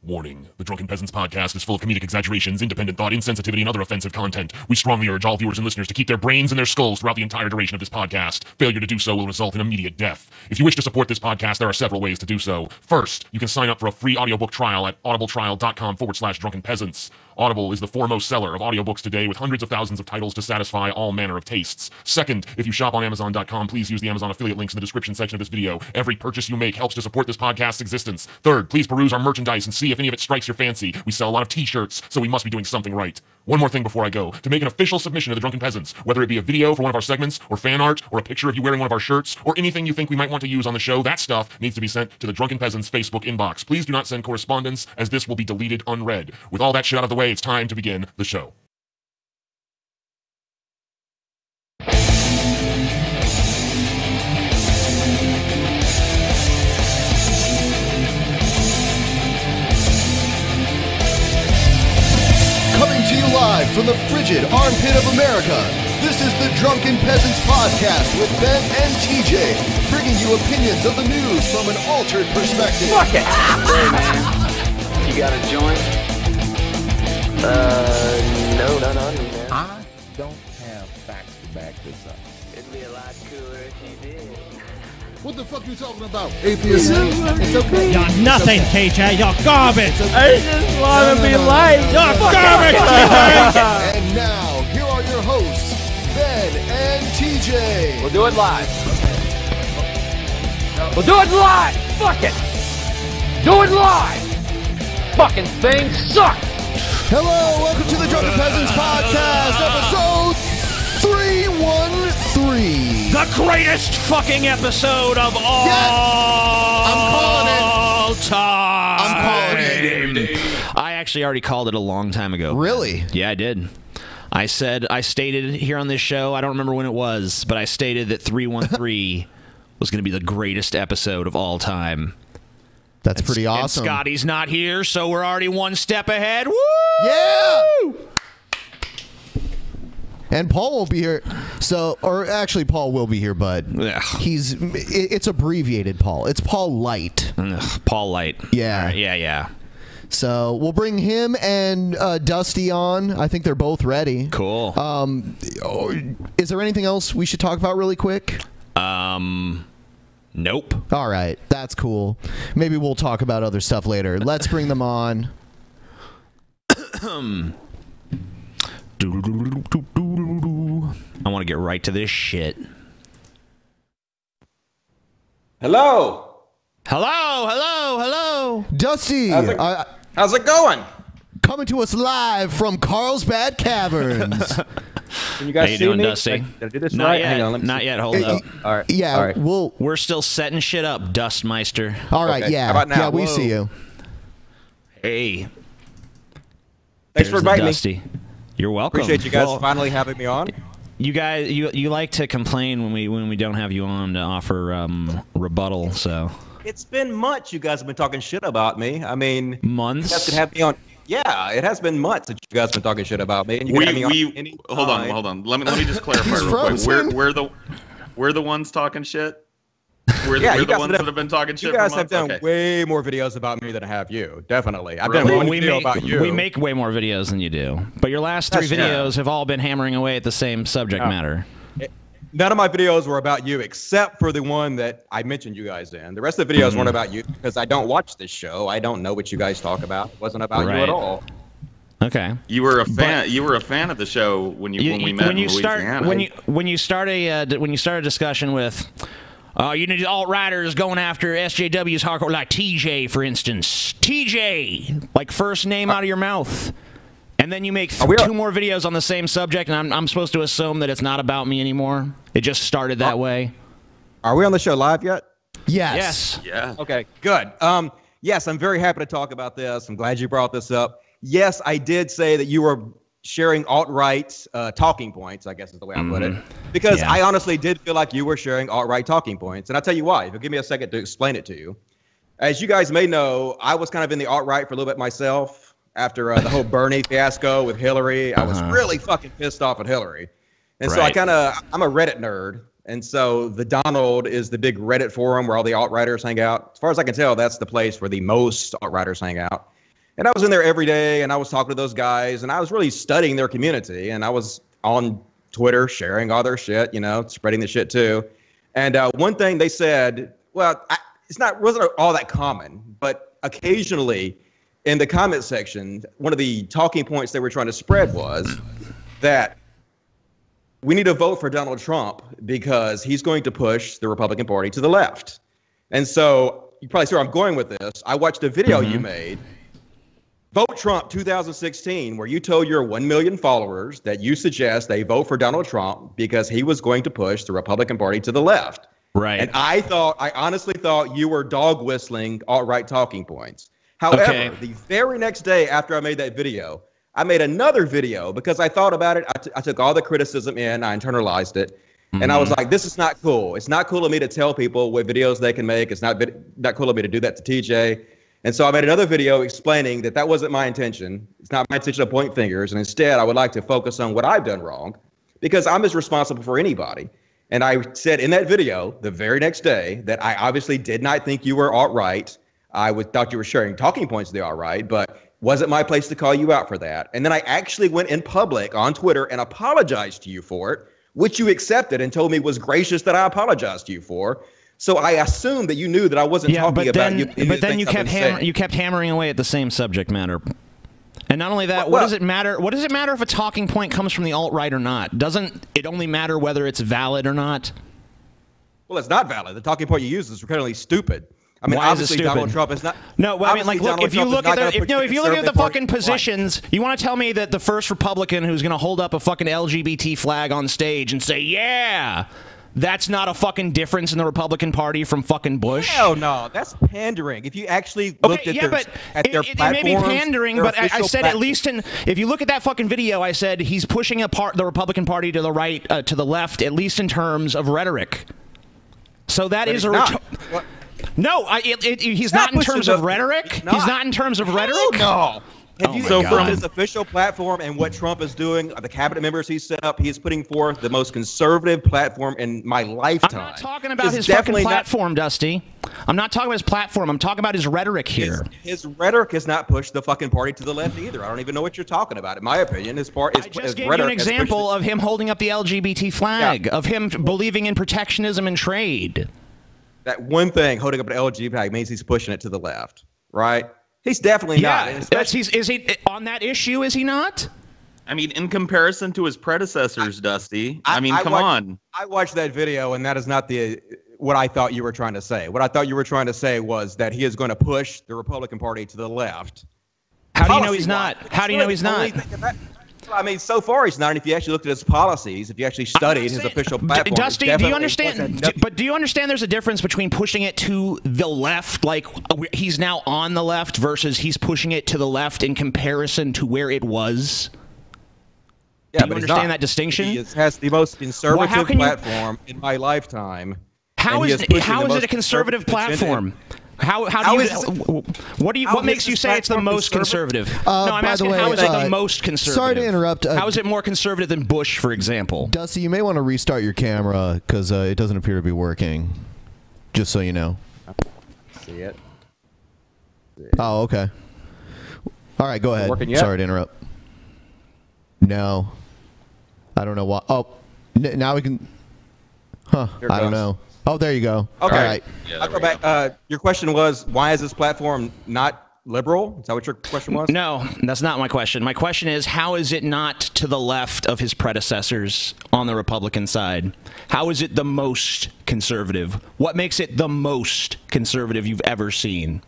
Warning. The Drunken Peasants podcast is full of comedic exaggerations, independent thought, insensitivity, and other offensive content. We strongly urge all viewers and listeners to keep their brains in their skulls throughout the entire duration of this podcast. Failure to do so will result in immediate death. If you wish to support this podcast, there are several ways to do so. First, you can sign up for a free audiobook trial at audibletrial.com/drunkenpeasants. Audible is the foremost seller of audiobooks today with hundreds of thousands of titles to satisfy all manner of tastes. Second, if you shop on Amazon.com, please use the Amazon affiliate links in the description section of this video. Every purchase you make helps to support this podcast's existence. Third, please peruse our merchandise and see if any of it strikes your fancy. We sell a lot of t-shirts, so we must be doing something right. One more thing before I go. To make an official submission to the Drunken Peasants, whether it be a video for one of our segments, or fan art, or a picture of you wearing one of our shirts, or anything you think we might want to use on the show, that stuff needs to be sent to the Drunken Peasants Facebook inbox. Please do not send correspondence, as this will be deleted unread. With all that shit out of the way, it's time to begin the show. Coming to you live from the frigid armpit of America, this is the Drunken Peasants podcast with Ben and TJ, bringing you opinions of the news from an altered perspective. Fuck it! Hey man, you got a joint? No. I don't have facts to back this up. It'd be a lot cooler if you did. What the fuck you talking about? Atheism? It's okay. You're nothing, TJ. You're garbage. I just want to be liked. You're garbage. And now, here are your hosts, Ben and TJ. We'll do it live. We'll do it live. Fuck it. Do it live. Fucking thing sucks. Hello, welcome to the Drunken Peasants podcast, episode 313. The greatest fucking episode of all time. I'm calling it. I actually already called it a long time ago. Really? Yeah, I did. I stated here on this show, I don't remember when it was, but I stated that 313 was going to be the greatest episode of all time. That's pretty awesome. And Scotty's not here, so we're already one step ahead. Woo! Yeah! And Paul won't be here, or actually Paul will be here, but it's abbreviated Paul. It's Paul Light. Paul Light. Yeah. Right, yeah. So we'll bring him and Dusty on. I think they're both ready. Cool. Is there anything else we should talk about really quick? Nope. All right, that's cool. Maybe we'll talk about other stuff later. Let's bring them on. I want to get right to this shit. Hello. Hello. Dusty. How's it going? Coming to us live from Carlsbad Caverns. Can you guys How you see doing, me? Dusty? Did I do this Not right? yet. Hang on, let me Not see. yet. Hold up. All right. Yeah, All right. We're still setting shit up, Dustmeister. All right, Okay. yeah. How about now? Yeah, we Whoa. see you. Hey. Thanks for There's the inviting me. Dusty. You're welcome. Appreciate you guys Well, finally having me on. You guys, you like to complain when we don't have you on to offer rebuttal. So It's been months you guys have been talking shit about me. I mean, months. you guys could have me on. Yeah, it has been months that you guys have been talking shit about me. And you could have me on any hold on. Let me just clarify He's real quick. frozen. We're the ones talking shit. We're Yeah, the you guys ones that have been talking shit. You guys for have months? done Okay. way more videos about me than I have you. Definitely. I've Really? done one we video make, about you. we make way more videos than you do. But your last three That's- videos have all been hammering away at the same subject matter. None of my videos were about you except for the one that I mentioned you guys in. The rest of the videos weren't about you because I don't watch this show. I don't know what you guys talk about. It wasn't about you Right. at all. Okay. You were a fan of the show when we met in Louisiana. When you start a discussion with, you need alt-righters going after SJW's hardcore, like TJ, for instance. TJ, like first name out of your mouth. And then you make two more videos on the same subject, and I'm supposed to assume that it's not about me anymore? It just started that way? Are we on the show live yet? Yes. Yeah. Okay, good. Yes, I'm very happy to talk about this. I'm glad you brought this up. Yes, I did say that you were sharing alt-right talking points, I guess is the way I put it. Because I honestly did feel like you were sharing alt-right talking points. And I'll tell you why. If you'll give me a second to explain it to you. As you guys may know, I was kind of in the alt-right for a little bit myself after the whole Bernie fiasco with Hillary. I was really fucking pissed off at Hillary. And so I'm a Reddit nerd. And so the Donald is the big Reddit forum where all the alt-righters hang out. As far as I can tell, that's the place where the most alt-righters hang out. And I was in there every day, and I was talking to those guys, and I was really studying their community, and I was on Twitter sharing all their shit, spreading the shit too. And one thing they said, well, wasn't all that common, but occasionally in the comment section, one of the talking points they were trying to spread was that we need to vote for Donald Trump because he's going to push the Republican Party to the left. And so you probably see where I'm going with this. I watched a video you made, Vote Trump 2016, where you told your 1 million followers that you suggest they vote for Donald Trump because he was going to push the Republican Party to the left. Right. And I honestly thought you were dog whistling alt-right talking points. However, the very next day after I made that video, I made another video because I thought about it. I took all the criticism in, I internalized it, and I was like, this is not cool. It's not cool of me to tell people what videos they can make. It's not cool of me to do that to TJ. And so I made another video explaining that wasn't my intention. It's not my intention to point fingers. And instead, I would like to focus on what I've done wrong because I'm as responsible for anybody. And I said in that video the very next day that I obviously did not think you were alt-right. I thought you were sharing talking points of the alt-right, but wasn't my place to call you out for that. And then I actually went in public on Twitter and apologized to you for it, which you accepted and told me was gracious that I apologized to you for. So I assumed that you knew that I wasn't talking about you. But then you kept hammering away at the same subject matter. And not only that, what does it matter? What does it matter if a talking point comes from the alt-right or not? Doesn't it only matter whether it's valid or not? Well, it's not valid. The talking point you use is incredibly stupid. I mean, why is it stupid? Donald Trump is not. No, well, I mean, like, look, if you look at the fucking positions, you want to tell me that the first Republican who's going to hold up a fucking LGBT flag on stage and say, yeah, that's not a fucking difference in the Republican Party from fucking Bush? Hell no, that's pandering. If you actually looked at their platforms, it may be pandering, but I said at least if you look at that fucking video, I said he's pushing the Republican Party to the right, to the left, at least in terms of rhetoric. So that is no, he's not in terms of rhetoric. He's not in terms of rhetoric. No. Have you looked at his official platform and what Trump is doing, the cabinet members he set up? He is putting forth the most conservative platform in my lifetime. I'm not talking about his fucking platform, Dusty. I'm not talking about his platform. I'm talking about his rhetoric here. His rhetoric has not pushed the fucking party to the left either. I don't even know what you're talking about. In my opinion, I just gave you an example of him holding up the LGBT flag, of him believing in protectionism and trade. That one thing, holding up an LGBT flag, means he's pushing it to the left, right? He's definitely not. Is he on that issue? Is he not? I mean, in comparison to his predecessors, Dusty. I mean, come on. I watched that video, and that is not what I thought you were trying to say. What I thought you were trying to say was that he is going to push the Republican Party to the left. How do you know he's not? How do you know he's not? I mean, so far he's not. And if you actually looked at his policies, if you actually studied his official platform, Dusty, do you understand? But do you understand there's a difference between pushing it to the left, like he's now on the left, versus he's pushing it to the left in comparison to where it was? Yeah, do you understand that distinction? He has the most conservative platform in my lifetime. How is it a conservative platform? What makes you say it's the most conservative? No, I'm asking how is it the most conservative? Sorry to interrupt. How is it more conservative than Bush, for example? Dusty, you may want to restart your camera because it doesn't appear to be working. Just so you know. See it. Oh, okay. All right, go ahead. Sorry to interrupt. No. I don't know why. Oh, now we can. Huh. I don't know. Oh, there you go. Okay. All right. Yeah, I'll go back. Your question was, why is this platform not liberal? Is that what your question was? No, that's not my question. My question is, how is it not to the left of his predecessors on the Republican side? How is it the most conservative? What makes it the most conservative you've ever seen?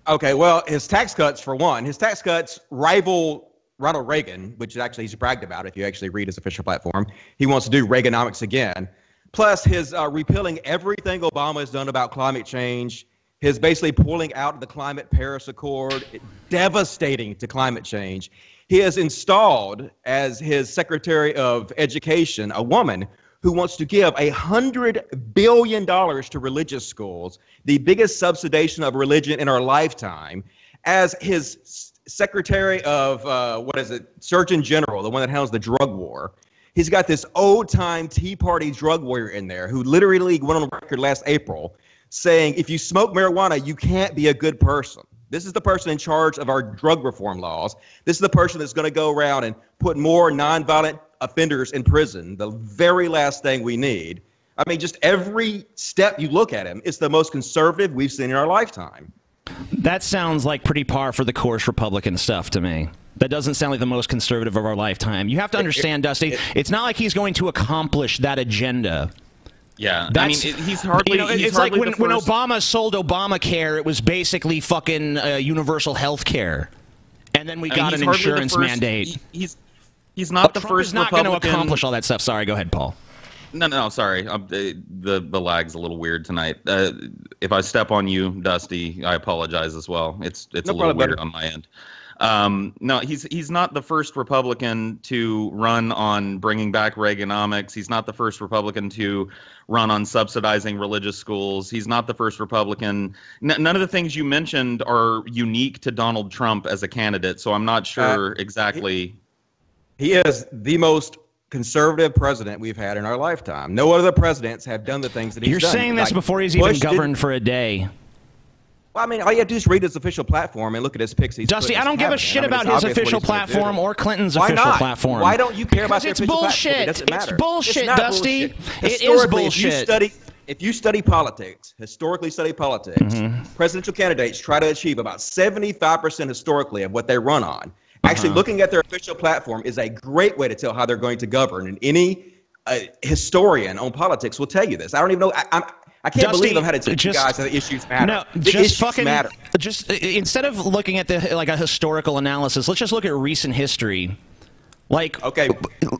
Okay, well, his tax cuts, for one. His tax cuts rival Ronald Reagan, which actually he's bragged about if you actually read his official platform. He wants to do Reaganomics again. Plus, his repealing everything Obama has done about climate change, his basically pulling out of the Climate Paris Accord, devastating to climate change. He has installed as his Secretary of Education a woman who wants to give $100 billion to religious schools, the biggest subsidization of religion in our lifetime, as his Secretary of, Surgeon General, the one that handles the drug war. He's got this old-time Tea Party drug warrior in there who literally went on record last April saying, if you smoke marijuana, you can't be a good person. This is the person in charge of our drug reform laws. This is the person that's going to go around and put more nonviolent offenders in prison, the very last thing we need. I mean, just every step you look at him, it's the most conservative we've seen in our lifetime. That sounds like pretty par for the course Republican stuff to me. That doesn't sound like the most conservative of our lifetime. You have to understand, Dusty, it's not like he's going to accomplish that agenda. Yeah, I mean, he's hardly. It's like when Obama sold Obamacare, it was basically fucking universal health care, and then we got an insurance mandate. He's not the Trump first is not Republican. going to accomplish all that stuff. Sorry, go ahead, Paul. No, sorry. The lag's a little weird tonight. If I step on you, Dusty, I apologize as well. It's a little weird on my end. No, he's not the first Republican to run on bringing back Reaganomics. He's not the first Republican to run on subsidizing religious schools. He's not the first Republican. None of the things you mentioned are unique to Donald Trump as a candidate, so I'm not sure exactly. He is the most conservative president we've had in our lifetime. No other presidents have done the things that he's done. You're saying this before he's even governed for a day. Well, I mean, all you have to do is read his official platform and look at his picks. Dusty, I don't give a shit about his official platform or Clinton's official platform. Why don't you care about their official bullshit. platform? It doesn't matter. It's bullshit, Dusty. Bullshit. It is bullshit. If you study politics, historically study politics, presidential candidates try to achieve about 75% historically of what they run on. Actually, looking at their official platform is a great way to tell how they're going to govern. And any historian on politics will tell you this. I don't even know. I can't believe I've had to teach you guys that the issues matter. No, the just issues fucking matter. Just instead of looking at the like a historical analysis, let's just look at recent history. Like, okay,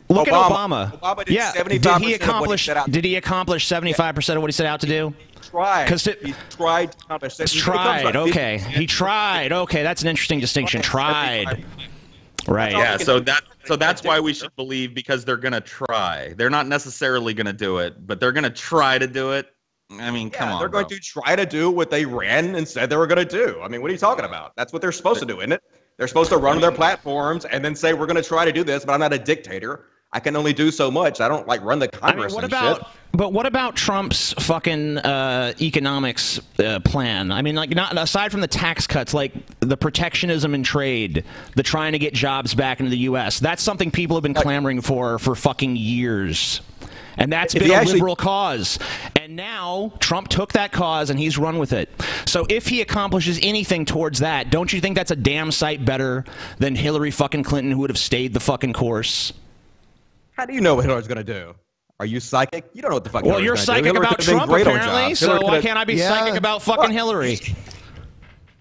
look at Obama. Obama did 75% did he accomplish? Did he accomplish 75% of what he set out to do? Tried. He tried to accomplish. Tried. Okay. He tried. Okay, that's an interesting distinction. Tried. Right. Yeah. So that's why we should believe, because they're gonna try. They're not necessarily gonna do it, but they're gonna try to do it. I mean, come on. They're going to try to do what they ran and said they were going to do. I mean, what are you talking about? That's what they're supposed to do, isn't it? They're supposed to run their platforms and then say, we're going to try to do this, but I'm not a dictator. I can only do so much. I don't run the Congress and shit. But what about Trump's fucking economics plan? I mean, not aside from the tax cuts, like the protectionism in trade, the trying to get jobs back into the U.S. That's something people have been clamoring for fucking years. And that's been a liberal cause. And now Trump took that cause and he's run with it. So if he accomplishes anything towards that, don't you think that's a damn sight better than Hillary fucking Clinton, who would have stayed the fucking course? How do you know what Hillary's going to do? Are you psychic? You don't know what the fuck Hillary's Hillary's going to do. Well, you're psychic about Trump, apparently, so why can't I be psychic about fucking Hillary?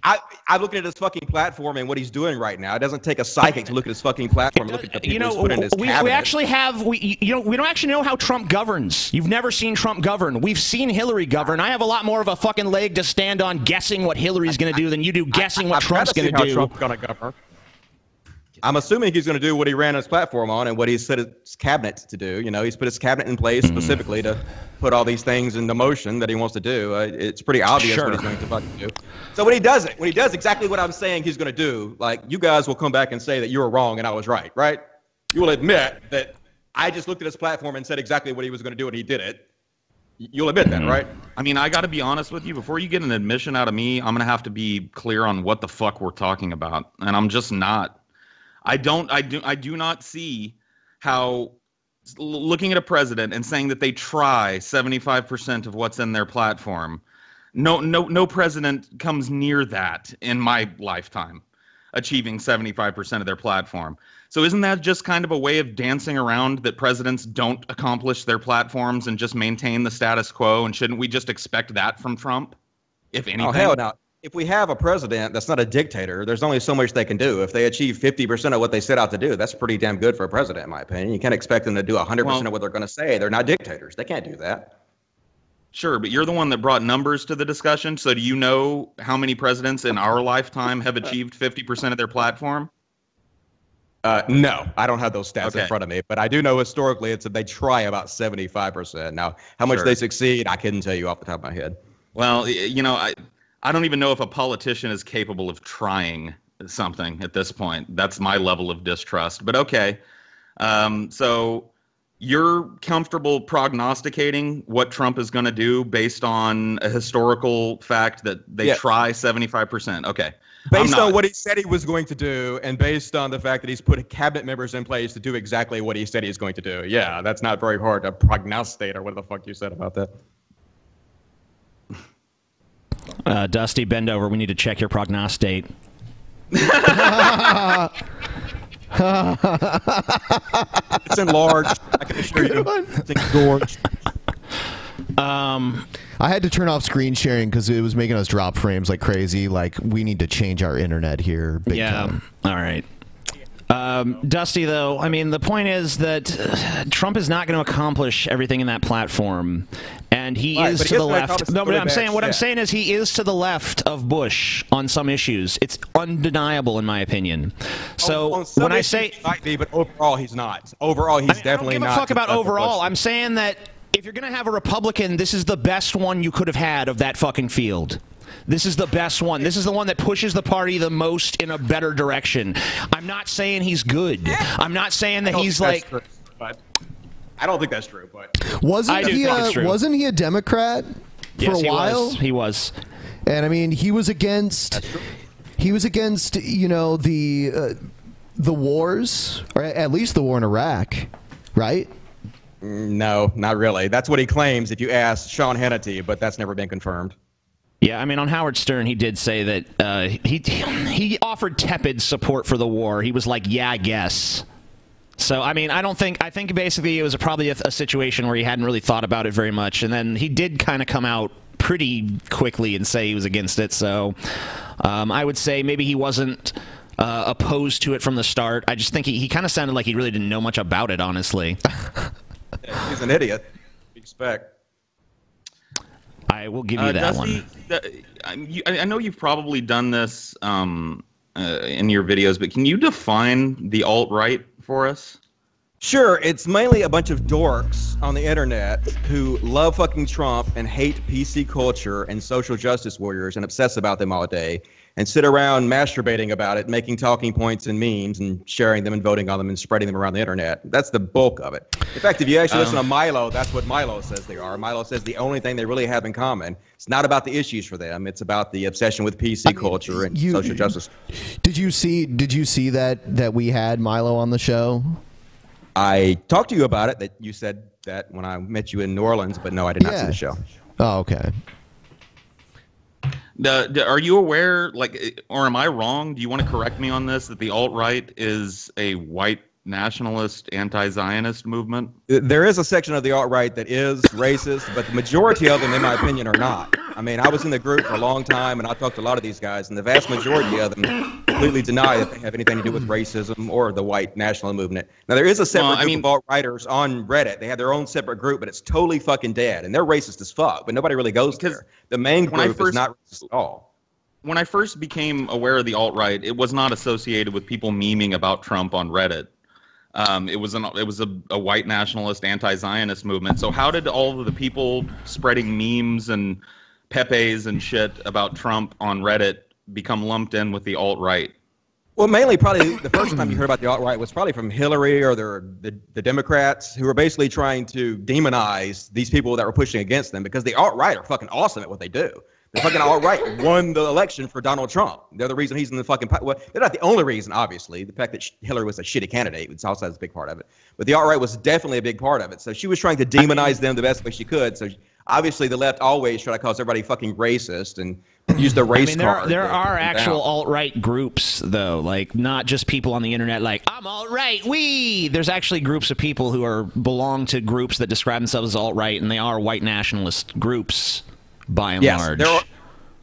I'm looking at his fucking platform and what he's doing right now. It doesn't take a psychic to look at his fucking platform and look at the people he's put in his cabinet. We actually have, we don't actually know how Trump governs. You've never seen Trump govern. We've seen Hillary govern. I have a lot more of a fucking leg to stand on guessing what Hillary's going to do than you do guessing what Trump's going to do. Trump's going to govern. I'm assuming he's going to do what he ran his platform on and what he's set his cabinet to do. You know, he's put his cabinet in place specifically to put all these things into motion that he wants to do. It's pretty obvious what he's going to fucking do. So when he does exactly what I'm saying he's going to do, like, you guys will come back and say that you were wrong and I was right, right? You will admit that I just looked at his platform and said exactly what he was going to do and he did it. You'll admit that, right? I mean, I got to be honest with you. Before you get an admission out of me, I'm going to have to be clear on what the fuck we're talking about. And I'm just not. I do not see how looking at a president and saying that they try 75% of what's in their platform. No president comes near that in my lifetime, achieving 75% of their platform. So isn't that just kind of a way of dancing around that presidents don't accomplish their platforms and just maintain the status quo? And shouldn't we just expect that from Trump, if anything? Oh, hell no. If we have a president that's not a dictator, there's only so much they can do. If they achieve 50% of what they set out to do, that's pretty damn good for a president, in my opinion. You can't expect them to do 100% of what they're going to say. They're not dictators. They can't do that. Sure, but you're the one that brought numbers to the discussion. So do you know how many presidents in our lifetime have achieved 50% of their platform? No, I don't have those stats in front of me, but I do know historically it's that they try about 75%. Now, how much they succeed, I couldn't tell you off the top of my head. Well, you know, I don't even know if a politician is capable of trying something at this point. That's my level of distrust. But okay. So you're comfortable prognosticating what Trump is going to do based on a historical fact that they try 75%. Okay. Based on what he said he was going to do, and based on the fact that he's put cabinet members in place to do exactly what he said he's going to do. Yeah, that's not very hard to prognosticate, or what the fuck you said about that. Dusty, bend over. We need to check your prognostate. It's enlarged. I can assure you. It's engorged. I had to turn off screen sharing because it was making us drop frames like crazy. Like, we need to change our internet here. Big time. All right. Dusty, though, I mean, the point is that Trump is not going to accomplish everything in that platform, and he is to the left. No, but I'm saying what I'm saying is he is to the left of Bush on some issues. It's undeniable, in my opinion. So when I say, he might be, but overall he's not. Overall, he's definitely not. I don't give a fuck about overall. I'm saying that if you're going to have a Republican, this is the best one you could have had of that fucking field. This is the best one. This is the one that pushes the party the most in a better direction. I'm not saying he's good. I'm not saying that he's like... True, but I don't think that's true, but... Wasn't he a Democrat for a while? He was. And I mean, he was against... He was against, you know, the wars, or at least the war in Iraq, right? No, not really. That's what he claims if you ask Sean Hannity, but that's never been confirmed. Yeah, I mean, on Howard Stern, he did say that he offered tepid support for the war. He was like, yeah, I guess. So, I mean, I think basically it was probably a situation where he hadn't really thought about it very much. And then he did kind of come out pretty quickly and say he was against it. So I would say maybe he wasn't opposed to it from the start. I just think he kind of sounded like he really didn't know much about it, honestly. He's an idiot. Expect. I will give you that Dusty, one. I know you've probably done this in your videos, but can you define the alt-right for us? Sure. It's mainly a bunch of dorks on the internet who love fucking Trump and hate PC culture and social justice warriors and obsess about them all day and sit around masturbating about it, making talking points and memes and sharing them and voting on them and spreading them around the internet. That's the bulk of it. In fact, if you actually listen to Milo, that's what Milo says they are. Milo says the only thing they really have in common, it's not about the issues for them. It's about the obsession with PC culture and social justice. Did you see that we had Milo on the show? I talked to you about it, that you said that when I met you in New Orleans, but no, I did not see the show. Oh, okay. Are you aware, like, or am I wrong? Do you want to correct me on this, that the alt-right is a white nationalist, anti-Zionist movement? There is a section of the alt-right that is racist, but the majority of them, in my opinion, are not. I mean, I was in the group for a long time, and I talked to a lot of these guys, and the vast majority of them completely deny that they have anything to do with racism or the white national movement. Now, there is a separate group of alt-righters on Reddit. They have their own separate group, but it's totally fucking dead, and they're racist as fuck, but nobody really goes there. The main group is not racist at all. When I first became aware of the alt-right, it was not associated with people memeing about Trump on Reddit. It was a white nationalist, anti-Zionist movement. So how did all of the people spreading memes and Pepes and shit about Trump on Reddit become lumped in with the alt-right? Well, mainly probably the first time you heard about the alt-right was probably from Hillary or the Democrats, who were basically trying to demonize these people that were pushing against them, because the alt-right are fucking awesome at what they do. The fucking alt-right won the election for Donald Trump. They're the reason he's in the fucking... Well, they're not the only reason, obviously. The fact that Hillary was a shitty candidate, which also has a big part of it. But the alt-right was definitely a big part of it. So she was trying to demonize them the best way she could. So obviously the left always try to call everybody fucking racist and use the race card. There are actual alt-right groups, though. Like, not just people on the internet like, I'm alt-right, wee! There's actually groups of people who belong to groups that describe themselves as alt-right, and they are white nationalist groups. By and large.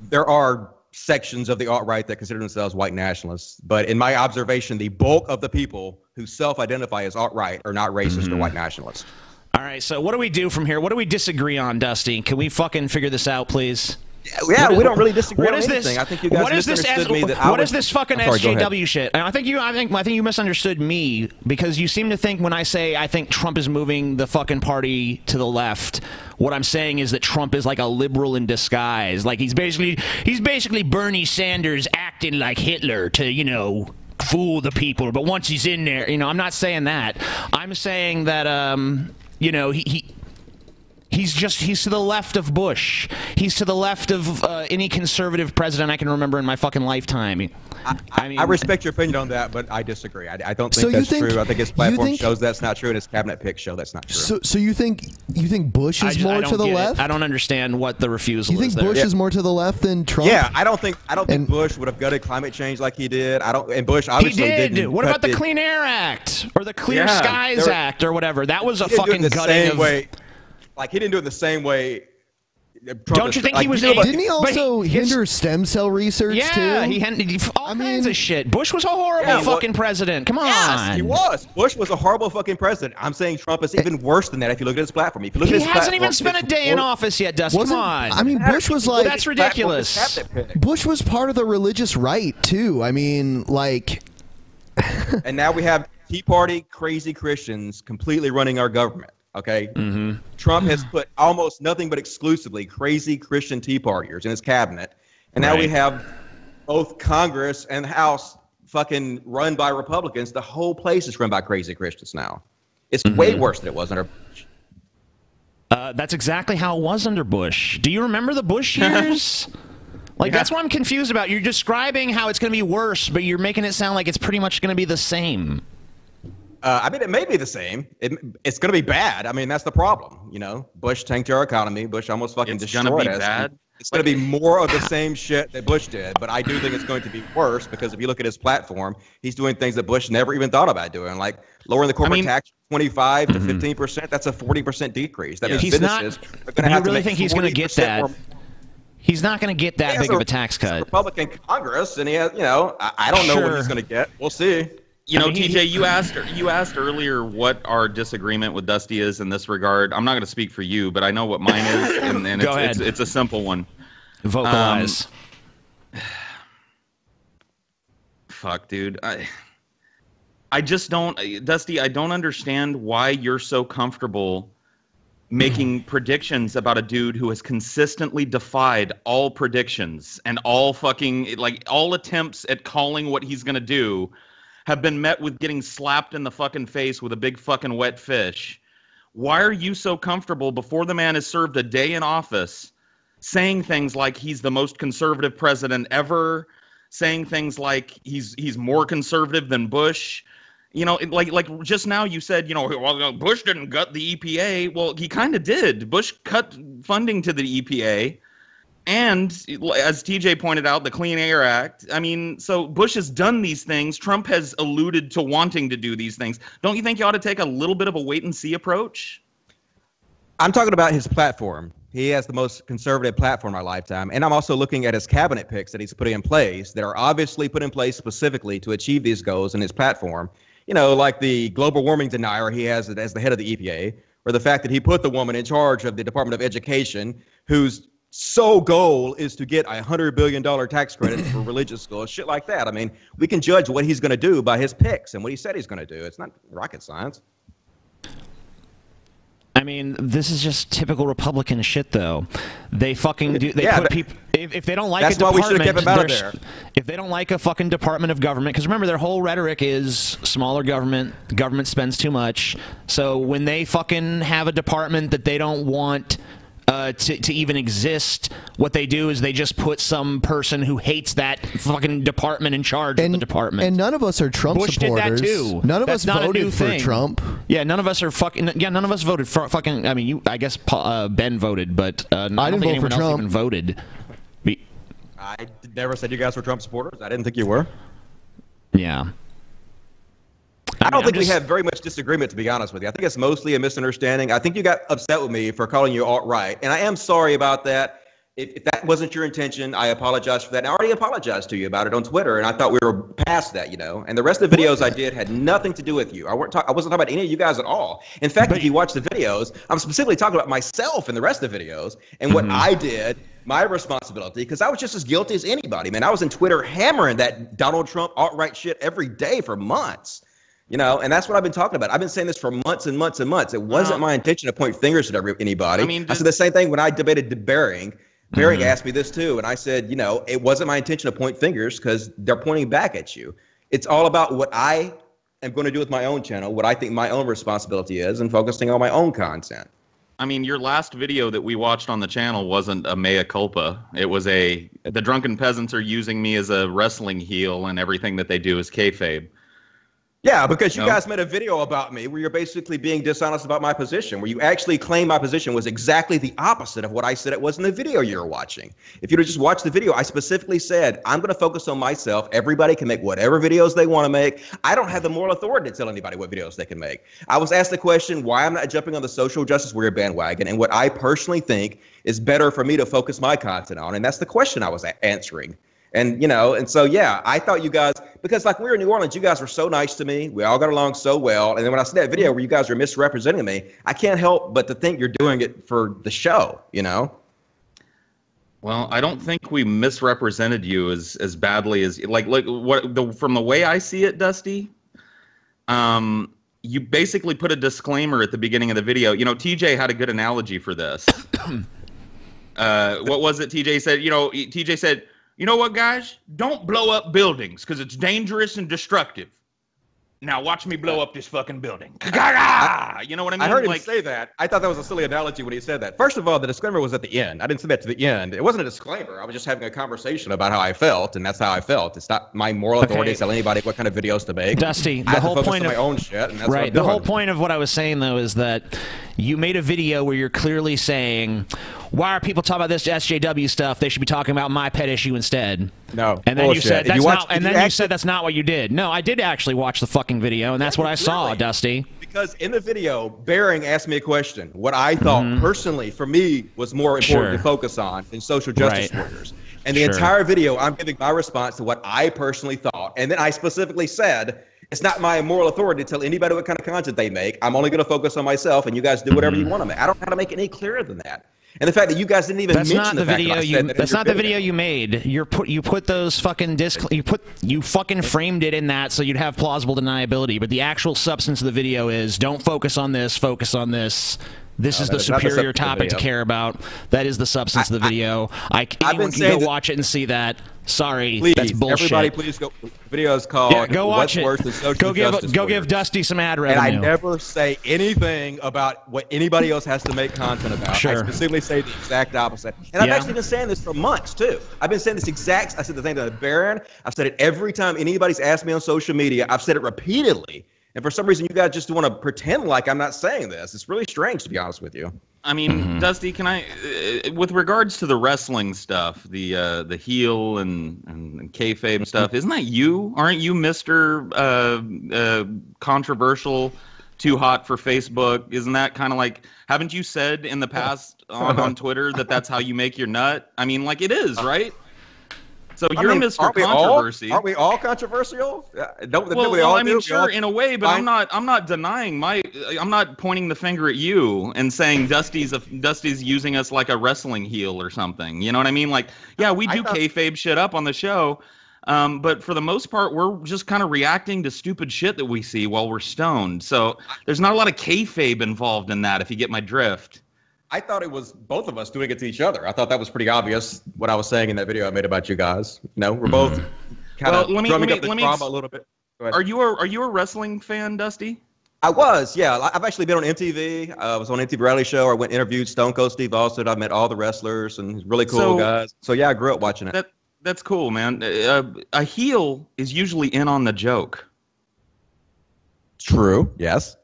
There are sections of the alt-right that consider themselves white nationalists, but in my observation, the bulk of the people who self-identify as alt-right are not racist or white nationalists. All right, so what do we do from here? What do we disagree on, Dusty? Can we fucking figure this out, please? Yeah, we don't really disagree on anything. I think you guys misunderstood me. What is this fucking SJW shit? I think you misunderstood me, because you seem to think when I say I think Trump is moving the fucking party to the left, what I'm saying is that Trump is like a liberal in disguise. Like he's basically Bernie Sanders acting like Hitler to, you know, fool the people, but once he's in there, I'm not saying that. I'm saying that he's to the left of Bush. He's to the left of any conservative president I can remember in my fucking lifetime. I respect your opinion on that, but I disagree. I don't think that's true. I think his platform shows that's not true, and his cabinet picks show that's not true. So you think Bush is more to the left? I don't understand what the refusal is. You think Bush is more to the left than Trump? Yeah, I don't think Bush would have gutted climate change like he did. And Bush obviously didn't. What about the Clean Air Act or the Clear Skies Act or whatever? That was a fucking gutting of. Like, he didn't do it the same way. Don't you think he was? Didn't he also hinder stem cell research too? Yeah, he all kinds of shit. Bush was a horrible fucking president. Come on. Yes, he was. Bush was a horrible fucking president. I'm saying Trump is even worse than that if you look at his platform. If you look at his platform, hasn't even spent a day in office yet, Dusty. Come on. I mean, Bush was like... That's ridiculous. Bush was part of the religious right, too. I mean, like... And now we have Tea Party crazy Christians completely running our government. Okay, Trump has put almost nothing but exclusively crazy Christian Tea Partiers in his cabinet, and now we have both Congress and the House fucking run by Republicans. The whole place is run by crazy Christians now. It's way worse than it was under Bush. That's exactly how it was under Bush. Do you remember the Bush years? That's what I'm confused about. You're describing how it's going to be worse, but you're making it sound like it's pretty much going to be the same. I mean, it may be the same. It's going to be bad. I mean, that's the problem. Bush tanked our economy. Bush almost fucking destroyed us. Bad. It's going to be more of the same shit that Bush did, but I do think it's going to be worse because if you look at his platform, he's doing things that Bush never even thought about doing, like lowering the corporate tax from 25 to 15%. That's a 40% decrease. That means businesses are going to have to make 40% he's going to get that? More. He's not going to get that big of a tax cut. Republican Congress, and he has, I don't know what he's going to get. We'll see. TJ, you asked earlier what our disagreement with Dusty is in this regard. I'm not going to speak for you, but I know what mine is, and it's a simple one. Vocalize. Fuck, dude. I just don't, Dusty. I don't understand why you're so comfortable making predictions about a dude who has consistently defied all predictions and all all attempts at calling what he's going to do have been met with getting slapped in the fucking face with a big fucking wet fish. Why are you so comfortable before the man has served a day in office saying things like he's the most conservative president ever, saying things like he's more conservative than Bush? Like just now you said, well, Bush didn't gut the EPA. Well, he kind of did. Bush cut funding to the EPA. And as TJ pointed out, the Clean Air Act. I mean, so Bush has done these things. Trump has alluded to wanting to do these things. Don't you think you ought to take a little bit of a wait-and-see approach? I'm talking about his platform. He has the most conservative platform in our lifetime. And I'm also looking at his cabinet picks that he's putting in place that are obviously put in place specifically to achieve these goals in his platform. Like the global warming denier he has as the head of the EPA, or the fact that he put the woman in charge of the Department of Education who's sole goal is to get $100 billion tax credit for religious schools, shit like that. I mean, we can judge what he's going to do by his picks and what he said he's going to do. It's not rocket science. I mean, this is just typical Republican shit, though. They fucking do. They put people. If they don't like a department, we should have kept him out of there. If they don't like a fucking department of government, because remember, their whole rhetoric is smaller government. Government spends too much. So when they fucking have a department that they don't want to even exist, what they do is they just put some person who hates that fucking department in charge of the department. And none of us are Trump Bush supporters. Did that too. None of us voted for Trump. Yeah, none of us are fucking. Yeah, none of us voted for fucking. I mean, I guess Ben voted, but I don't think anyone else even voted. I never said you guys were Trump supporters. I didn't think you were. Yeah. I don't think we have very much disagreement, to be honest with you. I think it's mostly a misunderstanding. I think you got upset with me for calling you alt-right, and I am sorry about that. If that wasn't your intention, I apologize for that. And I already apologized to you about it on Twitter, and I thought we were past that, And the rest of the videos I did had nothing to do with you. I wasn't talking about any of you guys at all. In fact, if you watch the videos, I'm specifically talking about myself in the rest of the videos and what I did, my responsibility, because I was just as guilty as anybody, man. I was in Twitter hammering that Donald Trump alt-right shit every day for months. And that's what I've been talking about. I've been saying this for months and months and months. It wasn't my intention to point fingers at anybody. I said the same thing when I debated Bering. Bering asked me this too, and I said, it wasn't my intention to point fingers because they're pointing back at you. It's all about what I am going to do with my own channel, what I think my own responsibility is, and focusing on my own content. I mean, your last video that we watched on the channel wasn't a mea culpa. It was the Drunken Peasants are using me as a wrestling heel, and everything that they do is kayfabe. Yeah, because you guys made a video about me where you're basically being dishonest about my position, where you actually claim my position was exactly the opposite of what I said it was in the video you were watching. If you'd have just watched the video, I specifically said, I'm going to focus on myself. Everybody can make whatever videos they want to make. I don't have the moral authority to tell anybody what videos they can make. I was asked the question why I'm not jumping on the social justice warrior bandwagon and what I personally think is better for me to focus my content on. And that's the question I was answering. And, and so, yeah, I thought you guys, because like we were in New Orleans, you guys were so nice to me. We all got along so well. And then when I see that video where you guys are misrepresenting me, I can't help but to think you're doing it for the show, Well, I don't think we misrepresented you as badly as from the way I see it, Dusty. You basically put a disclaimer at the beginning of the video. TJ had a good analogy for this. What was it? TJ said, TJ said, you know what, guys? Don't blow up buildings because it's dangerous and destructive. Now watch me blow up this fucking building. You know what I mean? I heard him say that. I thought that was a silly analogy when he said that. First of all, the disclaimer was at the end. I didn't say that to the end. It wasn't a disclaimer. I was just having a conversation about how I felt, and that's how I felt. It's not my moral authority to tell anybody what kind of videos to make. Dusty, the whole point of my own shit, and that's right. The whole point of what I was saying though is that you made a video where you're clearly saying, why are people talking about this SJW stuff? They should be talking about my pet issue instead. No, and then bullshit. you said that's not. And then you said that's not what you did. No, I did actually watch the fucking video, and that's what I saw, Dusty. Because in the video, Bering asked me a question. What I thought personally, for me, was more important to focus on than social justice warriors. And the entire video, I'm giving my response to what I personally thought. And then I specifically said, it's not my moral authority to tell anybody what kind of content they make. I'm only going to focus on myself, and you guys do whatever you want to make. I don't know how to make it any clearer than that. And the fact that you guys didn't even mention the fact that I said that that's not the video you made. You put those fucking you fucking framed it in that so you'd have plausible deniability. But the actual substance of the video is don't focus on this, focus on this. This is the superior topic to care about. That is the substance of the video. Anyone can go watch it and see that. Sorry, please, that's bullshit. Everybody, please go. The video is called go watch What's Worse Than Social Justice Go give Dusty some ad revenue. And I never say anything about what anybody else has to make content about. I specifically say the exact opposite. And I've actually been saying this for months, too. I've been saying this I said the thing to Baron. I've said it every time anybody's asked me on social media. I've said it repeatedly. And for some reason, you guys just want to pretend like I'm not saying this. It's really strange, to be honest with you. I mean, Dusty, can I, with regards to the wrestling stuff, the heel and kayfabe stuff, isn't that you? Aren't you Mr. Controversial, too hot for Facebook? Isn't that kind of like, haven't you said in the past on Twitter that that's how you make your nut? I mean, like it is, right? So you're Mr. Controversy. Aren't we all controversial? I'm sure in a way, but I'm not denying I'm not pointing the finger at you and saying Dusty's using us like a wrestling heel or something. You know what I mean? Like, yeah, we do kayfabe shit up on the show, but for the most part, we're just kind of reacting to stupid shit that we see while we're stoned. So there's not a lot of kayfabe involved in that, if you get my drift. I thought it was both of us doing it to each other. I thought that was pretty obvious what I was saying in that video I made about you guys. We're both kind of drumming up the drama a little bit. Are you a wrestling fan, Dusty? I was, yeah. I've actually been on MTV. I was on MTV Reality Show. I went and interviewed Stone Cold Steve Austin. I met all the wrestlers and really cool guys. So yeah, I grew up watching it. That's cool, man. A heel is usually in on the joke. True. Yes.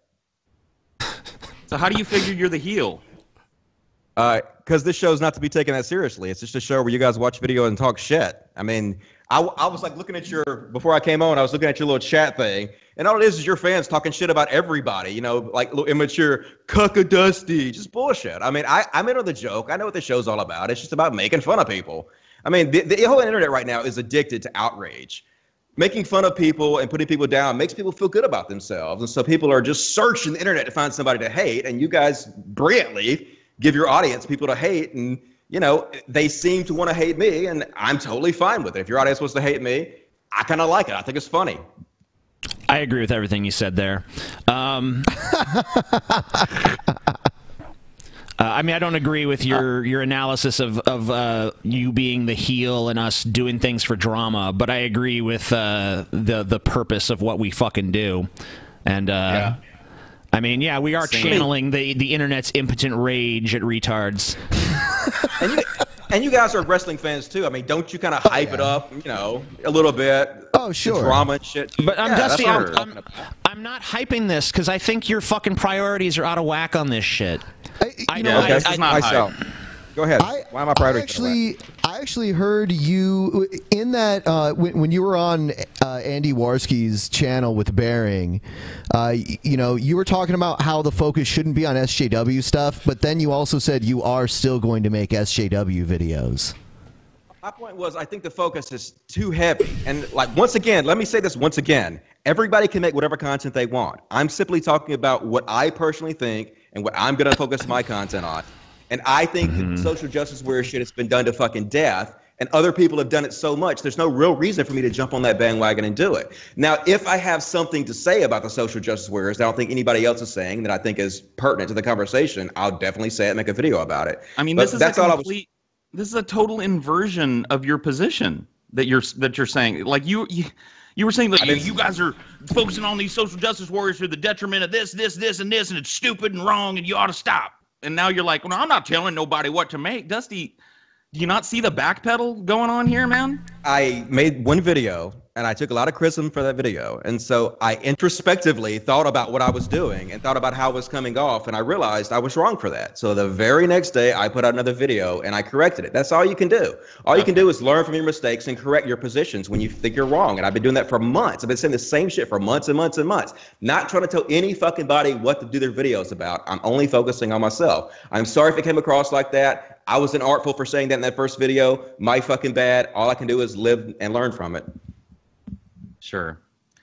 So how do you figure you're the heel? Because this show is not to be taken that seriously. It's just a show where you guys watch video and talk shit. I mean, I was like looking at before I came on, I was looking at your little chat thing, and all it is your fans talking shit about everybody, like little immature CultOfDusty, just bullshit. I mean, I'm into the joke. I know what the show's all about. It's just about making fun of people. I mean, the whole internet right now is addicted to outrage. Making fun of people and putting people down makes people feel good about themselves. And so people are just searching the internet to find somebody to hate, and you guys brilliantly give your audience people to hate, and they seem to want to hate me, and I'm totally fine with it. If your audience wants to hate me, I kind of like it. I think it's funny. I agree with everything you said there. I mean, I don't agree with your analysis of you being the heel and us doing things for drama, but I agree with the purpose of what we fucking do. And I mean, yeah, we are channeling the internet's impotent rage at retards. And you guys are wrestling fans too. I mean, don't you kind of hype it up, you know, a little bit? Oh, sure. Drama and shit. But Dusty, I'm not hyping this because I think your fucking priorities are out of whack on this shit. Go ahead. Why am I priorities? I actually heard you in that when you were on Andy Warski's channel with Bearing. You know, you were talking about how the focus shouldn't be on SJW stuff, but then you also said you are still going to make SJW videos. My point was, I think the focus is too heavy. And like, once again, let me say this once again. Everybody can make whatever content they want. I'm simply talking about what I personally think and what I'm going to focus my content on. And I think the social justice warrior shit has been done to fucking death, and other people have done it so much, there's no real reason for me to jump on that bandwagon and do it. Now, if I have something to say about the social justice warriors that I don't think anybody else is saying that I think is pertinent to the conversation, I'll definitely say it, make a video about it. I mean, this is a total inversion of your position that you're saying. Like you were saying that you guys are focusing on these social justice warriors to the detriment of this, and this, and it's stupid and wrong, and you ought to stop. And now you're like, well, I'm not telling nobody what to make. Dusty, do you not see the backpedal going on here, man? I made one video, and I took a lot of criticism for that video. And so I introspectively thought about what I was doing and thought about how it was coming off, and I realized I was wrong for that. So the very next day, I put out another video, and I corrected it. That's all you can do. All you can do is learn from your mistakes and correct your positions when you think you're wrong. And I've been doing that for months. I've been saying the same shit for months and months and months. Not trying to tell any fucking body what to do their videos about. I'm only focusing on myself. I'm sorry if it came across like that. I was inartful for saying that in that first video. My fucking bad. All I can do is live and learn from it. Sure.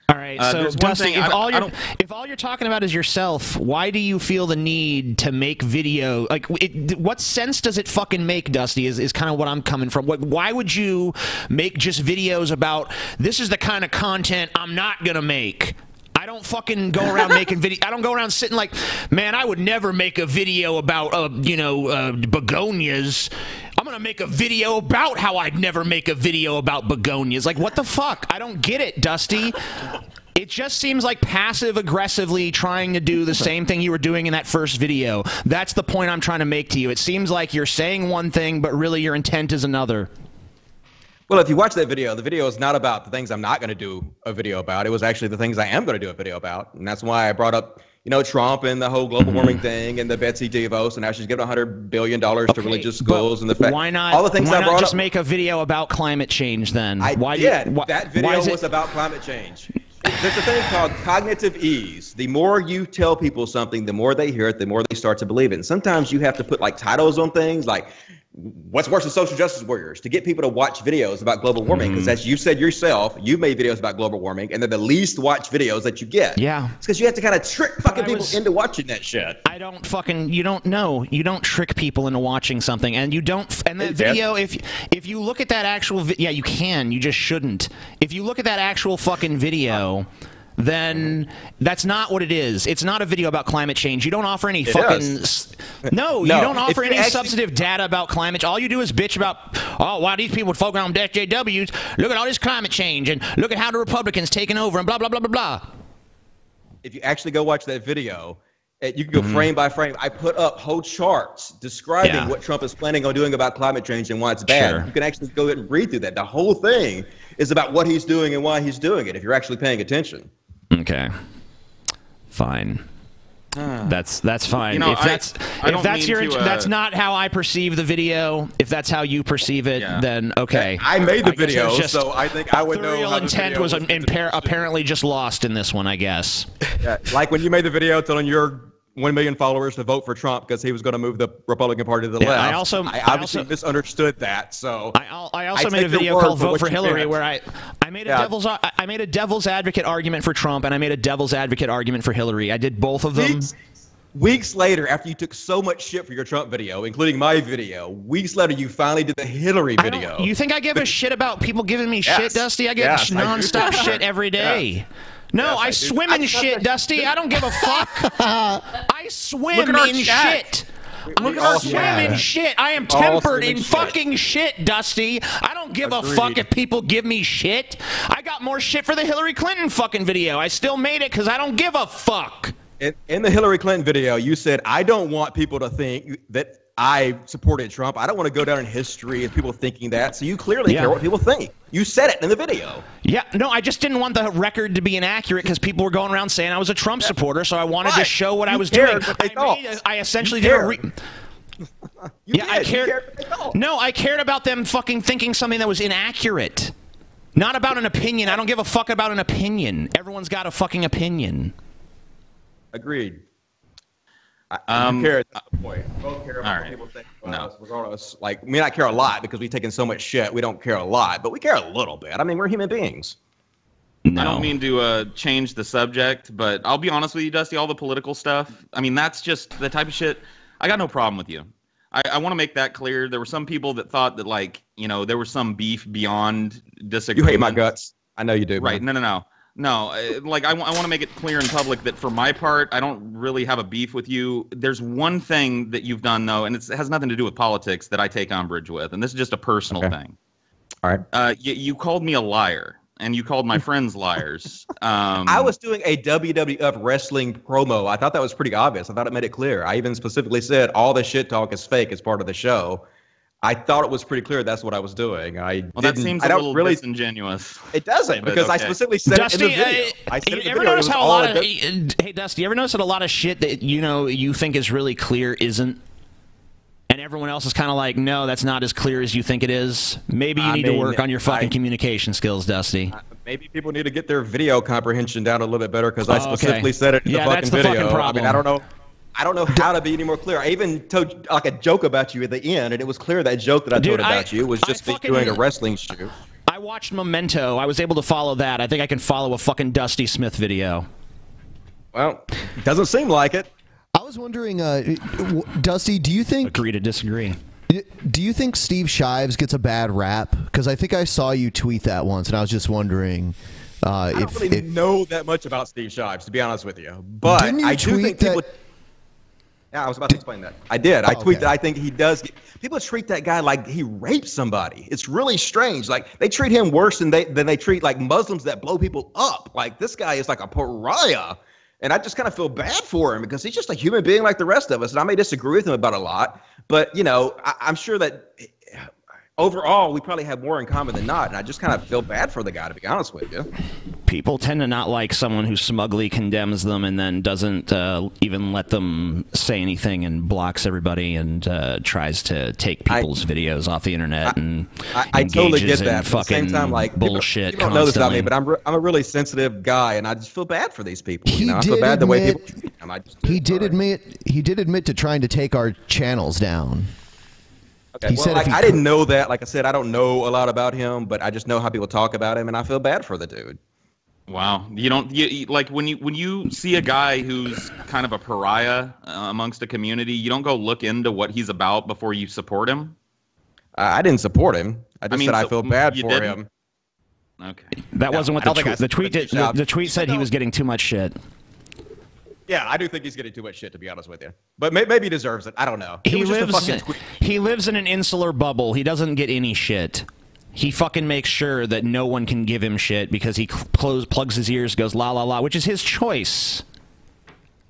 All right, so Dusty, if all you're talking about is yourself, why do you feel the need to make video? Like, what sense does it fucking make, Dusty, is kind of what I'm coming from. Why would you make just videos about, this is the kind of content I'm not going to make? I don't fucking go around making video. I don't go around sitting like, man, I would never make a video about, begonias. I'm going to make a video about how I'd never make a video about begonias. Like, what the fuck? I don't get it, Dusty. It just seems like passive-aggressively trying to do the same thing you were doing in that first video. That's the point I'm trying to make to you. It seems like you're saying one thing, but really your intent is another. Well, if you watch that video, the video is not about the things I'm not going to do a video about. It was actually the things I am going to do a video about. And that's why I brought up, Trump and the whole global warming thing and the Betsy DeVos, and now she's giving $100 billion to religious schools and the fact. Why not? All the things I brought just make a video about climate change then? That video was about climate change. There's a thing called cognitive ease. The more you tell people something, the more they hear it, the more they start to believe it. And sometimes you have to put like titles on things like, what's worse than social justice warriors, to get people to watch videos about global warming, because as you said yourself, you've made videos about global warming, and they're the least watched videos that you get. Yeah. It's because you have to kind of trick fucking people into watching that shit. You don't trick people into watching something, and you don't, and that video, if you look at that actual yeah, you can, you just shouldn't. If you look at that actual fucking video, then that's not what it is. It's not a video about climate change. You don't offer any No, you don't offer any substantive data about climate change. All you do is bitch about, oh, why these people would focus on SJWs. Look at all this climate change, and look at how the Republicans taking over, and blah, blah, blah, blah, blah. If you actually go watch that video, you can go frame by frame. I put up whole charts describing what Trump is planning on doing about climate change and why it's bad. Sure. You can actually go ahead and read through that. The whole thing is about what he's doing and why he's doing it, if you're actually paying attention. Okay, fine. That's fine. That's not how I perceive the video. If that's how you perceive it, then okay. I made the video, so I think I would know. Real intent was apparently just lost in this one, I guess. Yeah, like when you made the video telling your 1 million followers to vote for Trump because he was going to move the Republican Party to the left. I obviously misunderstood that. So I also made a video called "Vote for Hillary," where I made a devil's advocate argument for Trump, and I made a devil's advocate argument for Hillary. I did both of them. Weeks later, after you took so much shit for your Trump video, including my video, weeks later you finally did the Hillary video. You think I give a shit about people giving me shit, Dusty? I get nonstop shit every day. Yeah. No, I swim in shit, Dusty. I don't give a fuck. I swim in shit. I'm not swimming shit. I am tempered in fucking shit, Dusty. I don't give a fuck if people give me shit. I got more shit for the Hillary Clinton fucking video. I still made it because I don't give a fuck. In the Hillary Clinton video, you said, I don't want people to think that I supported Trump. I don't want to go down in history and people thinking that. So you clearly care what people think. You said it in the video. Yeah, no, I just didn't want the record to be inaccurate because people were going around saying I was a Trump supporter, so I wanted to show what I was doing. I essentially did a I cared. No, I cared about them fucking thinking something that was inaccurate. Not about an opinion. I don't give a fuck about an opinion. Everyone's got a fucking opinion. Agreed. You care, that's the point. We both care about what people think about us, regardless. Like, we not care a lot because we've taken so much shit. We don't care a lot, but we care a little bit. I mean, we're human beings. No. I don't mean to change the subject, but I'll be honest with you, Dusty, all the political stuff, I mean, that's just the type of shit. I got no problem with you. I want to make that clear. There were some people that thought that, like, you know, there was some beef beyond disagreement. You hate my guts. I know you do. Right. Man. No. No, like I want to make it clear in public that for my part, I don't really have a beef with you. There's one thing that you've done, though, and it has nothing to do with politics that I take umbrage with, and this is just a personal thing. All right. You called me a liar, and you called my friends liars. I was doing a WWF wrestling promo. I thought that was pretty obvious. I thought it made it clear. I even specifically said all the shit talk is fake as part of the show. I thought it was pretty clear that's what I was doing. That seems a little disingenuous. It doesn't, because I specifically said Dusty, it in the video. I said you ever notice how a lot of hey Dusty, you ever notice that a lot of shit that you think is really clear isn't, and everyone else is kind of like, no, that's not as clear as you think it is. Maybe you need to work on your fucking communication skills, Dusty. Maybe people need to get their video comprehension down a little bit better, because I specifically said it in the fucking video. Fucking problem. I mean, I don't know how to be any more clear. I even told like a joke about you at the end, and it was clear that joke that I told about you was just me doing a wrestling shoot. I watched Memento. I was able to follow that. I think I can follow a fucking Dusty Smith video. Well, it doesn't seem like it. I was wondering, Dusty, do you think... Agree to disagree. Do you think Steve Shives gets a bad rap? Because I think I saw you tweet that once, and I was just wondering... I don't really know that much about Steve Shives, to be honest with you. But I do think people... Yeah, I was about to explain that. I did. I tweeted that I think he does. People treat that guy like he raped somebody. It's really strange. Like, they treat him worse than they treat like Muslims that blow people up. Like, this guy is like a pariah. And I just kind of feel bad for him because he's just a human being like the rest of us. And I may disagree with him about a lot, but you know, I'm sure that overall we probably have more in common than not. And I just kind of feel bad for the guy, to be honest with you. People tend to not like someone who smugly condemns them and then doesn't even let them say anything and blocks everybody and tries to take people's videos off the internet and I totally get that. But at the same time, like, bullshit. You don't know this about me, but I'm a really sensitive guy, and I just feel bad for these people. You know, I feel bad the way people treat them. He did admit to trying to take our channels down. Okay. He said I didn't know that. Like I said, I don't know a lot about him, but I just know how people talk about him, and I feel bad for the dude. Wow, you like when you see a guy who's kind of a pariah amongst a community, you don't go look into what he's about before you support him. I didn't support him. I just said I feel bad for him. Okay, that wasn't what the tweet did. The tweet said he was getting too much shit. Yeah, I do think he's getting too much shit, to be honest with you. But maybe he deserves it. I don't know. He lives in an insular bubble. He doesn't get any shit. He fucking makes sure that no one can give him shit because he plugs his ears, goes la la la, which is his choice.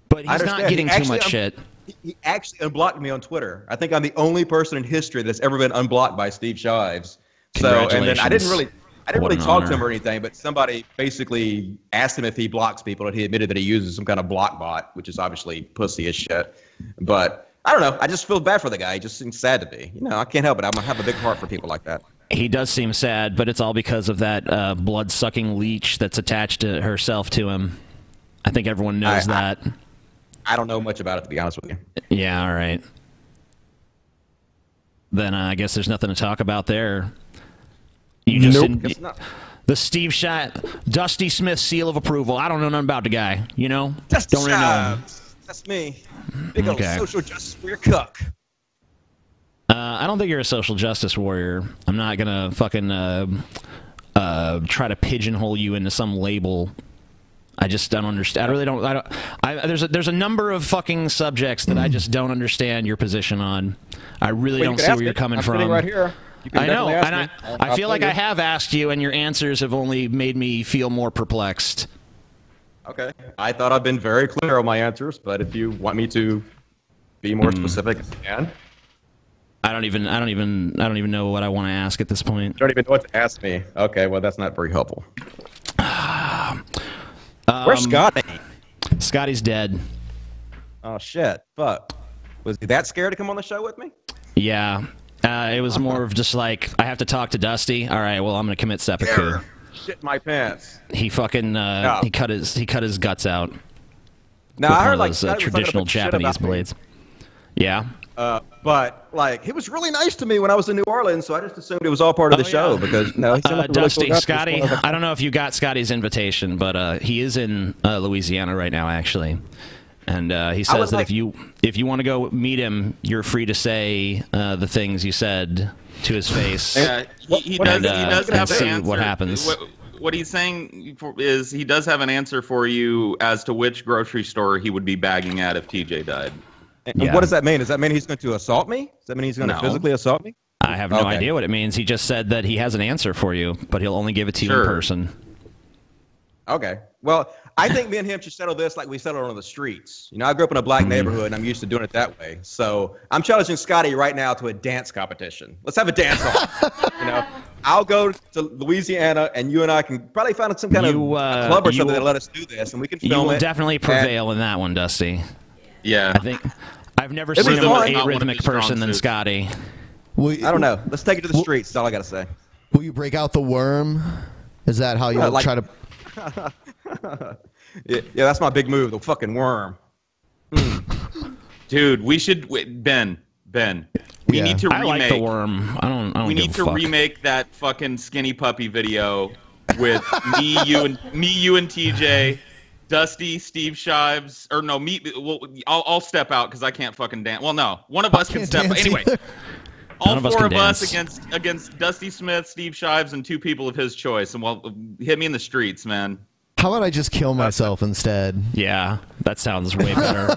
But he's not getting too much shit. He actually unblocked me on Twitter. I think I'm the only person in history that's ever been unblocked by Steve Shives. So, and then I didn't really talk to him or anything, but somebody basically asked him if he blocks people, and he admitted that he uses some kind of block bot, which is obviously pussy as shit. But I don't know. I just feel bad for the guy. He just seems sad to me. You know, I can't help it. I'm gonna have a big heart for people like that. He does seem sad, but it's all because of that blood-sucking leech that's attached to herself to him. I think everyone knows that. I don't know much about it, to be honest with you. Yeah, all right. Then I guess there's nothing to talk about there. You just the Dusty Smith seal of approval. I don't know nothing about the guy. You know, don't really know him. That's me. Big old social justice warrior cuck. I don't think you're a social justice warrior. I'm not gonna fucking try to pigeonhole you into some label. I just don't understand. I really don't. There's a number of fucking subjects that I just don't understand your position on. I really don't see where you're coming from. Right here. I know, and I feel like I have asked you, and your answers have only made me feel more perplexed. Okay. I thought I've been very clear on my answers, but if you want me to be more specific, I can. I don't even know what I want to ask at this point. You don't even know what to ask me. Okay, well that's not very helpful. Where's Scotty? Scotty's dead. Oh shit! Fuck. Was he that scared to come on the show with me? Yeah. It was more of just like, I have to talk to Dusty. All right, well I'm gonna commit seppuku. Shit my pants. He fucking he cut his guts out. Now I heard those traditional Japanese blades. Yeah. But like he was really nice to me when I was in New Orleans, so I just assumed it was all part of the show because he's Dusty, really cool Scotty. I don't know if you got Scotty's invitation, but he is in Louisiana right now, actually. And he says that if you want to go meet him, you're free to say the things you said to his face. Yeah, he does have an answer. What happens? What he's saying is he does have an answer for you as to which grocery store he would be bagging at if TJ died. And what does that mean? Does that mean he's going to assault me? Does that mean he's going to physically assault me? I have no idea what it means. He just said that he has an answer for you, but he'll only give it to you in person. Okay. Well, I think me and him should settle this like we settled on the streets. You know, I grew up in a black neighborhood, and I'm used to doing it that way. So I'm challenging Scotty right now to a dance competition. Let's have a dance off. You know, I'll go to Louisiana, and you and I can probably find some kind of a club or something that let us do this, and we can film it. You will definitely prevail in that one, Dusty. Yeah. I think I've never seen a more arrhythmic person than Scotty. I don't know. Let's take it to the streets. That's all I got to say. Will you break out the worm? Is that how you'll try to... yeah, that's my big move, the fucking worm. Dude, we should... Ben. We need to remake... I like the worm. I don't We need to remake that fucking skinny puppy video with me, you, and TJ... Dusty, Steve Shives, or no, me. Well, I'll step out because I can't fucking dance. Well, no, one of us can step. Anyway, all four of us against Dusty Smith, Steve Shives, and two people of his choice, and well, hit me in the streets, man. How about I just kill myself instead? Yeah, that sounds way better.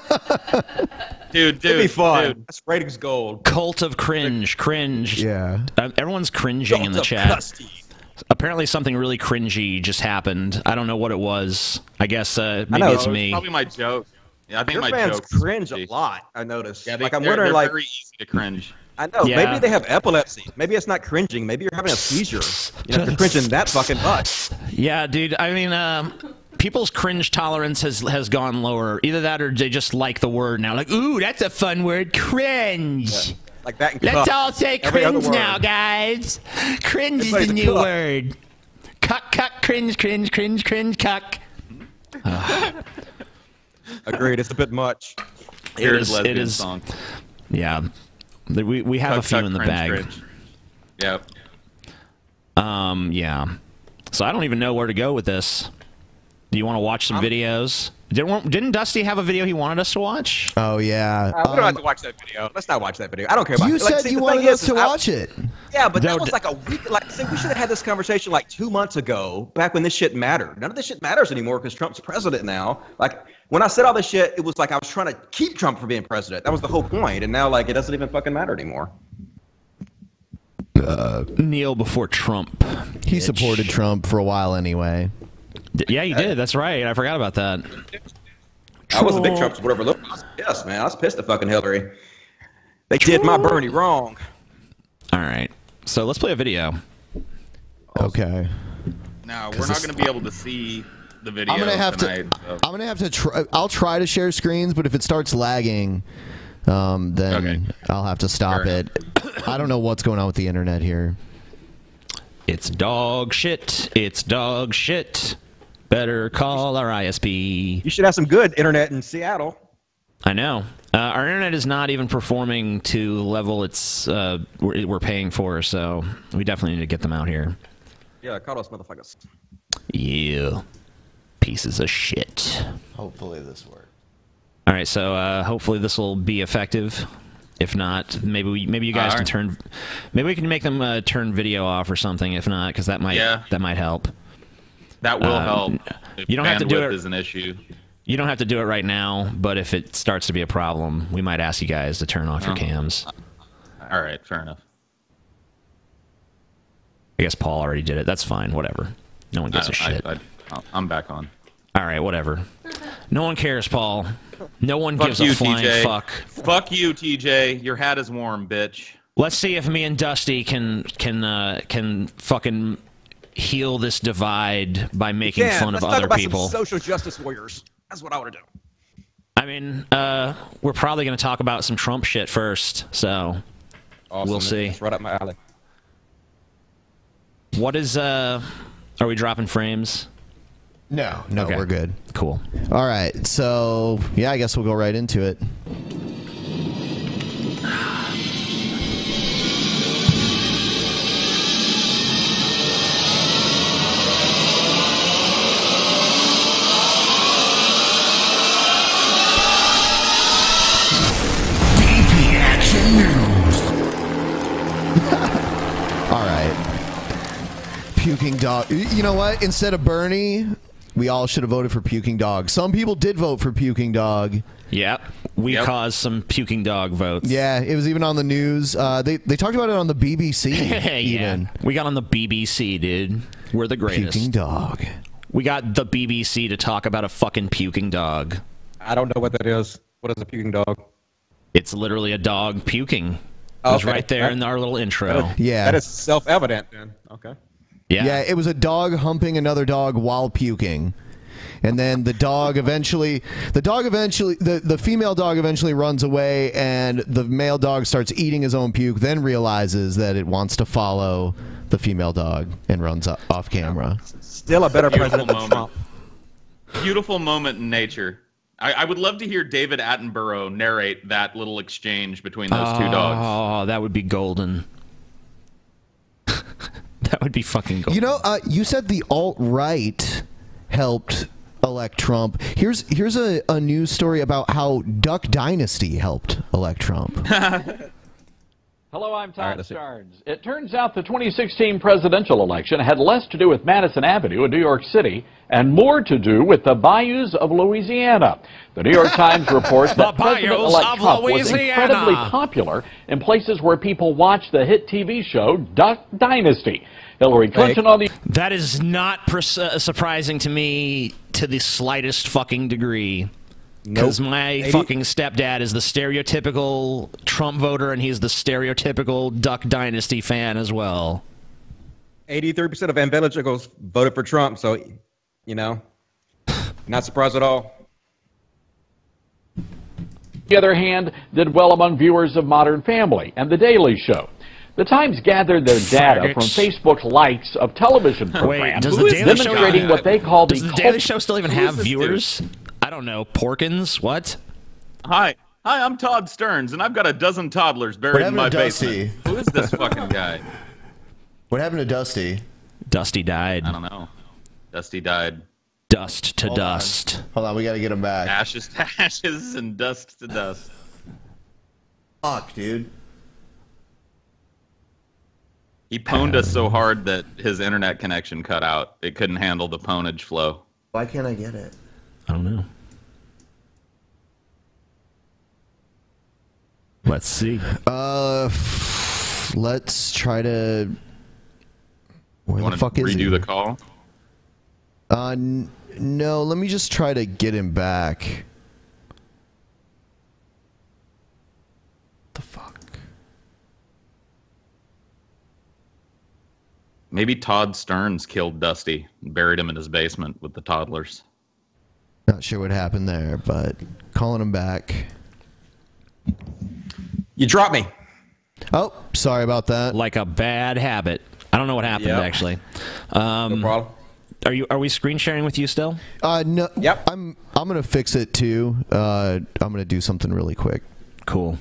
Dude, it'd be fun. That's ratings gold. Cult of cringe. Yeah. Everyone's cringing in the chat. Apparently something really cringy just happened. I don't know what it was. I guess maybe it's me. Probably my joke. Yeah, I think my fans jokes cringe a lot. I noticed. Yeah, I'm wondering, they're very easy to cringe. I know. Yeah. Maybe they have epilepsy. Maybe it's not cringing. Maybe you're having a seizure. You know, if you're cringing that fucking much. Yeah, dude. I mean, people's cringe tolerance has gone lower. Either that, or they just like the word now. Like, ooh, that's a fun word, cringe. Yeah. Like that. Let's all say cringe now, guys. Cringe is the new word. Cuck, cringe, cuck. Agreed. It's a bit much. It is. Song. Yeah. We have a few in the bag. Cringe. Yep. Yeah. So I don't even know where to go with this. Do you want to watch some videos? Didn't Dusty have a video he wanted us to watch? Oh, yeah. We don't have to watch that video. Let's not watch that video. I don't care about it. You said you wanted us to watch it. Yeah, but that was like a week. Like, see, we should have had this conversation like 2 months ago, back when this shit mattered. None of this shit matters anymore because Trump's president now. Like, when I said all this shit, it was like I was trying to keep Trump from being president. That was the whole point. And now, like, it doesn't even fucking matter anymore. Kneel before Trump. He supported Trump for a while anyway. Yeah, you did. That's right. I forgot about that. I was a big Trump supporter. Look, yes, man. I was pissed at fucking Hillary. They did my Bernie wrong. All right. So let's play a video. Okay. Now, we're not going to be able to see the video I'm gonna have tonight, to. I'm gonna have to try. I'll try to share screens, but if it starts lagging, then I'll have to stop it. I don't know what's going on with the internet here. It's dog shit. It's dog shit. Better call our ISP. You should have some good internet in Seattle. I know. Our internet is not even performing to the level it's we're paying for, so we definitely need to get them out here. Yeah, call us motherfuckers. Yeah. Pieces of shit. Hopefully this works. All right, so hopefully this will be effective. If not, maybe you guys can turn. Maybe we can make them turn video off or something. If not, because that might help. That will help. You don't have to do it. Is an issue. You don't have to do it right now, but if it starts to be a problem, we might ask you guys to turn off your cams. All right, fair enough. I guess Paul already did it. That's fine. Whatever. No one gives a shit. I'm back on. All right, whatever. No one cares, Paul. No one gives a flying TJ. fuck. Fuck you, TJ. Your hat is warm, bitch. Let's see if me and Dusty can fucking heal this divide by making fun of other people. Some social justice warriors. That's what I want to do. I mean, we're probably going to talk about some Trump shit first, so we'll see. That's right up my alley. What is are we dropping frames? No, Okay. we're good. Cool. All right, so yeah, I guess we'll go right into it. All right. Puking dog. You know what? Instead of Bernie, we all should have voted for puking dog. Some people did vote for puking dog. Yep. We caused some puking dog votes. Yeah, it was even on the news. They talked about it on the BBC. Yeah. Even. We got on the BBC, dude. We're the greatest. Puking dog. We got the BBC to talk about a fucking puking dog. I don't know what that is. What is a puking dog? It's literally a dog puking. It was right there in our little intro. Yeah. That is self-evident then. Okay. Yeah, it was a dog humping another dog while puking. And then the female dog eventually runs away, and the male dog starts eating his own puke, then realizes that it wants to follow the female dog and runs off camera. Still a better president than Trump. Beautiful moment in nature. I would love to hear David Attenborough narrate that little exchange between those two dogs. Oh, that would be golden. That would be fucking golden. You know, you said the alt-right helped elect Trump. Here's a news story about how Duck Dynasty helped elect Trump. Hello, I'm Todd Starnes. It turns out the 2016 presidential election had less to do with Madison Avenue in New York City and more to do with the bayous of Louisiana. The New York Times reports that President-elect Trump was incredibly popular in places where people watch the hit TV show Duck Dynasty. Hillary Clinton on the... That is not surprising to me to the slightest fucking degree. Because my fucking stepdad is the stereotypical Trump voter, and he's the stereotypical Duck Dynasty fan as well. 83% of evangelicals voted for Trump, so, you know, not surprised at all. On the other hand, did well among viewers of Modern Family and The Daily Show. The Times gathered their data from Facebook likes of television programs demonstrating what they call the... Does the Daily Show still even have viewers? I don't know. Porkins? What? Hi, I'm Todd Stearns, and I've got a dozen toddlers buried in my basement. Who is this fucking guy? What happened to Dusty? Dusty died. I don't know. Dusty died. Dust to dust. Hold on, we gotta get him back. Ashes to ashes and dust to dust. Fuck, dude. He pwned us so hard that his internet connection cut out. It couldn't handle the pwnage flow. Why can't I get it? I don't know. Let's see. Let's try to... Where the fuck is he? Redo the call? No, let me just try to get him back. The fuck? Maybe Todd Stearns killed Dusty and buried him in his basement with the toddlers. Not sure what happened there, but calling him back. You dropped me. Oh, sorry about that. Like a bad habit. I don't know what happened actually. No problem. Are we screen sharing with you still? No. Yep. I'm gonna fix it too. I'm gonna do something really quick. Cool.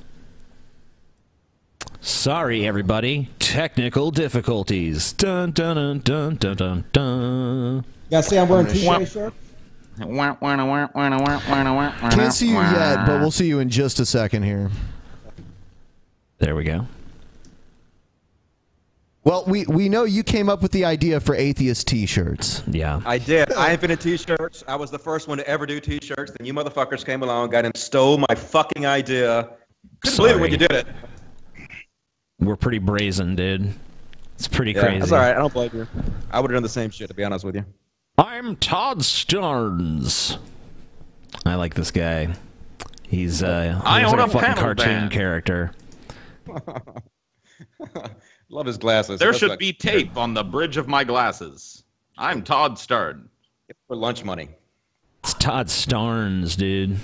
Sorry, everybody. Technical difficulties. Dun dun dun dun dun dun dun. You guys see I'm wearing TJ shirt? Can't see you yet, but we'll see you in just a second here. There we go. Well, we know you came up with the idea for atheist T-shirts. Yeah, I did. I invented T-shirts. I was the first one to ever do T-shirts. Then you motherfuckers came along, got and stole my fucking idea. Couldn't believe it when you did it. We're pretty brazen, dude. It's pretty crazy. That's all right. I don't blame you. I would have done the same shit, to be honest with you. I'm Todd Starnes. I like this guy. He's I looks own like a a fucking panel cartoon band. character. Love his glasses. There should be tape on the bridge of my glasses. I'm Todd Starn. For lunch money. It's Todd Starnes, dude.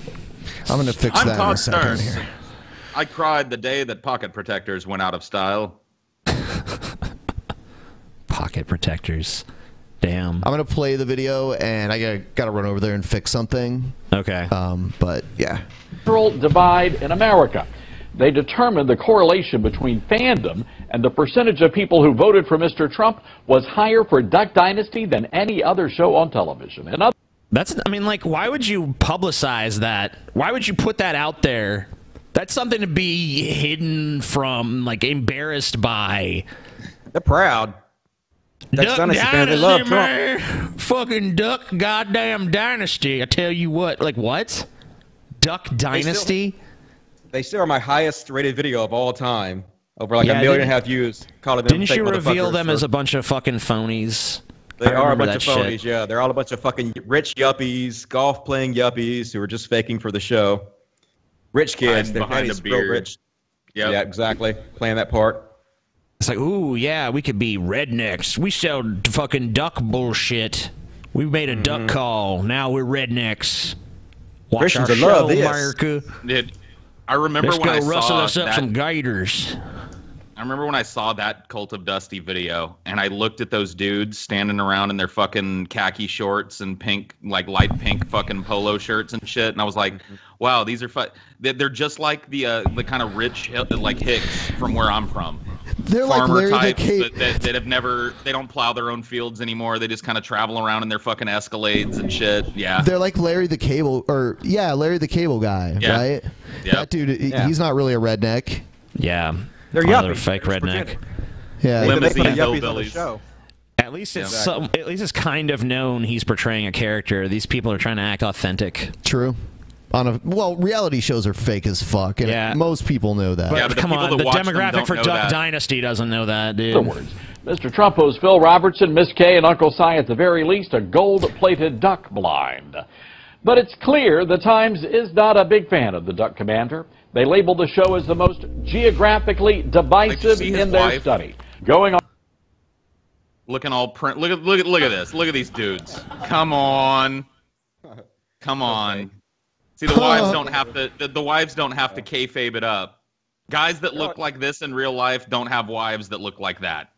I'm gonna fix I'm that Todd in a second Starnes. here. I cried the day that pocket protectors went out of style. Pocket protectors. Damn. I'm gonna play the video, and I gotta run over there and fix something. Okay. But yeah. Cultural divide in America. They determined the correlation between fandom and the percentage of people who voted for Mr. Trump was higher for Duck Dynasty than any other show on television. I mean, like, why would you publicize that? Why would you put that out there? That's something to be hidden from, like, embarrassed by. They're proud. Duck Dynasty fans, they love Trump. man. Fucking Duck goddamn Dynasty. I tell you what. Like, what? Duck Dynasty? They still are my highest rated video of all time. Over like Yeah, 1.5 million views. Calling them Didn't fake you reveal motherfuckers them for- as a bunch of fucking phonies? They I are a remember bunch of that phonies, shit. yeah. They're all a bunch of fucking rich yuppies, golf-playing yuppies who are just faking for the show. Rich kids. Hiding Their behind daddy's a real beard. rich. Yep. Yeah, exactly. Playing that part. It's like, ooh, yeah, we could be rednecks. We sell fucking duck bullshit. We made a duck call. Now we're rednecks. Watch Christians our will love show, this. America. I remember Let's when go I rustle saw us up that, some gators. I remember when I saw that Cult of Dusty video, and I looked at those dudes standing around in their fucking khaki shorts and pink, like light pink fucking polo shirts and shit, and I was like, wow, these are they're just like the kind of rich like hicks from where I'm from. They're like Farmer Larry the types Cable. that have never, they don't plow their own fields anymore. They just kind of travel around in their fucking Escalades and shit. Yeah. They're like Larry the Cable, Larry the Cable guy, Yeah. right? Yep. That dude, Yeah. he's not really a redneck. Yeah. They're They're yuppies. fake redneck. Yeah. They make fun of Limousine yuppies on the hillbillies. show. At least it's at least it's kind of known he's portraying a character. These people are trying to act authentic. True. Reality shows are fake as fuck, and Yeah. most people know that. Yeah, but the Come people on, that the watch them demographic don't for know Duck that. Dynasty doesn't know that, dude. Other words, Mr. Trump owes Phil Robertson, Miss Kay, and Uncle Si at the very least a gold-plated duck blind. But it's clear the Times is not a big fan of the Duck Commander. They label the show as the most geographically divisive see his in their wife? study. Going on. Looking all print. Look at this. Look at these dudes. Come on. Come on. See, the wives don't have to. The wives don't have to kayfabe it up. Guys that look like this in real life don't have wives that look like that.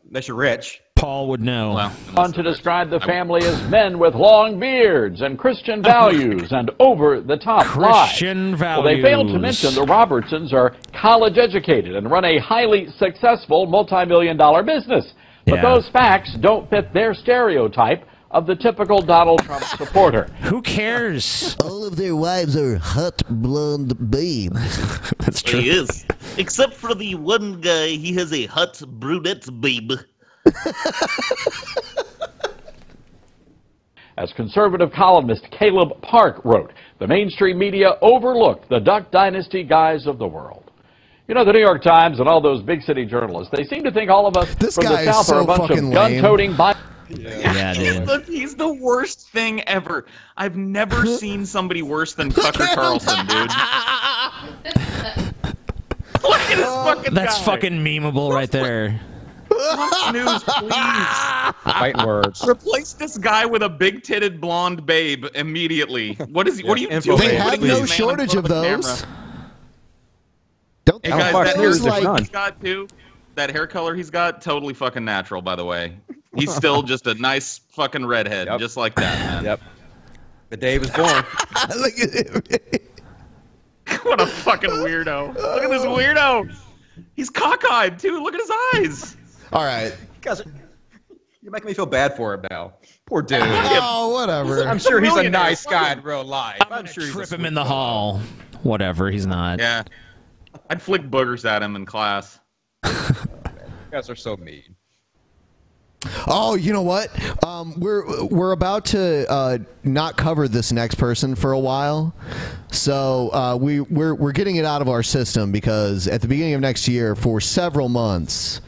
Unless you're rich. Paul would know. Well, On to describe the family as men with long beards and Christian values and over-the-top Christian lies. values. Well, they failed to mention the Robertsons are college-educated and run a highly successful multi-million-dollar business. But Yeah. those facts don't fit their stereotype of the typical Donald Trump supporter. Who cares? All of their wives are hot blonde babes. That's true. He is. Except for the one guy, he has a hot brunette babe. As conservative columnist Caleb Park wrote, the mainstream media overlooked the Duck Dynasty guys of the world. You know, the New York Times and all those big city journalists, they seem to think all of us This from guy the is South are so a bunch fucking of lame. gun-toting... Yeah, dude. He's the worst thing ever. I've never seen somebody worse than Tucker Carlson, dude. Look at this fucking That's guy. fucking memeable right there. Fox News, please. Fighting words. Replace this guy with a big-titted blonde babe immediately. What is he? What are you doing? They have Putting no this man in shortage front of the those. camera? Don't Hey Oh, guys, fuck, that hair there's like- none. he's got too. That hair color he's got, totally fucking natural, by the way. He's still just a nice fucking redhead, Yep. just like that, man. Yep. The day he was born. Look at him. What a fucking weirdo. Look at this weirdo. He's cockeyed, too. Look at his eyes. All right. Guys, you're making me feel bad for him now. Poor dude. Oh, whatever. I'm sure he's a millionaire. nice guy in real life. I'm gonna sure he's a trip him sweet in the fellow. hall. Whatever, he's not. Yeah. I'd flick boogers at him in class. guys are so mean. Oh, you know what? We're about to not cover this next person for a while, so we're getting it out of our system because at the beginning of next year, for several months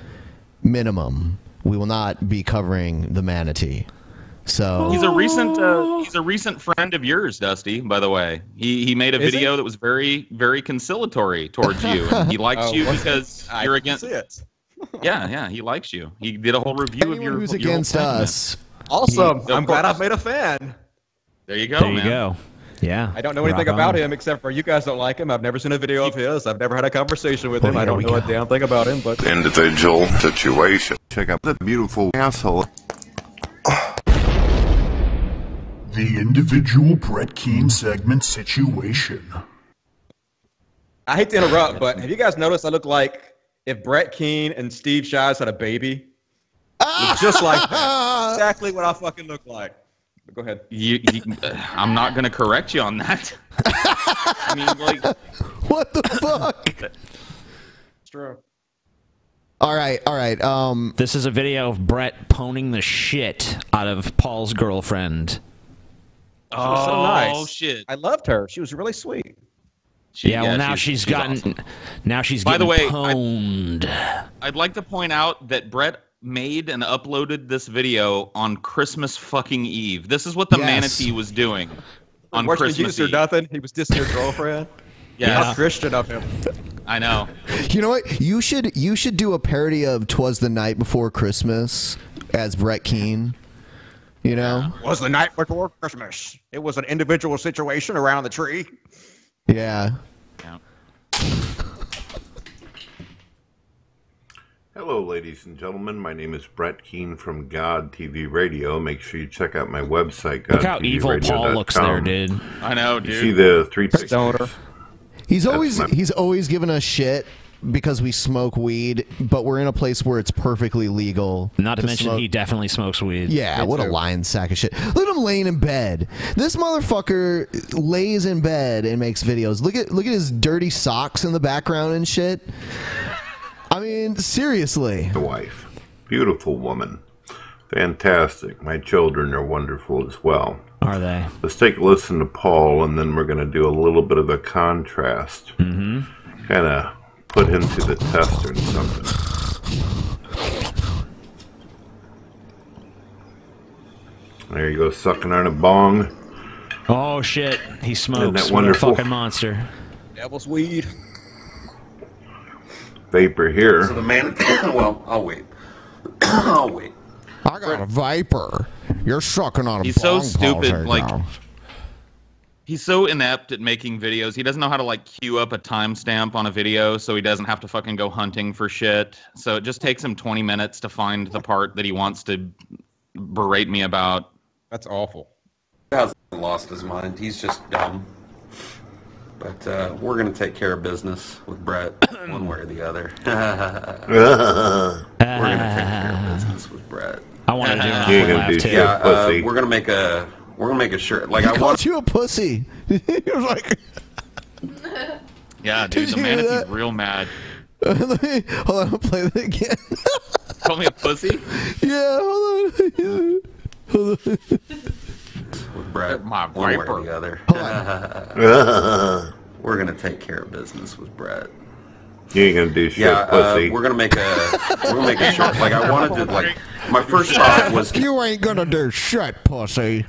minimum, we will not be covering the Manatee. So he's a recent friend of yours, Dusty. By the way, he made a video that was very conciliatory towards you. And he likes you because you're against it. Yeah, he likes you. He did a whole review of your. Who's against us? Awesome. I'm glad I've made a fan. There you go, man. There you go. Yeah. I don't know anything about him except for you guys don't like him. I've never seen a video of his. I've never had a conversation with him. I don't know a damn thing about him. But individual situation. Check out the beautiful asshole. The individual Brett Keane segment situation. I hate to interrupt, but have you guys noticed I look like if Brett Keane and Steve Shives had a baby? It's just like that. Exactly what I fucking look like. But go ahead. I'm not going to correct you on that. I mean, like... What the fuck? It's true. All right. This is a video of Brett poning the shit out of Paul's girlfriend. She was so nice. Oh, shit. I loved her. She was really sweet. Now she's gotten... Awesome. Now she's getting pwned. I'd like to point out that Brett made and uploaded this video on Christmas fucking Eve. This is what the Manatee was doing on Christmas Eve. Or nothing. He was dissing your girlfriend. Yeah. How Christian of him. I know. You know what? You should do a parody of "'Twas the Night Before Christmas" as Brett Keane. You know? It was the night before Christmas. It was an individual situation around the tree. Yeah. Hello, ladies and gentlemen. My name is Brett Keane from God TV Radio. Make sure you check out my website, Look how evil Paul looks there, dude. I know, dude. You see the 3 pictures? He's always giving us shit because we smoke weed, but we're in a place where it's perfectly legal. Not to mention he definitely smokes weed. Yeah, what a lying sack of shit. Look at him laying in bed. This motherfucker lays in bed and makes videos. Look at his dirty socks in the background and shit. I mean, seriously. The wife. Beautiful woman. Fantastic. My children are wonderful as well. Are they? Let's take a listen to Paul, and then we're going to do a little bit of a contrast. Mm-hmm. Kind of put him to the test or something. There you go, sucking on a bong. Oh, shit. He smokes. Isn't that What a wonderful? fucking monster. Devil's weed. Vapor here. So the Manatee. Well, I'll wait. I'll wait. I got a vapor. You're sucking on a He's so bong, stupid. Paul, Like, now. he's so inept at making videos. He doesn't know how to like queue up a timestamp on a video, so he doesn't have to fucking go hunting for shit. So it just takes him 20 minutes to find the part that he wants to berate me about. That's awful. He hasn't lost his mind. He's just dumb. But we're going to take care of business with Brett one way or the other. We're going to take care of business with Brett. I want to do an laugh too. Yeah, we're going to make a shirt. Like, He called you a pussy. He was like... Yeah, dude, the Manatee's real mad. Hold on, I'll play that again. Call me a pussy? Yeah, hold on. With Brett, my one way viper. or the other. We're gonna take care of business with Brett. You ain't gonna do shit, pussy. We're gonna make a shirt. Like, I wanted to, like, my first thought was, you ain't gonna do shit, pussy.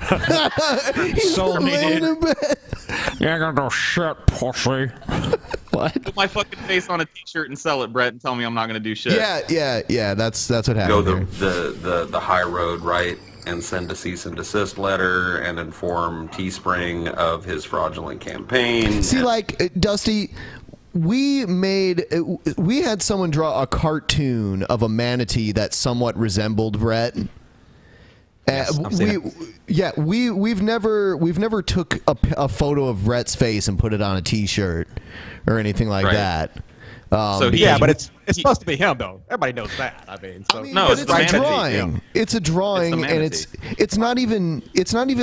He's Sold me, laying dude. in bed. You ain't gonna do shit, pussy. What? Put my fucking face on a t-shirt and sell it, Brett, and tell me I'm not gonna do shit. Yeah. That's what happened. go here. the high road, right, and send a cease and desist letter and inform Teespring of his fraudulent campaign. See, like, Dusty, we had someone draw a cartoon of a manatee that somewhat resembled Brett. We've never took a photo of Brett's face and put it on a T-shirt or anything like that. But it's supposed to be him though. Everybody knows that. I mean, no, it's a drawing. Yeah. It's a drawing, and it's not even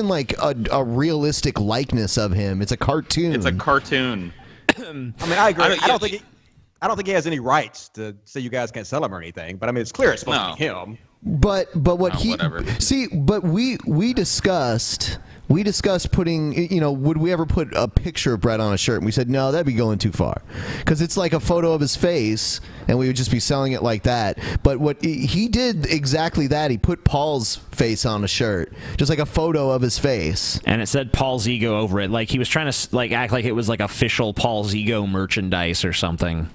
like a realistic likeness of him. It's a cartoon. It's a cartoon. I mean, I agree. I don't think I don't think he has any rights to say you guys can't sell him or anything. But I mean, it's clear it's supposed to be him. But what he whatever. see, but we discussed putting, you know, would we ever put a picture of Brett on a shirt? And we said no, that'd be going too far, because it's like a photo of his face, and we would just be selling it like that. But what he did exactly that. He put Paul's face on a shirt, just like a photo of his face, and it said Paul's ego over it. Like he was trying to like act like it was like official Paul's ego merchandise or something.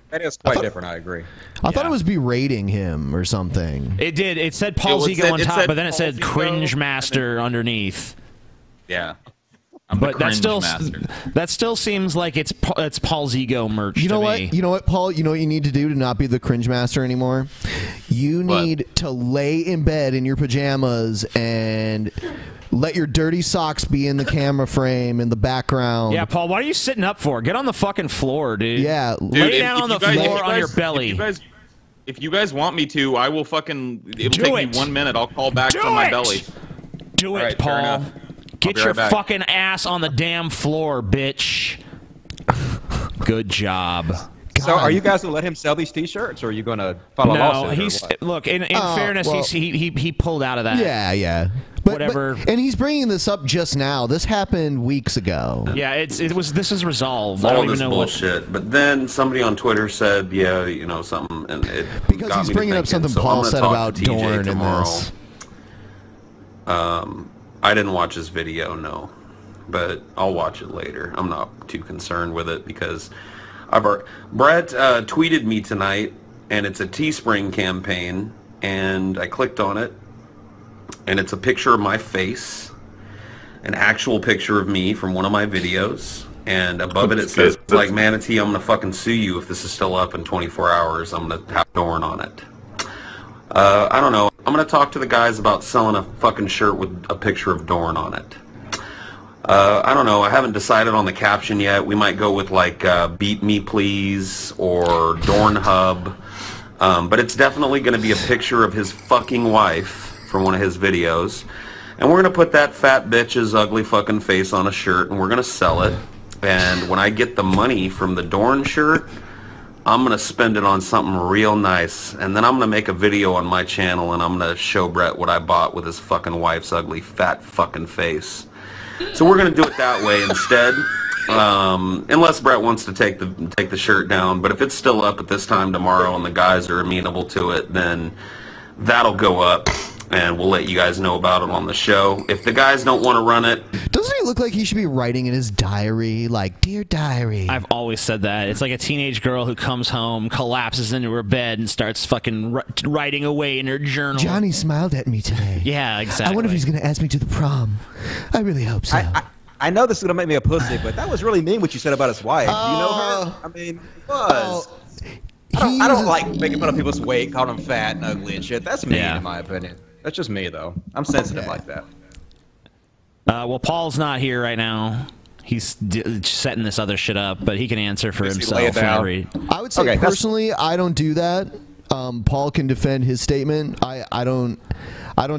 That is quite different. I agree. I thought it was berating him or something. It did. It said Paul's ego on top, but then it said cringe master underneath. Yeah. But that still seems like it's Paul's ego merch. You know to what? me. You know what, Paul? You know what you need to do to not be the cringe master anymore? You need to lay in bed in your pajamas and let your dirty socks be in the camera frame in the background. Yeah, Paul, what are you sitting up for? Get on the fucking floor, dude. Yeah. Lay down on the floor on your belly. If you guys want me to, I will fucking... It'll take me 1 minute. I'll call back from my belly. Do it, All right, Paul. Get your right back. fucking ass on the damn floor, bitch. Good job. So, are you guys gonna let him sell these T-shirts, or are you gonna follow a lawsuit? Look. In fairness, well, he pulled out of that. Yeah. But, whatever. And he's bringing this up just now. This happened weeks ago. Yeah, this is resolved. All I don't even this know bullshit. But then somebody on Twitter said, yeah, you know, something, and it because got he's me to bringing up thinking. something So Paul I'm gonna said talk about to TJ Dorn in tomorrow. this. I didn't watch his video, no, but I'll watch it later. I'm not too concerned with it because Brett tweeted me tonight, and it's a Teespring campaign, and I clicked on it, and it's a picture of my face, an actual picture of me from one of my videos, and above it says, like, Manatee, I'm gonna fucking sue you if this is still up in 24 hours. I'm gonna have Dorn on it. I don't know. I'm gonna talk to the guys about selling a fucking shirt with a picture of Dorn on it. I don't know. I haven't decided on the caption yet. We might go with like "Beat Me Please" or "Dorn Hub," but it's definitely going to be a picture of his fucking wife from one of his videos, and we're going to put that fat bitch's ugly fucking face on a shirt, and we're going to sell it. And when I get the money from the Dorn shirt, I'm going to spend it on something real nice, and then I'm going to make a video on my channel, and I'm going to show Brett what I bought with his fucking wife's ugly fat fucking face. So we're going to do it that way instead, unless Brett wants to take the shirt down. But if it's still up at this time tomorrow and the guys are amenable to it, then that'll go up, and we'll let you guys know about it on the show. If the guys don't want to run it... Doesn't he look like he should be writing in his diary, like, Dear Diary? I've always said that. It's like a teenage girl who comes home, collapses into her bed, and starts fucking writing away in her journal. Johnny smiled at me today. Yeah, exactly. I wonder if he's going to ask me to the prom. I really hope so. I know this is gonna make me a pussy, but that was really mean what you said about his wife. Do you know her? I mean, it was. I don't like making fun of people's weight, calling them fat and ugly and shit. That's mean, in my opinion. That's just me, though. I'm sensitive like that. Well, Paul's not here right now. He's setting this other shit up, but he can answer for himself. I would say personally, I don't do that. Paul can defend his statement. I don't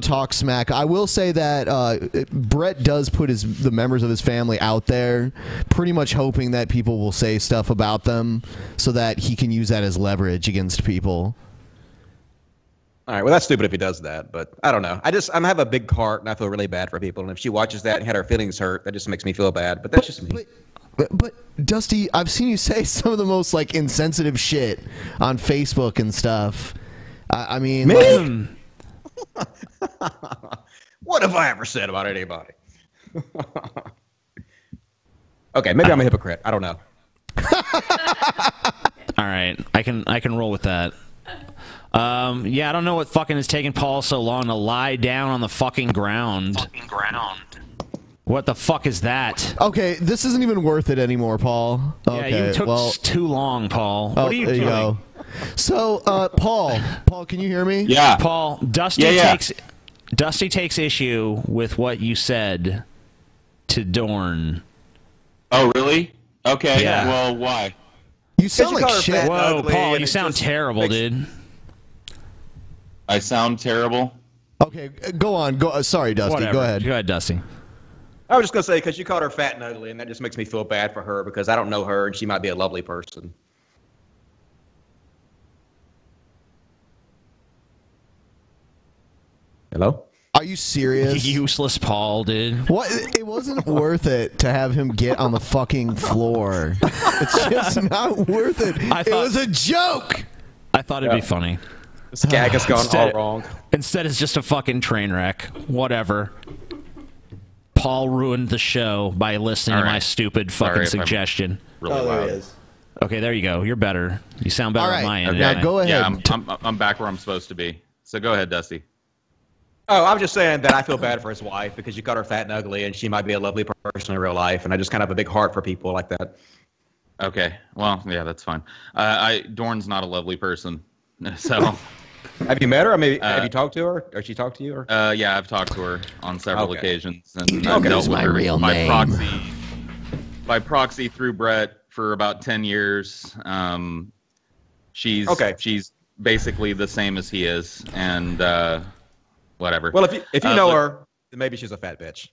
talk smack. I will say that Brett does put the members of his family out there, pretty much hoping that people will say stuff about them, so that he can use that as leverage against people. All right, well, that's stupid if he does that, but I don't know. I have a big heart, and I feel really bad for people, and if she watches that and had her feelings hurt, that just makes me feel bad, but that's just me. But Dusty, I've seen you say some of the most, like, insensitive shit on Facebook and stuff. I mean... Me? What have I ever said about anybody? Okay, maybe I'm a hypocrite. I don't know. All right, I can roll with that. Yeah, I don't know what fucking is taking Paul so long to lie down on the fucking ground. What the fuck is that? Okay, this isn't even worth it anymore, Paul. Okay, yeah, you took too long, Paul. What are you doing? Go. So, Paul, can you hear me? Yeah. Paul, Dusty takes issue with what you said to Dorn. Oh, really? Okay. Yeah. Well, why? You sound like shit. Whoa, Paul, you sound terrible, dude. I sound terrible? Okay, go on. Sorry, Dusty. Whatever. Go ahead. Go ahead, Dusty. I was just going to say, because you called her fat and ugly, and that just makes me feel bad for her, because I don't know her, and she might be a lovely person. Hello? Are you serious? Useless Paul, dude. What? It wasn't worth it to have him get on the fucking floor. It's just not worth it. It was a joke. I thought it'd be funny. This gag has gone all wrong. Instead, it's just a fucking train wreck. Whatever. Paul ruined the show by listening to my stupid fucking suggestion. Really loud. There he is. Okay, there you go. You're better. You sound better on my end. Now go ahead. Yeah, I'm back where I'm supposed to be. So go ahead, Dusty. Oh, I'm just saying that I feel bad for his wife because you caught her fat and ugly, and she might be a lovely person in real life, and I just kind of have a big heart for people like that. Okay, well, yeah, that's fine. Dorn's not a lovely person, so. Have you met her? I mean, have you talked to her? Or she talked to you? Or? Yeah, I've talked to her on several occasions, and Okay. dealt with My her real name. by proxy through Brett for about 10 years. She's basically the same as he is, and whatever. Well, if you know her, then maybe she's a fat bitch.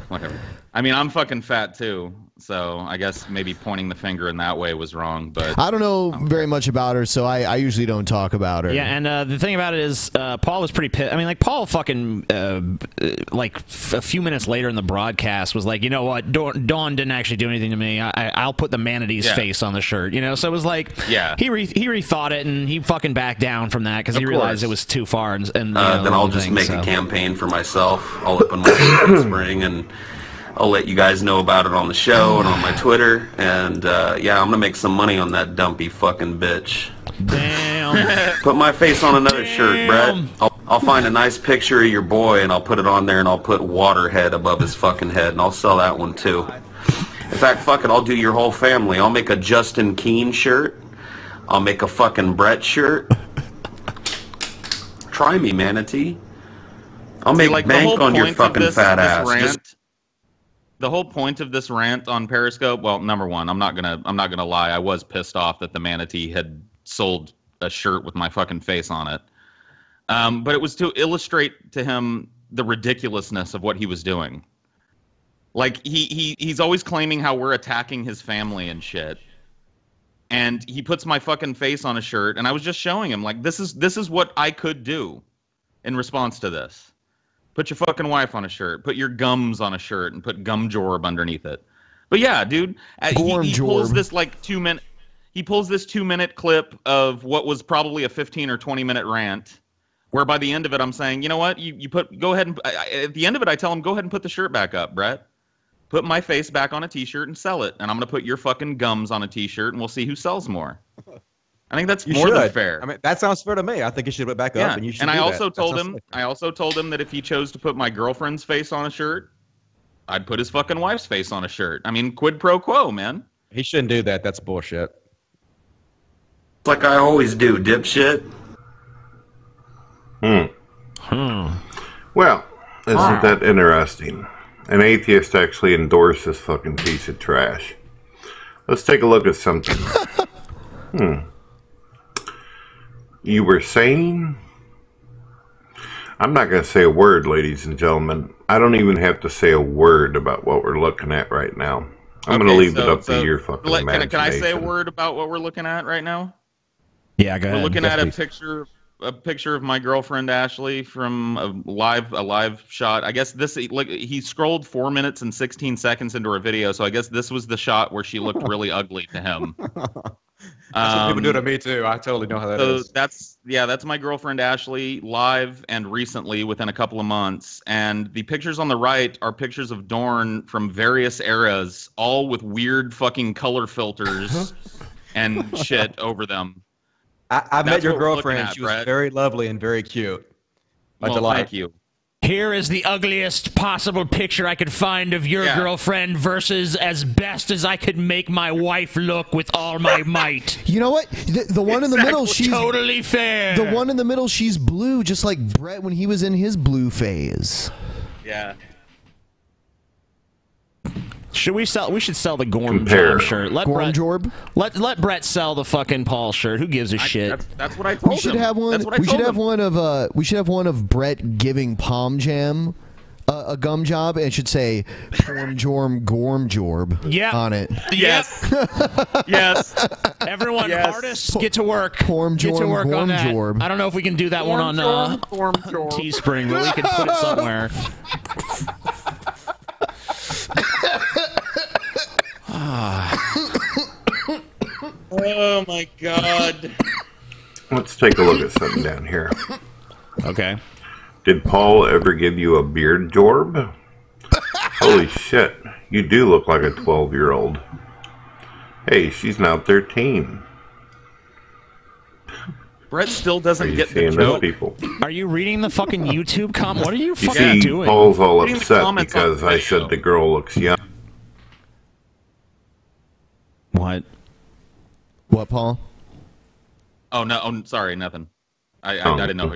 Whatever. I mean, I'm fucking fat too, so I guess maybe pointing the finger in that way was wrong. But I don't know very much about her, so I usually don't talk about her. Yeah, and the thing about it is, Paul was pretty pissed. I mean, like, Paul fucking, a few minutes later in the broadcast was like, you know what, Dawn didn't actually do anything to me. I'll put the Manatee's face on the shirt, you know? So it was like, he rethought it, and he fucking backed down from that because he realized it was too far. And then I'll just make a campaign for myself. I'll open my spring, and I'll let you guys know about it on the show and on my Twitter. And yeah, I'm gonna make some money on that dumpy fucking bitch. Damn. Put my face on another shirt, Brett. I'll find a nice picture of your boy and I'll put it on there, and I'll put Waterhead above his fucking head, and I'll sell that one too. In fact, fuck it, I'll do your whole family. I'll make a Justin Keane shirt. I'll make a fucking Brett shirt. Try me, Manatee. I'll make bank on your fucking fat ass. The whole point of this rant on Periscope, well, number one, I'm not gonna lie, I was pissed off that the Manatee had sold a shirt with my fucking face on it. But it was to illustrate to him the ridiculousness of what he was doing. Like he's always claiming how we're attacking his family and shit. And he puts my fucking face on a shirt, and I was just showing him, like, this is what I could do in response to this. Put your fucking wife on a shirt. Put your gums on a shirt and put gum jorb underneath it. But yeah, dude, he pulls this like 2 minute. He pulls this 2 minute clip of what was probably a 15 or 20 minute rant, where by the end of it, I'm saying, you know what? Go ahead and at the end of it, I tell him, go ahead and put the shirt back up, Brett. Put my face back on a T-shirt and sell it, and I'm gonna put your fucking gums on a T-shirt, and we'll see who sells more. I think that's more than fair. I mean, that sounds fair to me. I think you should put it back up, and you should. And I also told him that if he chose to put my girlfriend's face on a shirt, I'd put his fucking wife's face on a shirt. I mean, quid pro quo, man. He shouldn't do that. That's bullshit. Like I always do, dipshit. Well, isn't that interesting? An atheist actually endorsed this fucking piece of trash. Let's take a look at something. You were saying? I'm not going to say a word, ladies and gentlemen. I don't even have to say a word about what we're looking at right now. I'm going to leave it up to your fucking imagination. Can I say a word about what we're looking at right now? Yeah, go ahead. We're looking at a picture of my girlfriend Ashley from a live shot. I guess he scrolled 4 minutes and 16 seconds into her video, so I guess this was the shot where she looked really ugly to him. That's what people do to me too. I totally know how that is. That's my girlfriend Ashley, live and recently within a couple of months. And the pictures on the right are pictures of Dorn from various eras, all with weird fucking color filters and shit over them. I met your girlfriend. She was very lovely and very cute. Thank you. Here is the ugliest possible picture I could find of your girlfriend versus as best as I could make my wife look with all my might. You know what? The one in the middle, she's totally fair. The one in the middle, she's blue, just like Brett when he was in his blue phase. Yeah. We should sell the Gorm Jorb shirt. Let Brett sell the fucking Paul shirt. Who gives a shit? That's what I told him. We should have one of Brett giving Palm Jam a gum job, and it should say "Porm Jorm Gorm Jorb" on it. Yes. Yes. Everyone, artists, get to work. Porm Get to Jorm work on Gorm that. Jorb. I don't know if we can do that one on Teespring, but we can put it somewhere. Oh my God. Let's take a look at something down here. Okay. Did Paul ever give you a beard jorb? Holy shit. You do look like a 12-year-old. Hey, she's now 13. Brett still doesn't get the Seeing those joke. people. Are you reading the fucking YouTube comment? What are you You fucking see, doing? Paul's all Reading the upset comments on because I said the girl looks young. What? What, Paul? Oh no! Oh, sorry, nothing. I didn't know.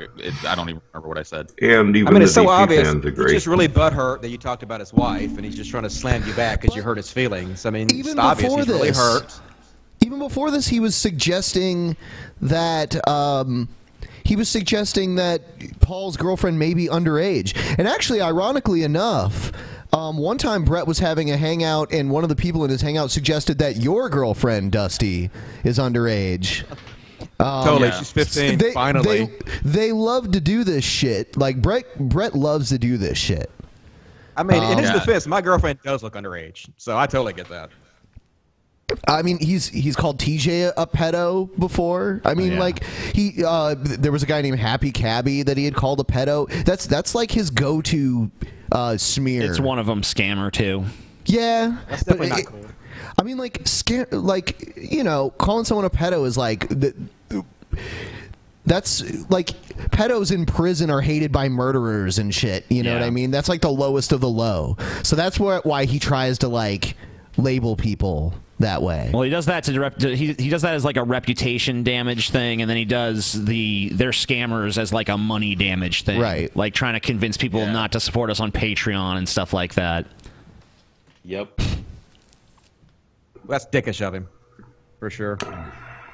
I don't even remember what I said. And even I mean, it's the so DC obvious. fans He's agree. just really butthurt that you talked about his wife, and he's just trying to slam you back because you hurt his feelings. I mean, it's obvious he's really hurt. Even before this, he was suggesting that Paul's girlfriend may be underage. And actually, ironically enough, one time Brett was having a hangout, and one of the people in his hangout suggested that your girlfriend, Dusty, is underage. Totally, she's 15. Finally, they love to do this shit. Like Brett loves to do this shit. I mean, in his defense, my girlfriend does look underage, so I totally get that. I mean, he's called TJ a pedo before. I mean, like there was a guy named Happy Cabby that he had called a pedo. That's like his go-to smear. It's one of them, scammer too. Yeah, that's definitely not cool. I mean, like calling someone a pedo is like that's like pedos in prison are hated by murderers and shit. You know what I mean? That's like the lowest of the low. So that's why he tries to like label people that way. Well, he does that he does that as like a reputation damage thing, and then he does they're scammers as like a money damage thing, right? Like trying to convince people not to support us on Patreon and stuff like that. Yep. That's dickish of him, for sure.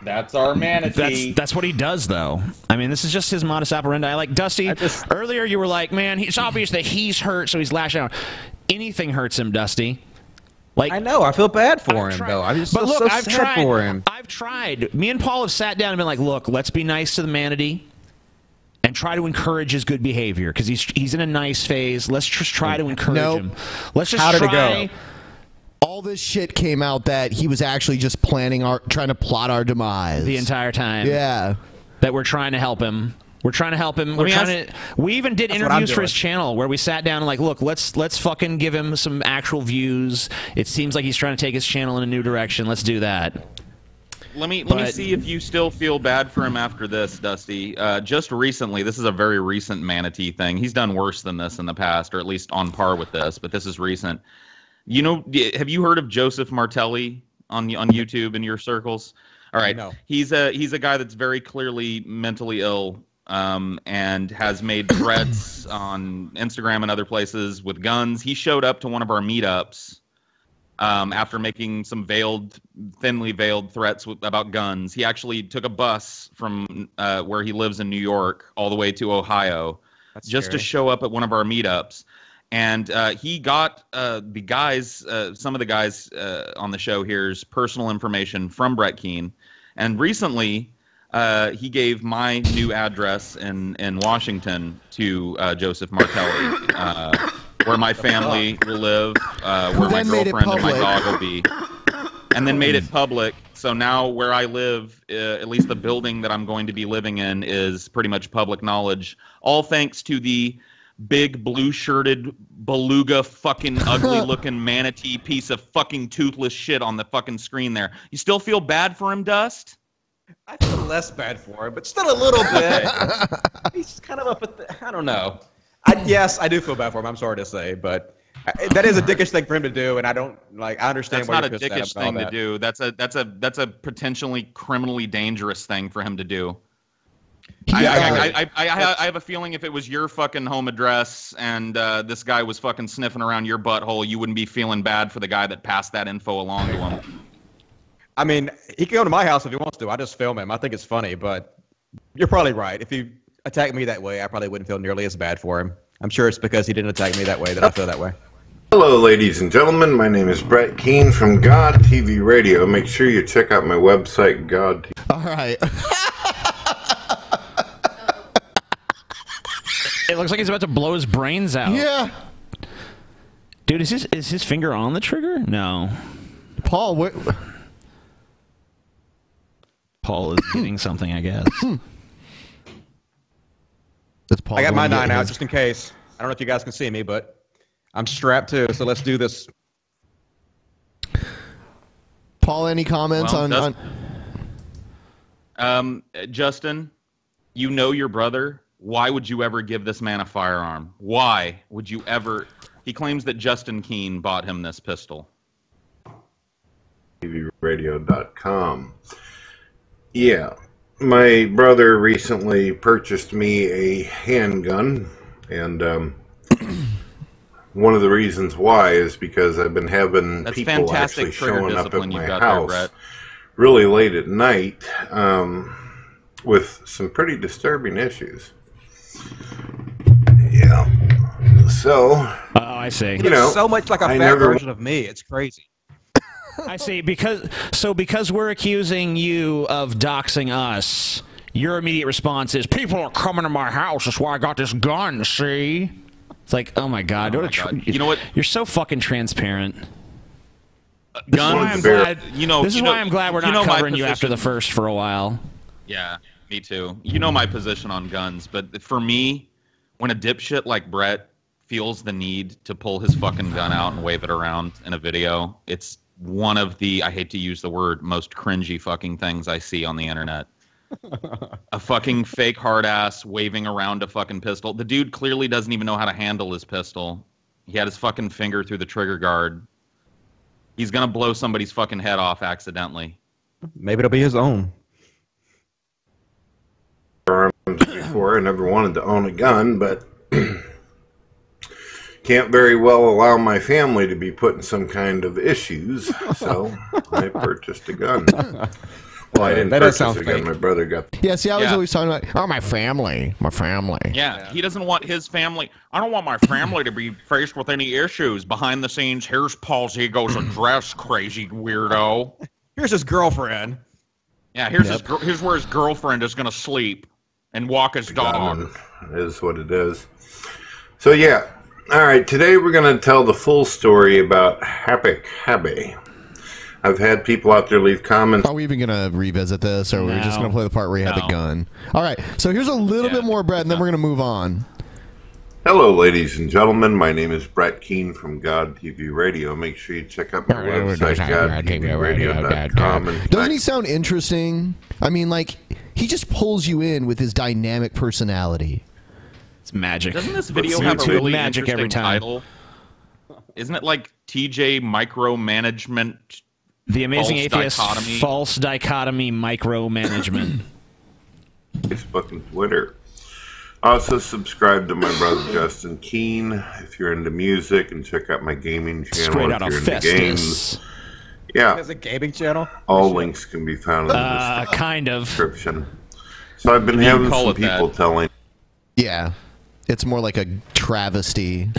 That's our manatee. That's what he does, though. I mean, this is just his modus operandi. Like Dusty, earlier you were like, "Man, it's obvious that he's hurt, so he's lashing out." Anything hurts him, Dusty. Like I know, I feel bad for him though. I'm just so sad for him. I've tried. Me and Paul have sat down and been like, "Look, let's be nice to the manatee, and try to encourage his good behavior because he's in a nice phase. Let's just try to encourage him. Let's just How try." did it go? All this shit came out that he was actually just trying to plot our demise the entire time. Yeah, that we're trying to help him. We're trying to help him. We even did interviews for his channel where we sat down and like, look, let's fucking give him some actual views. It seems like he's trying to take his channel in a new direction. Let's do that. Let me see if you still feel bad for him after this, Dusty. Just recently, this is a very recent manatee thing. He's done worse than this in the past, or at least on par with this, but this is recent. You know, have you heard of Joseph Martelli on YouTube in your circles? All right, no. He's a guy that's very clearly mentally ill, and has made threats on Instagram and other places with guns. He showed up to one of our meetups after making some thinly veiled threats about guns. He actually took a bus from where he lives in New York all the way to Ohio just to show up at one of our meetups. And he got the guys, some of the guys on the show here's personal information from Brett Keane. And recently, he gave my new address in Washington to Joseph Martelli, where my family will live, where my girlfriend and my dog will be. And then made it public. So now where I live, at least the building that I'm going to be living in, is pretty much public knowledge. All thanks to the big blue-shirted beluga fucking ugly-looking manatee piece of fucking toothless shit on the fucking screen there. You still feel bad for him, Dust? I feel less bad for him, but still a little bit. He's kind of up at the... I don't know. Yes, I do feel bad for him. I'm sorry to say, but that is a dickish thing for him to do, and I don't like. I understand. That's not a dickish thing to do. That's a potentially criminally dangerous thing for him to do. I have a feeling if it was your fucking home address and this guy was fucking sniffing around your butthole, you wouldn't be feeling bad for the guy that passed that info along to him. I mean, he can go to my house if he wants to. I just film him. I think it's funny, but you're probably right. If he attacked me that way, I probably wouldn't feel nearly as bad for him. I'm sure it's because he didn't attack me that way that I feel that way. Hello, ladies and gentlemen. My name is Brett Keane from God TV Radio. Make sure you check out my website, God TV. All right. It looks like he's about to blow his brains out. Yeah. Dude, is his finger on the trigger? No. Paul, what? Paul is getting something, I guess. I got my 9 out just in case. I don't know if you guys can see me, but I'm strapped too, so let's do this. Paul, any comments on... Justin, you know your brother. Why would you ever give this man a firearm? Why would you ever... He claims that Justin Keane bought him this pistol. TVradio.com. Yeah. My brother recently purchased me a handgun, and one of the reasons why is because I've been having people actually showing up at my house really late at night with some pretty disturbing issues. Yeah. So, oh, I see. You know, so much like a fat version of me. It's crazy. I see. Because we're accusing you of doxing us, your immediate response is, people are coming to my house. That's why I got this gun, see? It's like, oh my God. You know what? You're so fucking transparent. This is why I'm glad, why I'm glad we're not covering you after the first for a while. Yeah, me too. You know my position on guns, but for me, when a dipshit like Brett feels the need to pull his fucking gun out and wave it around in a video, it's one of the, I hate to use the word, most cringy fucking things I see on the internet. A fucking fake hard ass waving around a fucking pistol. The dude clearly doesn't even know how to handle his pistol. He had his fucking finger through the trigger guard. He's gonna blow somebody's fucking head off accidentally. Maybe it'll be his own. Before I never wanted to own a gun, but can't very well allow my family to be put in some kind of issues, so I purchased a gun. Well, I didn't purchase a gun. My brother got. Yeah, see, I was always talking about, oh, my family. Yeah, he doesn't want his family. I don't want my family to be faced with any issues. Behind the scenes, here's Paul's ego's address, crazy weirdo. Here's his girlfriend. Yeah, here's where his girlfriend is gonna sleep and walk his dog. It is what it is. So yeah. All right, today we're going to tell the full story about Hapik Habe. I've had people out there leave comments. Are we even going to revisit this, or are we just going to play the part where he had the gun? All right, so here's a little bit more, Brett, and then we're going to move on. Hello, ladies and gentlemen. My name is Brett Keane from God TV Radio. Make sure you check out my website, GodTVRadio.com. Doesn't he sound interesting? I mean, like, he just pulls you in with his dynamic personality. It's magic. Doesn't this video have a really interesting title? Isn't it like TJ Micromanagement? The Amazing Atheist False Dichotomy Micromanagement. Facebook and Twitter. Also subscribe to my brother Justin Keane if you're into music, and check out my gaming channel Straight out if you're of into games. Yeah. There's a gaming channel? All links can be found in the description. So I've been having some people telling. Yeah. It's more like a travesty.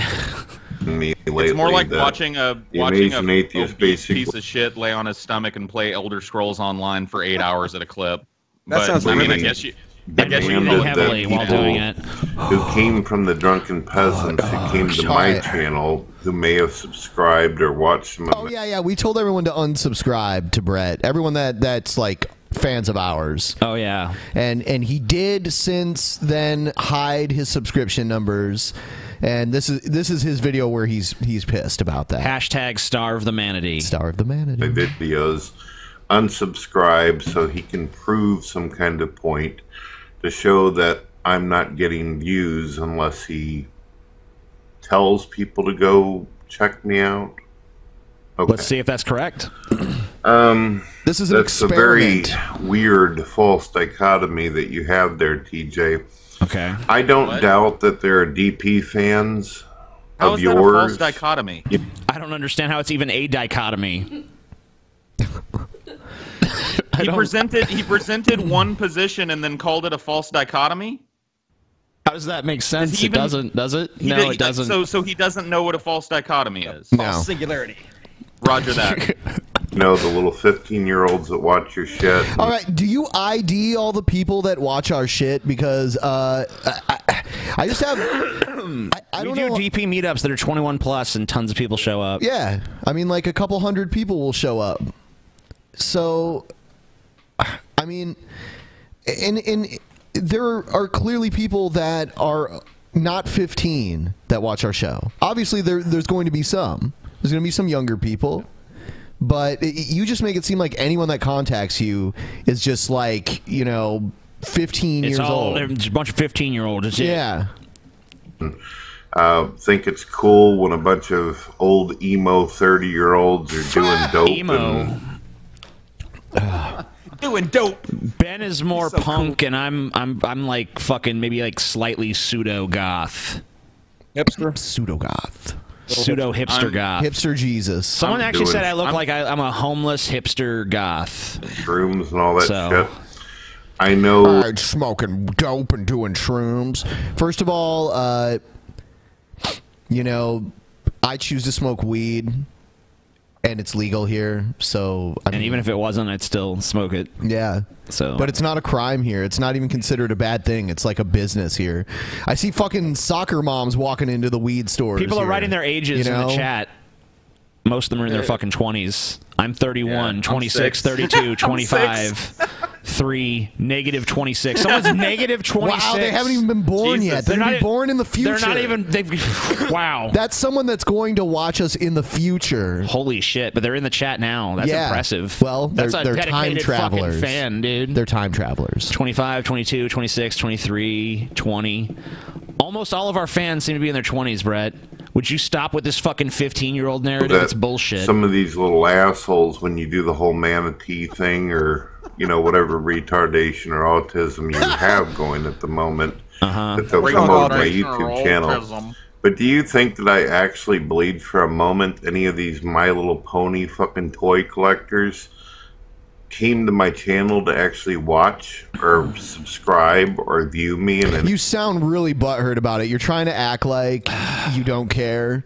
It's more like watching a atheist piece of shit lay on his stomach and play Elder Scrolls Online for 8 hours at a clip. That sounds like I guess you heavily while doing it. Who came from the Drunken Peasants, who came to my channel, who may have subscribed or watched some of Oh, yeah. We told everyone to unsubscribe to Brett. Everyone that's like fans of ours. Oh, yeah. And he did since then hide his subscription numbers. And this is his video where he's pissed about that. Hashtag Starve the Manatee. Starve the Manatee. My videos, unsubscribe so he can prove some kind of point to show that I'm not getting views unless he tells people to go check me out. Okay. Let's see if that's correct. This is an That's experiment. a very weird false dichotomy that you have there, TJ. Okay. I don't doubt that there are DP fans How of is yours. that a false dichotomy? I don't understand how it's even a dichotomy. He presented one position and then called it a false dichotomy? How does that make sense? It doesn't, does it? No, it doesn't. So he doesn't know what a false dichotomy is. No. False singularity. Roger that. No, the little 15-year-olds that watch your shit. All right, do you ID all the people that watch our shit? Because I just have. I don't know. DP meetups that are 21 plus, and tons of people show up. Yeah, I mean, like a couple hundred people will show up. So, I mean, and there are clearly people that are not 15 that watch our show. Obviously, there's going to be some. There's going to be some younger people. But you just make it seem like anyone that contacts you is just like, 15 years old. It's a bunch of 15-year-olds. Yeah. Think it's cool when a bunch of old emo 30-year-olds are doing dope. Emo. Doing dope. Ben is more punk, and I'm like fucking maybe like slightly pseudo goth. Hipster. Pseudo goth. Pseudo hipster goth. Hipster Jesus. Someone actually said I look like I'm a homeless hipster goth. Shrooms and all that shit. I know. Smoking dope and doing shrooms. First of all, I choose to smoke weed, and it's legal here. So, and even if it wasn't, I'd still smoke it. Yeah. So, but it's not a crime here. It's not even considered a bad thing. It's like a business here. I see fucking soccer moms walking into the weed stores. People are here, writing their ages in the chat. Most of them are in their fucking 20s. I'm 31, 26, 32, 25, 3, negative 26. Someone's negative 26. Wow, they haven't even been born yet. They're not born in the future. They're not even. Wow. That's someone that's going to watch us in the future. Holy shit! But they're in the chat now. That's impressive. Well, that's they're a time dedicated travelers. fucking fan, dude. They're time travelers. 25, 22, 26, 23, 20. Almost all of our fans seem to be in their 20s, Brett. Would you stop with this fucking 15-year-old narrative? It's bullshit. Some of these little assholes, when you do the whole Manatee thing or, whatever retardation or autism you have going at the moment, that they'll come over to my YouTube channel. But do you think that I actually bleed for a moment any of these My Little Pony fucking toy collectors came to my channel to actually watch or subscribe or view me? And you sound really butthurt about it. You're trying to act like you don't care.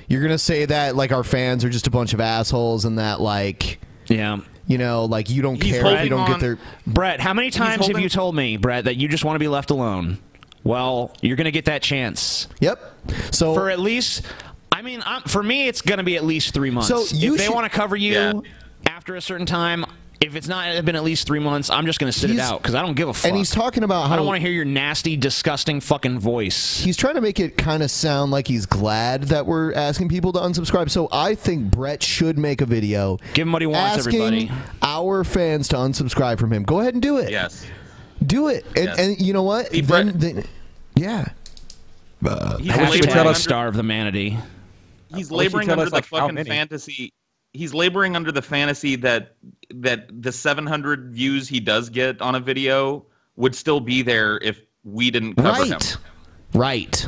You're gonna say that like our fans are just a bunch of assholes and that like like you don't care if you don't get their. Brett, how many times have you told me, Brett, that you just want to be left alone? Well, you're gonna get that chance. Yep. So for at least, for me, it's gonna be at least 3 months. So if they want to cover you after a certain time. If it's not been at least 3 months, I'm just going to sit it out because I don't give a fuck. And he's talking about how I don't want to hear your nasty, disgusting fucking voice. He's trying to make it kind of sound like he's glad that we're asking people to unsubscribe. So I think Brett should make a video. Give him what he wants, everybody. Our fans to unsubscribe from him. Go ahead and do it. Yes. Do it. And you know what? He's Hashtag starve the Manatee. He's laboring under the fucking fantasy. He's laboring under the fantasy that the 700 views he does get on a video would still be there if we didn't cover him. Right.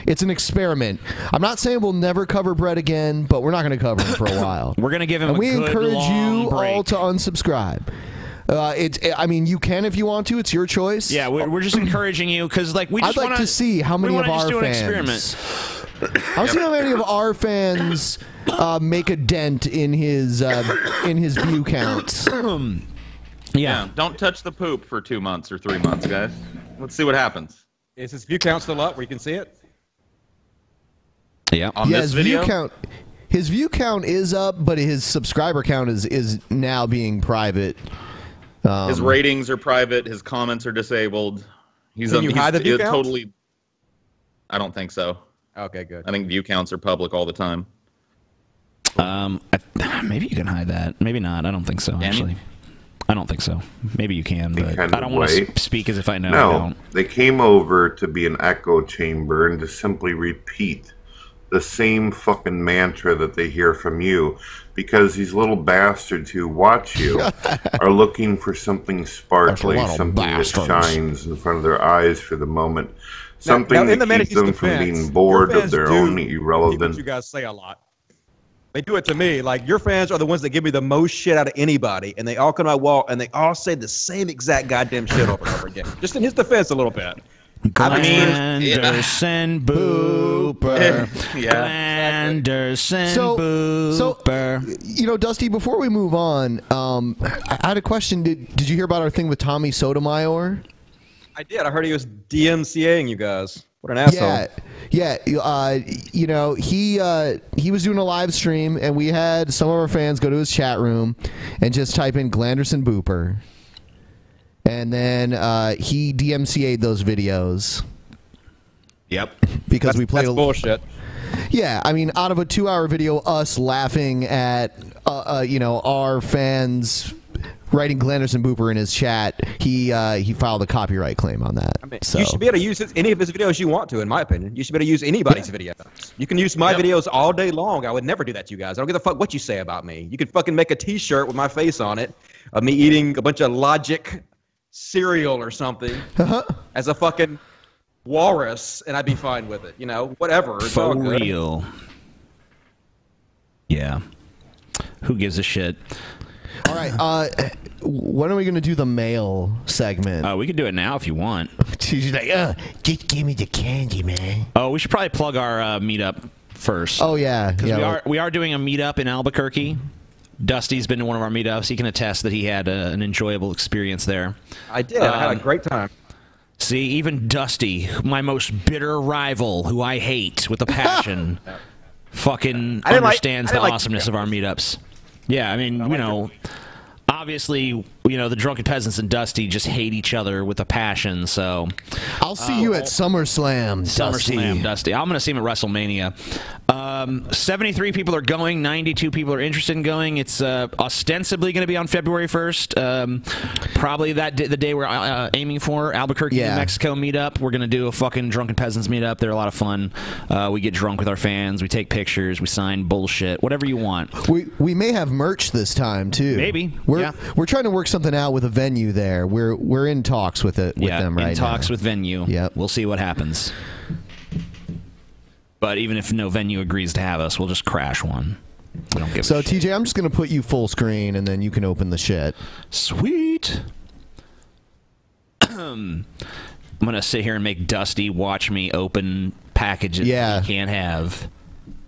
It's an experiment. I'm not saying we'll never cover Brett again, but we're not going to cover him for a while. We're going to give him we good, encourage long you break. all to unsubscribe. You can if you want to. It's your choice. Yeah, we're just encouraging you because we just I'd like to see how many of our fans. I want to see how many of our fans make a dent in his view counts. Yeah. Don't touch the poop for 2 months or 3 months, guys. Let's see what happens. Is his view count still up where you can see it? Yeah. On this video? His view count is up, but his subscriber count is now being private. His ratings are private. His comments are disabled. Can you hide the view counts? Totally. I don't think so. Okay, good. I think view counts are public all the time. Maybe you can hide that. Maybe not. I don't think so, actually. I don't think so. Maybe you can, but I don't want to speak as if I know. No, I don't. They came over to be an echo chamber and to simply repeat the same fucking mantra that they hear from you, because these little bastards who watch you are looking for something sparkly, something that shines in front of their eyes for the moment, something that keeps them from being bored of their own irrelevant. You guys say a lot. They do it to me. Like, your fans are the ones that give me the most shit out of anybody, and they all come to my wall and they all say the same exact goddamn shit over and over again. Just in his defense a little bit. Glanderson Booper. Glanderson Booper. Dusty, before we move on, I had a question. Did you hear about our thing with Tommy Sotomayor? I did. I heard he was DMCAing you guys. What an asshole. Yeah. He was doing a live stream, and we had some of our fans go to his chat room and just type in Glanderson Booper. And then he DMCA'd those videos. Yep. Because we played that's bullshit. Yeah, I mean, out of a 2-hour video, us laughing at our fans writing Glanderson Booper in his chat, he filed a copyright claim on that. I mean, you should be able to use any of his videos you want to, in my opinion. You should be able to use anybody's videos. You can use my videos all day long. I would never do that to you guys. I don't give a fuck what you say about me. You could fucking make a T-shirt with my face on it of me eating a bunch of Logic cereal or something as a fucking walrus, and I'd be fine with it. Whatever. It's For all good. real. Yeah. Who gives a shit? All right. When are we going to do the mail segment? We can do it now if you want. She's like, just give me the candy, man. Oh, we should probably plug our meetup first. Oh, yeah. Because we are doing a meetup in Albuquerque. Dusty's been to one of our meetups. He can attest that he had an enjoyable experience there. I did. I had a great time. See, even Dusty, my most bitter rival, who I hate with a passion, fucking understands the awesomeness of our meetups. Yeah, I mean, obviously, the Drunken Peasants and Dusty just hate each other with a passion, so... I'll see you at SummerSlam, Dusty. I'm going to see him at WrestleMania. 73 people are going. 92 people are interested in going. It's ostensibly going to be on February 1st. Probably the day we're aiming for. Albuquerque, New Mexico meetup. We're going to do a fucking Drunken Peasants meetup. They're a lot of fun. We get drunk with our fans. We take pictures. We sign bullshit. Whatever you want. We may have merch this time, too. Maybe. We're trying to work something out with a venue there. We're in talks with them right now. In talks with venue. Yep. We'll see what happens. But even if no venue agrees to have us, we'll just crash one. We don't give a shit. TJ, I'm just going to put you full screen, and then you can open the shit. Sweet. I'm going to sit here and make Dusty watch me open packages that he can't have.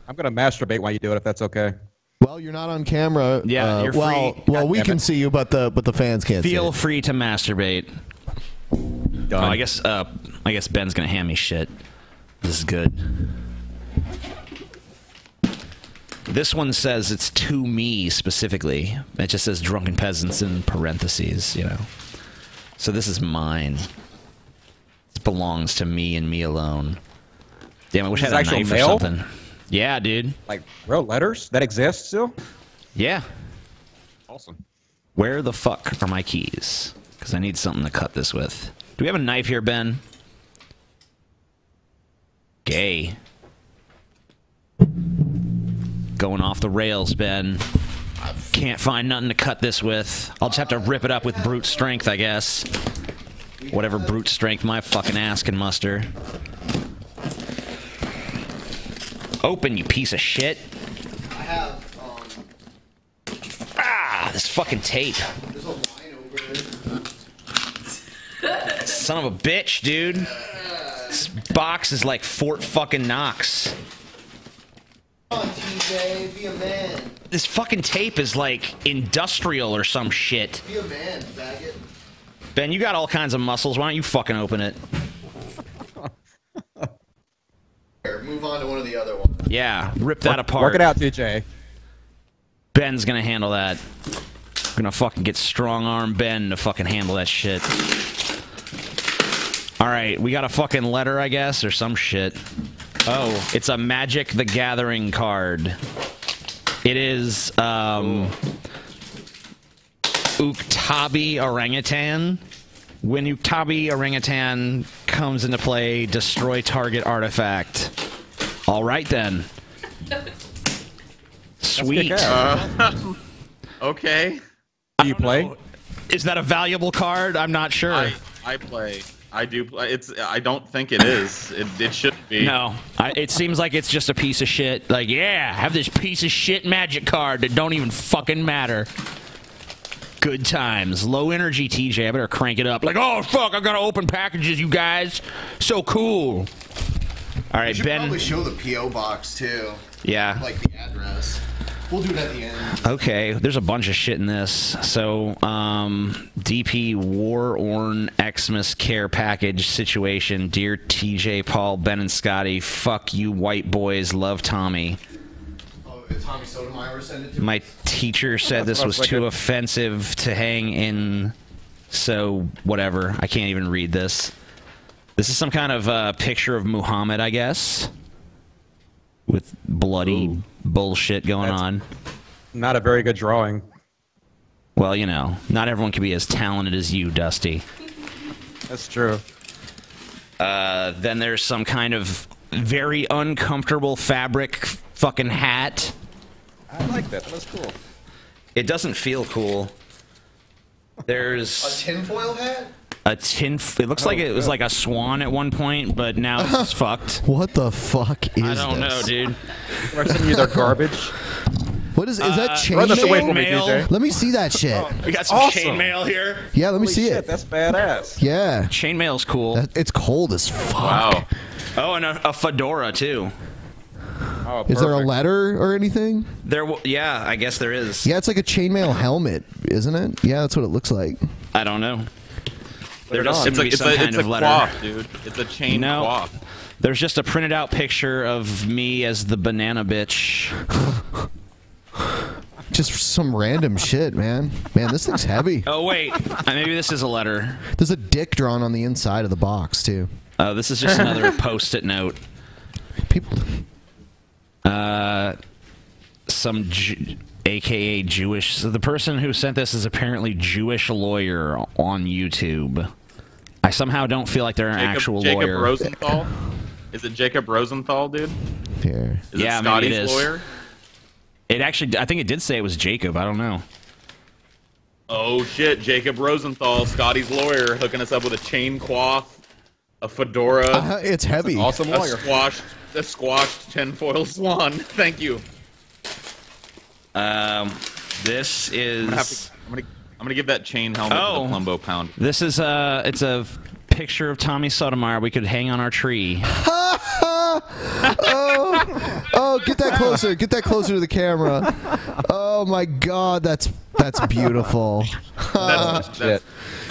I'm going to masturbate while you do it, if that's okay. Well, you're not on camera. Yeah, you're free. Well, we can see you, but the fans can't see Feel it. free to masturbate. Done. Oh, I guess Ben's going to hand me shit. This is good. This one says it's to me specifically. It just says Drunken Peasants in parentheses, So this is mine. This belongs to me and me alone. Damn, I wish I had a knife or something. Yeah, dude. Like real letters that exist still? Yeah. Awesome. Where the fuck are my keys? Because I need something to cut this with. Do we have a knife here, Ben? Gay. Going off the rails, Ben. Can't find nothing to cut this with. I'll just have to rip it up with brute strength, I guess. Whatever brute strength my fucking ass can muster. Open, you piece of shit. I have, this fucking tape. There's a line over there. Son of a bitch, dude. This box is like Fort fucking Knox. Come on, TJ, be a man. This fucking tape is like industrial or some shit. Be a man, faggot. Ben, you got all kinds of muscles. Why don't you fucking open it? Move on to one of the other ones. Yeah, rip that apart. Work it out, TJ. Ben's gonna handle that. I'm gonna fucking get strong arm Ben to fucking handle that shit. Alright, we got a fucking letter, I guess, or some shit. Oh, it's a Magic the Gathering card. It is, Uktabi Orangutan. When Uktabi Orangutan comes into play, destroy target artifact. Alright then. Sweet. Okay. Do you play? Is that a valuable card? I'm not sure. I play. I do play. I don't think it is. It shouldn't be. No. It seems like it's just a piece of shit. Like, yeah, have this piece of shit magic card that don't even fucking matter. Good times. Low energy, TJ. I better crank it up. Like, oh, fuck, I gotta open packages, you guys. So cool. All right, you should Ben. probably show the P.O. box, too. Yeah. Like the address. We'll do it at the end. Okay, there's a bunch of shit in this. So, DP War-Orn Xmas Care Package situation. Dear TJ, Paul, Ben, and Scotty, fuck you white boys, love Tommy. Tommy Sotomayor sent it to My teacher said this was too offensive to hang in, so whatever. I can't even read this. This is some kind of picture of Muhammad, I guess, with bloody bullshit going on. Not a very good drawing. Well, you know, not everyone can be as talented as you, Dusty. That's true. Then there's some kind of very uncomfortable fabric fucking hat. I like that. That's cool. It doesn't feel cool. There's a tinfoil hat? It looks like it was like a swan at one point, but now it's fucked. What the fuck is this? I don't know, dude. We're sending you their garbage. What is that Run this away chainmail? from me, DJ. Let me see that shit. We got some awesome. chainmail here. Yeah, let me Holy see shit, it. That's badass. Yeah. Chainmail's cool. It's cold as fuck. Wow. Oh, and a fedora too. Oh, is there a letter or anything? Yeah, I guess there is. Yeah, it's like a chainmail helmet, isn't it? Yeah, that's what it looks like. I don't know. There does seem to be some kind of letter. Cloth, dude. It's a chain cloth. There's just a printed out picture of me as the banana bitch. Just some random shit, man. Man, this thing's heavy. Oh, wait. Maybe this is a letter. There's a dick drawn on the inside of the box, too. Oh, this is just another post-it note. People... some AKA Jewish. So the person who sent this is apparently Jewish lawyer on YouTube. I somehow don't feel like they're an actual Jacob lawyer. Rosenthal? Is it Jacob Rosenthal, dude? Here. Is yeah, it Scotty's maybe it is. lawyer? It actually, I think it did say it was Jacob. I don't know. Oh shit, Jacob Rosenthal, Scotty's lawyer, hooking us up with a chain cloth, a fedora. It's heavy. Awesome lawyer. A squashed tinfoil swan. Thank you. This is. I'm gonna give that chain helmet to the Plumbo pound. This is it's a picture of Tommy Sotomayor we could hang on our tree. Oh, get that closer. Get that closer to the camera. Oh my God, that's beautiful. Shit.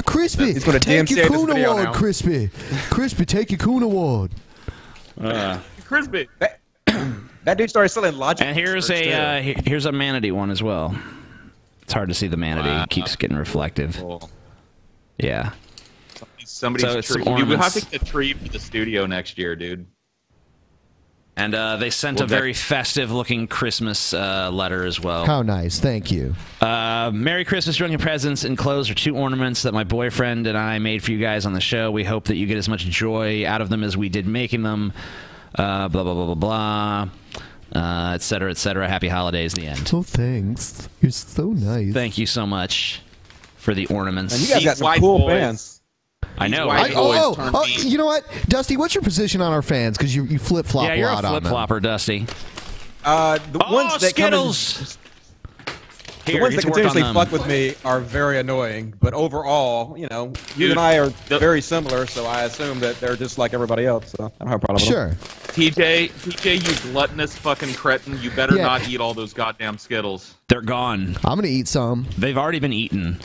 Crispy, He's gonna take your DMCA this Coon video Award, now. Crispy. Crispy, take your Coon Award. Crispy. That dude started selling logic. And here's here's a Manatee one as well. It's hard to see the Manatee. It keeps getting reflective. Cool. Yeah. Somebody's So tree. some Dude, we'll have ornaments. to get a tree for the studio next year, dude. And they sent a very festive-looking Christmas letter as well. How nice. Thank you. Merry Christmas, Drunken Peasants. Enclosed are 2 ornaments that my boyfriend and I made for you guys on the show. We hope that you get as much joy out of them as we did making them. Blah, blah, blah, blah, blah. Et cetera, et cetera. Happy holidays, the end. Oh, thanks. You're so nice. Thank you so much for the ornaments. And you guys got some cool fans. I know. You know what, Dusty? What's your position on our fans? Because you flip flop. Yeah, you're a lot a on them. flip-flopper, Dusty. The ones that Skittles! The ones that continuously fuck with me are very annoying, but overall, you know, you and I are very similar, so I assume that they're just like everybody else. So I don't have a problem with them. TJ, you gluttonous fucking cretin! You better not eat all those goddamn Skittles. They're gone. I'm gonna eat some. They've already been eaten.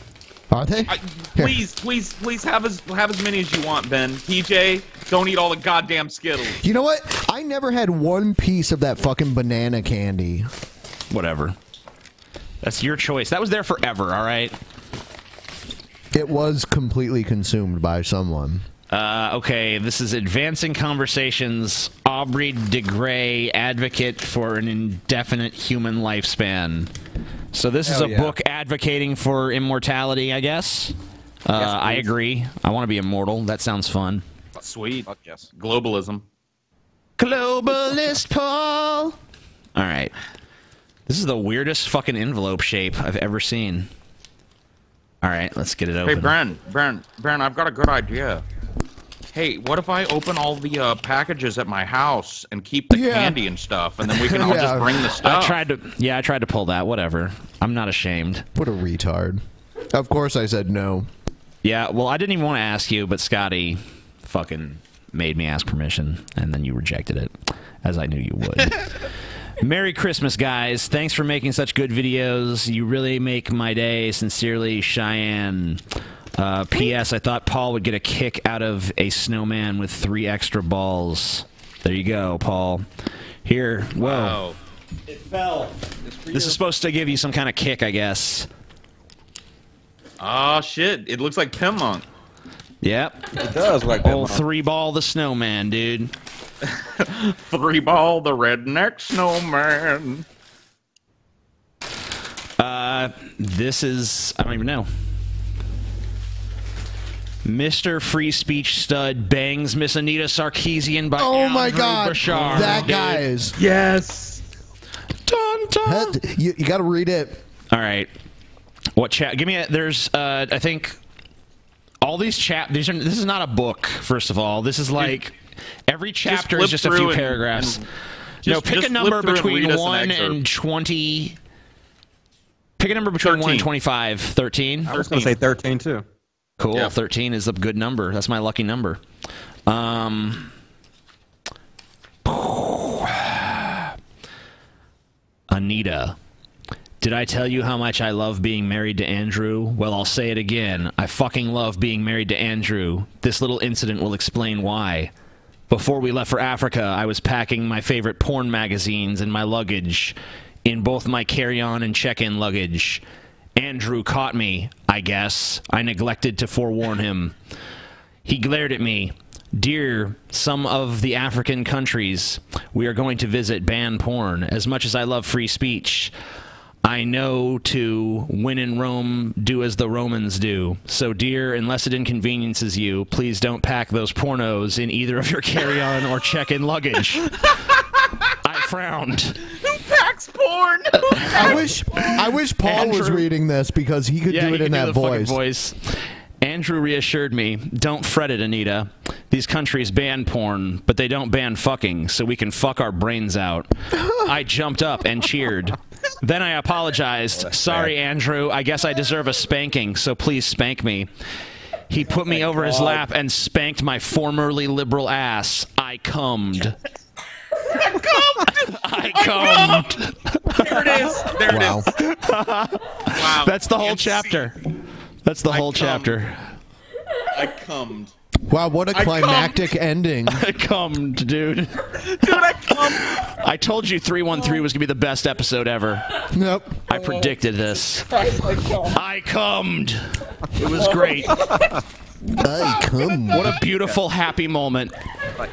Are they? Please have as many as you want, Ben. TJ, don't eat all the goddamn Skittles. You know what? I never had one piece of that fucking banana candy. Whatever. That's your choice. That was there forever, all right? It was completely consumed by someone. Okay, this is Advancing Conversations, Aubrey de Grey, advocate for an indefinite human lifespan. So this is a book advocating for immortality, I guess. I agree. I want to be immortal. That sounds fun. Sweet. Fuck yes. Globalism. Globalist Paul. All right. This is the weirdest fucking envelope shape I've ever seen. All right, let's get it open. Hey, Bren, I've got a good idea. Hey, what if I open all the packages at my house and keep the candy and stuff, and then we can all just bring the stuff? I tried to pull that. Whatever. I'm not ashamed. What a retard. Of course I said no. Yeah, well, I didn't even want to ask you, but Scotty fucking made me ask permission, and then you rejected it, as I knew you would. Merry Christmas, guys. Thanks for making such good videos. You really make my day. Sincerely, Cheyenne. P.S. I thought Paul would get a kick out of a snowman with 3 extra balls. There you go, Paul. Here. Whoa. Wow. It fell. This is supposed to give you some kind of kick, I guess. Oh, shit. It looks like Pimmonk. Yep. It does like Old 3-ball the snowman, dude. 3-ball the redneck snowman. This is... I don't even know. Mr. Free Speech Stud bangs Miss Anita Sarkeesian by Oh my Andrew God, Bashar, that dude. guy is... Yes. Dun, dun. You got to read it. All right. What chat? Give me a... There's, I think... All these this is not a book, first of all. This is like... Every chapter is just a few paragraphs. No, pick a number between 1 and 20... Pick a number between 1 and 25. 13? I was going to say 13, too. Cool. Yeah. 13 is a good number. That's my lucky number. Anita. Did I tell you how much I love being married to Andrew? Well, I'll say it again. I fucking love being married to Andrew. This little incident will explain why. Before we left for Africa, I was packing my favorite porn magazines in my luggage, in both my carry-on and check-in luggage. Andrew caught me, I guess. I neglected to forewarn him. He glared at me. Dear some of the African countries we are going to visit ban porn. As much as I love free speech, I know to when in Rome, do as the Romans do. So, dear, unless it inconveniences you, please don't pack those pornos in either of your carry-on or check-in luggage. I frowned. Who packs porn? I wish Paul was reading this because he could do it in that voice. Andrew reassured me, don't fret it, Anita. These countries ban porn, but they don't ban fucking, so we can fuck our brains out. I jumped up and cheered. Then I apologized. Sorry, Andrew. I guess I deserve a spanking, so please spank me. He put me over his lap and spanked my formerly liberal ass. I cummed. I cummed. There it is. There it is. Wow. That's the whole chapter. That's the whole chapter. I cummed. Wow, what a climactic ending. I cummed, dude. Dude, I cummed. I told you 313 was going to be the best episode ever. Nope. I predicted this. I cummed. It was great. I cummed. What a beautiful, happy moment.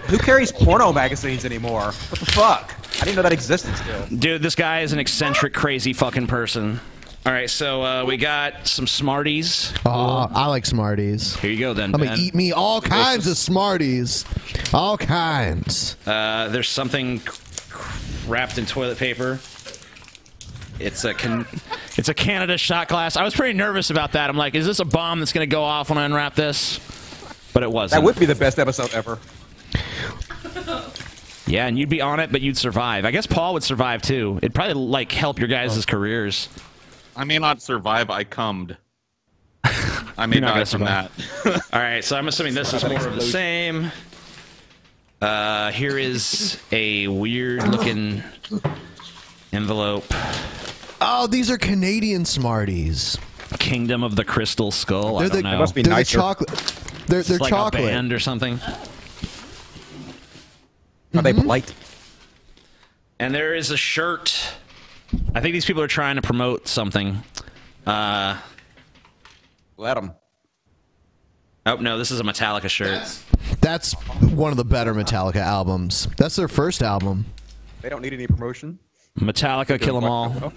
Who carries porno magazines anymore? What the fuck? I didn't know that existed still. Dude, this guy is an eccentric, crazy fucking person. All right, so we got some Smarties. Oh, I like Smarties. Here you go, then, I'm Ben. going to eat me all kinds of Smarties. All kinds. There's something wrapped in toilet paper. It's a Canada shot glass. I was pretty nervous about that. I'm like, is this a bomb that's going to go off when I unwrap this? But it wasn't. That would be the best episode ever. Yeah, and you'd be on it, but you'd survive. I guess Paul would survive, too. It'd probably, like, help your guys' careers. I may not survive. I cummed. I may die from that. All right, so I'm assuming this is more of the same. Here is a weird-looking envelope. Oh, these are Canadian Smarties. Kingdom of the Crystal Skull. They're I don't know. Must be They're nicer. the chocolate. They're like chocolate. a band or something. Are they polite? And there is a shirt. I think these people are trying to promote something. Let them. Oh, no, this is a Metallica shirt. That's one of the better Metallica albums. That's their first album. They don't need any promotion. Metallica, kill 'em all.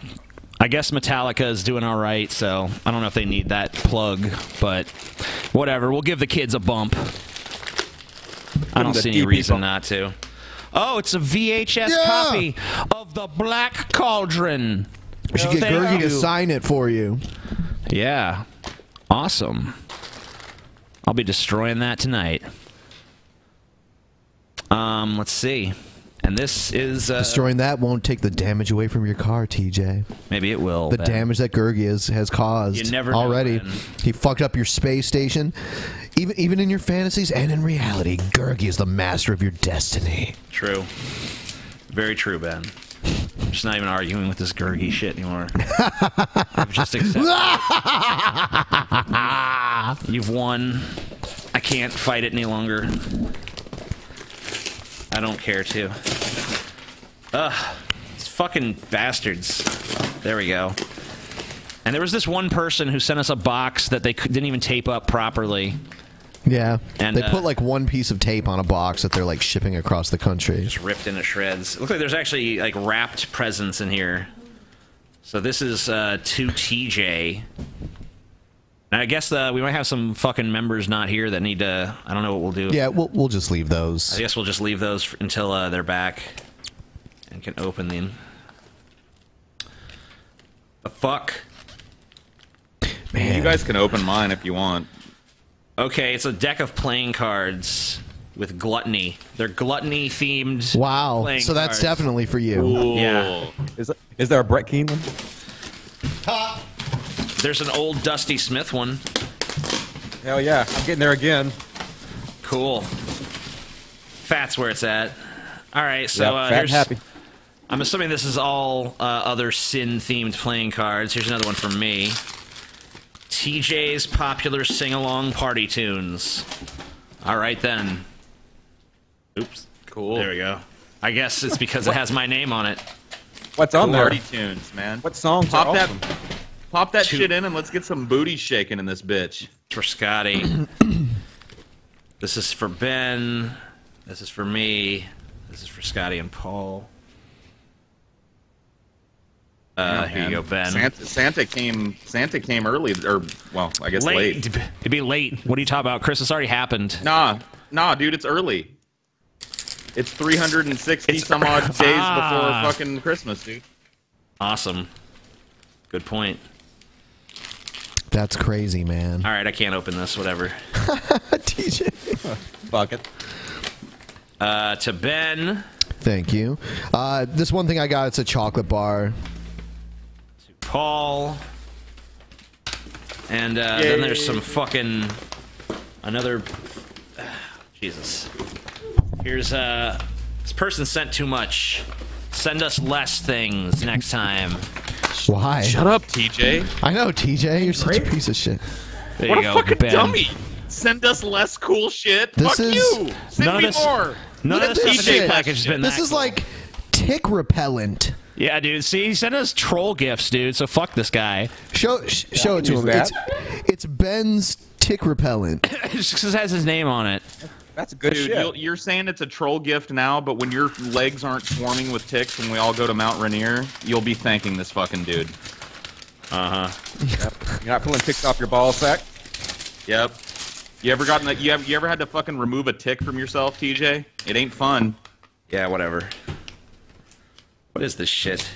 I guess Metallica is doing all right, so I don't know if they need that plug, but whatever. We'll give the kids a bump. I don't see any reason not to. Oh, it's a VHS copy of The Black Cauldron. We should get Gergie to sign it for you. Yeah. Awesome. I'll be destroying that tonight. Let's see. And this is... Destroying that won't take the damage away from your car, TJ. Maybe it will. The Ben. damage that Gurgi has caused You never know, already. Ben. He fucked up your space station. Even in your fantasies and in reality, Gurgi is the master of your destiny. True. Very true, Ben. I'm just not even arguing with this Gurgi shit anymore. I've just accepted it. You've won. I can't fight it any longer. I don't care to. Ugh. These fucking bastards. There we go. And there was this one person who sent us a box that they didn't even tape up properly. Yeah. And they put like one piece of tape on a box that they're like shipping across the country. Just ripped into shreds. It looks like there's actually like wrapped presents in here. So this is to TJ. And I guess we might have some fucking members not here that need to... I don't know what we'll do. Yeah, we'll just leave those. I guess we'll just leave those until they're back. And can open them. The fuck? Man. You guys can open mine if you want. Okay, it's a deck of playing cards with gluttony. They're gluttony themed. Wow. Playing So that's cards. definitely for you. Ooh. Yeah. Is there a Brett Keane one? There's an old Dusty Smith one. Hell yeah, I'm getting there again. Cool. Fat's where it's at. All right, so Fat and here's. happy. I'm assuming this is all other sin-themed playing cards. Here's another one from me. TJ's popular sing-along party tunes. All right then. Oops. Cool. There we go. I guess it's because it has my name on it. What's on there? Party tunes, man. What songs Pop are that, awesome? pop that shit in and let's get some booty shaking in this bitch. For Scotty. This is for Ben. This is for me. This is for Scotty and Paul. Here you go, Ben. Santa came early, or well, I guess late. It'd be late. What are you talking about? Christmas already happened. Nah, dude, it's early. It's 360 some odd days before fucking Christmas, dude. Awesome. Good point. That's crazy, man. All right, I can't open this. Whatever. TJ. Fuck it. To Ben. Thank you. This one thing I got, it's a chocolate bar. Paul. And then there's some fucking... Another... Jesus. Here's, this person sent too much. Send us less things next time. Why? Shut up, TJ. I know, TJ. You're such a piece of shit. There What you a go, fucking Ben. dummy. Send us less cool shit. Fuck you. Send me more. None of this this stuff in the shit. package has been This that is cool. like tick repellent. Yeah, dude. See, he sent us troll gifts, dude. So fuck this guy. Show it to use him. that. It's Ben's tick repellent. It just has his name on it. That's good Dude, shit. you're saying it's a troll gift now, but when your legs aren't swarming with ticks when we all go to Mount Rainier, you'll be thanking this fucking dude. Uh-huh. Yep. You're not pulling ticks off your ball sack? Yep. You ever gotten that? You ever had to fucking remove a tick from yourself, TJ? It ain't fun. Yeah, whatever. What is this shit?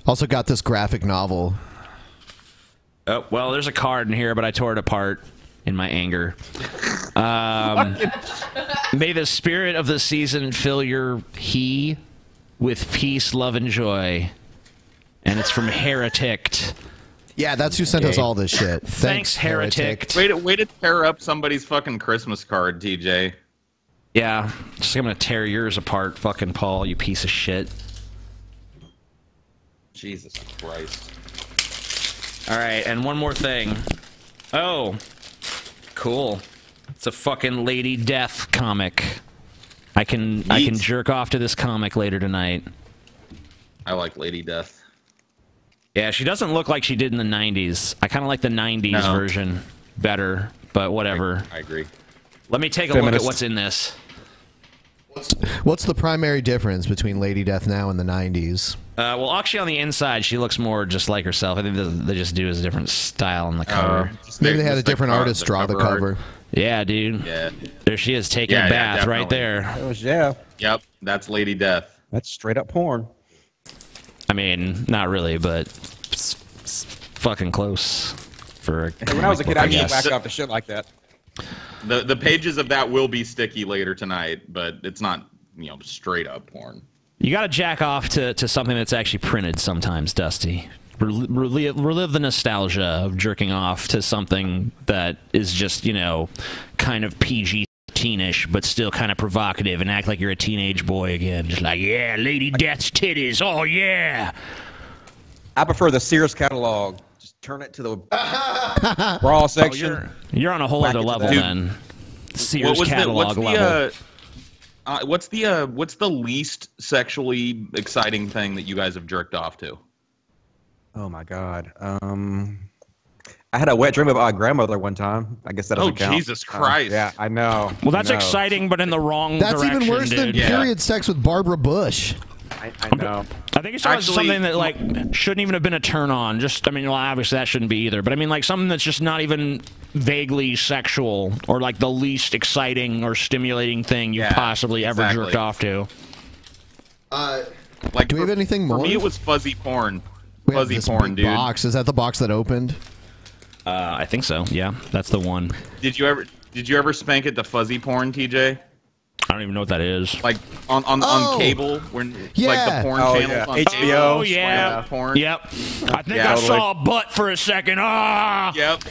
Also got this graphic novel. Oh, well, there's a card in here, but I tore it apart in my anger. May the spirit of the season fill your he with peace, love, and joy. And it's from Heretic. Yeah, that's who sent us all this shit. Thanks, Heretic. Way to tear up somebody's fucking Christmas card, TJ. Yeah, just I'm gonna tear yours apart, fucking Paul, you piece of shit. Jesus Christ. Alright, and one more thing. Oh, cool. It's a fucking Lady Death comic. I can jerk off to this comic later tonight. I like Lady Death. Yeah, she doesn't look like she did in the 90s. I kind of like the 90s version better, but whatever. I agree. Let me take a look at what's in this. What's the primary difference between Lady Death now and the 90s? Well, actually, on the inside, she looks more just like herself. I think they just do is a different style on the cover. Maybe they had a different artist draw the cover. Yeah, dude. Yeah. There she is, taking a bath right there. Yeah. Yep, that's Lady Death. That's straight up porn. I mean, not really, but it's fucking close. For When I was a kid, I used to guess. whack off to shit like that. The pages of that will be sticky later tonight, but it's not straight up porn. You got to jack off to something that's actually printed sometimes, Dusty. Relive the nostalgia of jerking off to something that is just, kind of PG-13-ish, but still kind of provocative, and act like you're a teenage boy again. Just like, yeah, Lady Death's titties, oh yeah. I prefer the Sears catalog. Just turn it to the bra section. You're on a whole other level then. Sears catalog level. What's the least sexually exciting thing that you guys have jerked off to? Oh my God. I had a wet dream about my grandmother one time. I guess that doesn't count. Oh, Jesus Christ. Yeah, I know. Well, that's exciting, but in the wrong direction. That's even worse than period sex with Barbara Bush. I know. I think it's something that like shouldn't even have been a turn on. Just, obviously that shouldn't be either. But like something that's just not even vaguely sexual or like the least exciting or stimulating thing you possibly ever jerked off to. Like, do we have anything more? For me, it was fuzzy porn. We have Fuzzy this porn, big dude. Box. Is that the box that opened? I think so. Yeah, that's the one. Did you ever spank it to fuzzy porn, TJ? I don't even know what that is. Like on cable, when like the porn channels on HBO. Oh yeah, porn. Yep. I think I saw a butt for a second. Ah. Yep.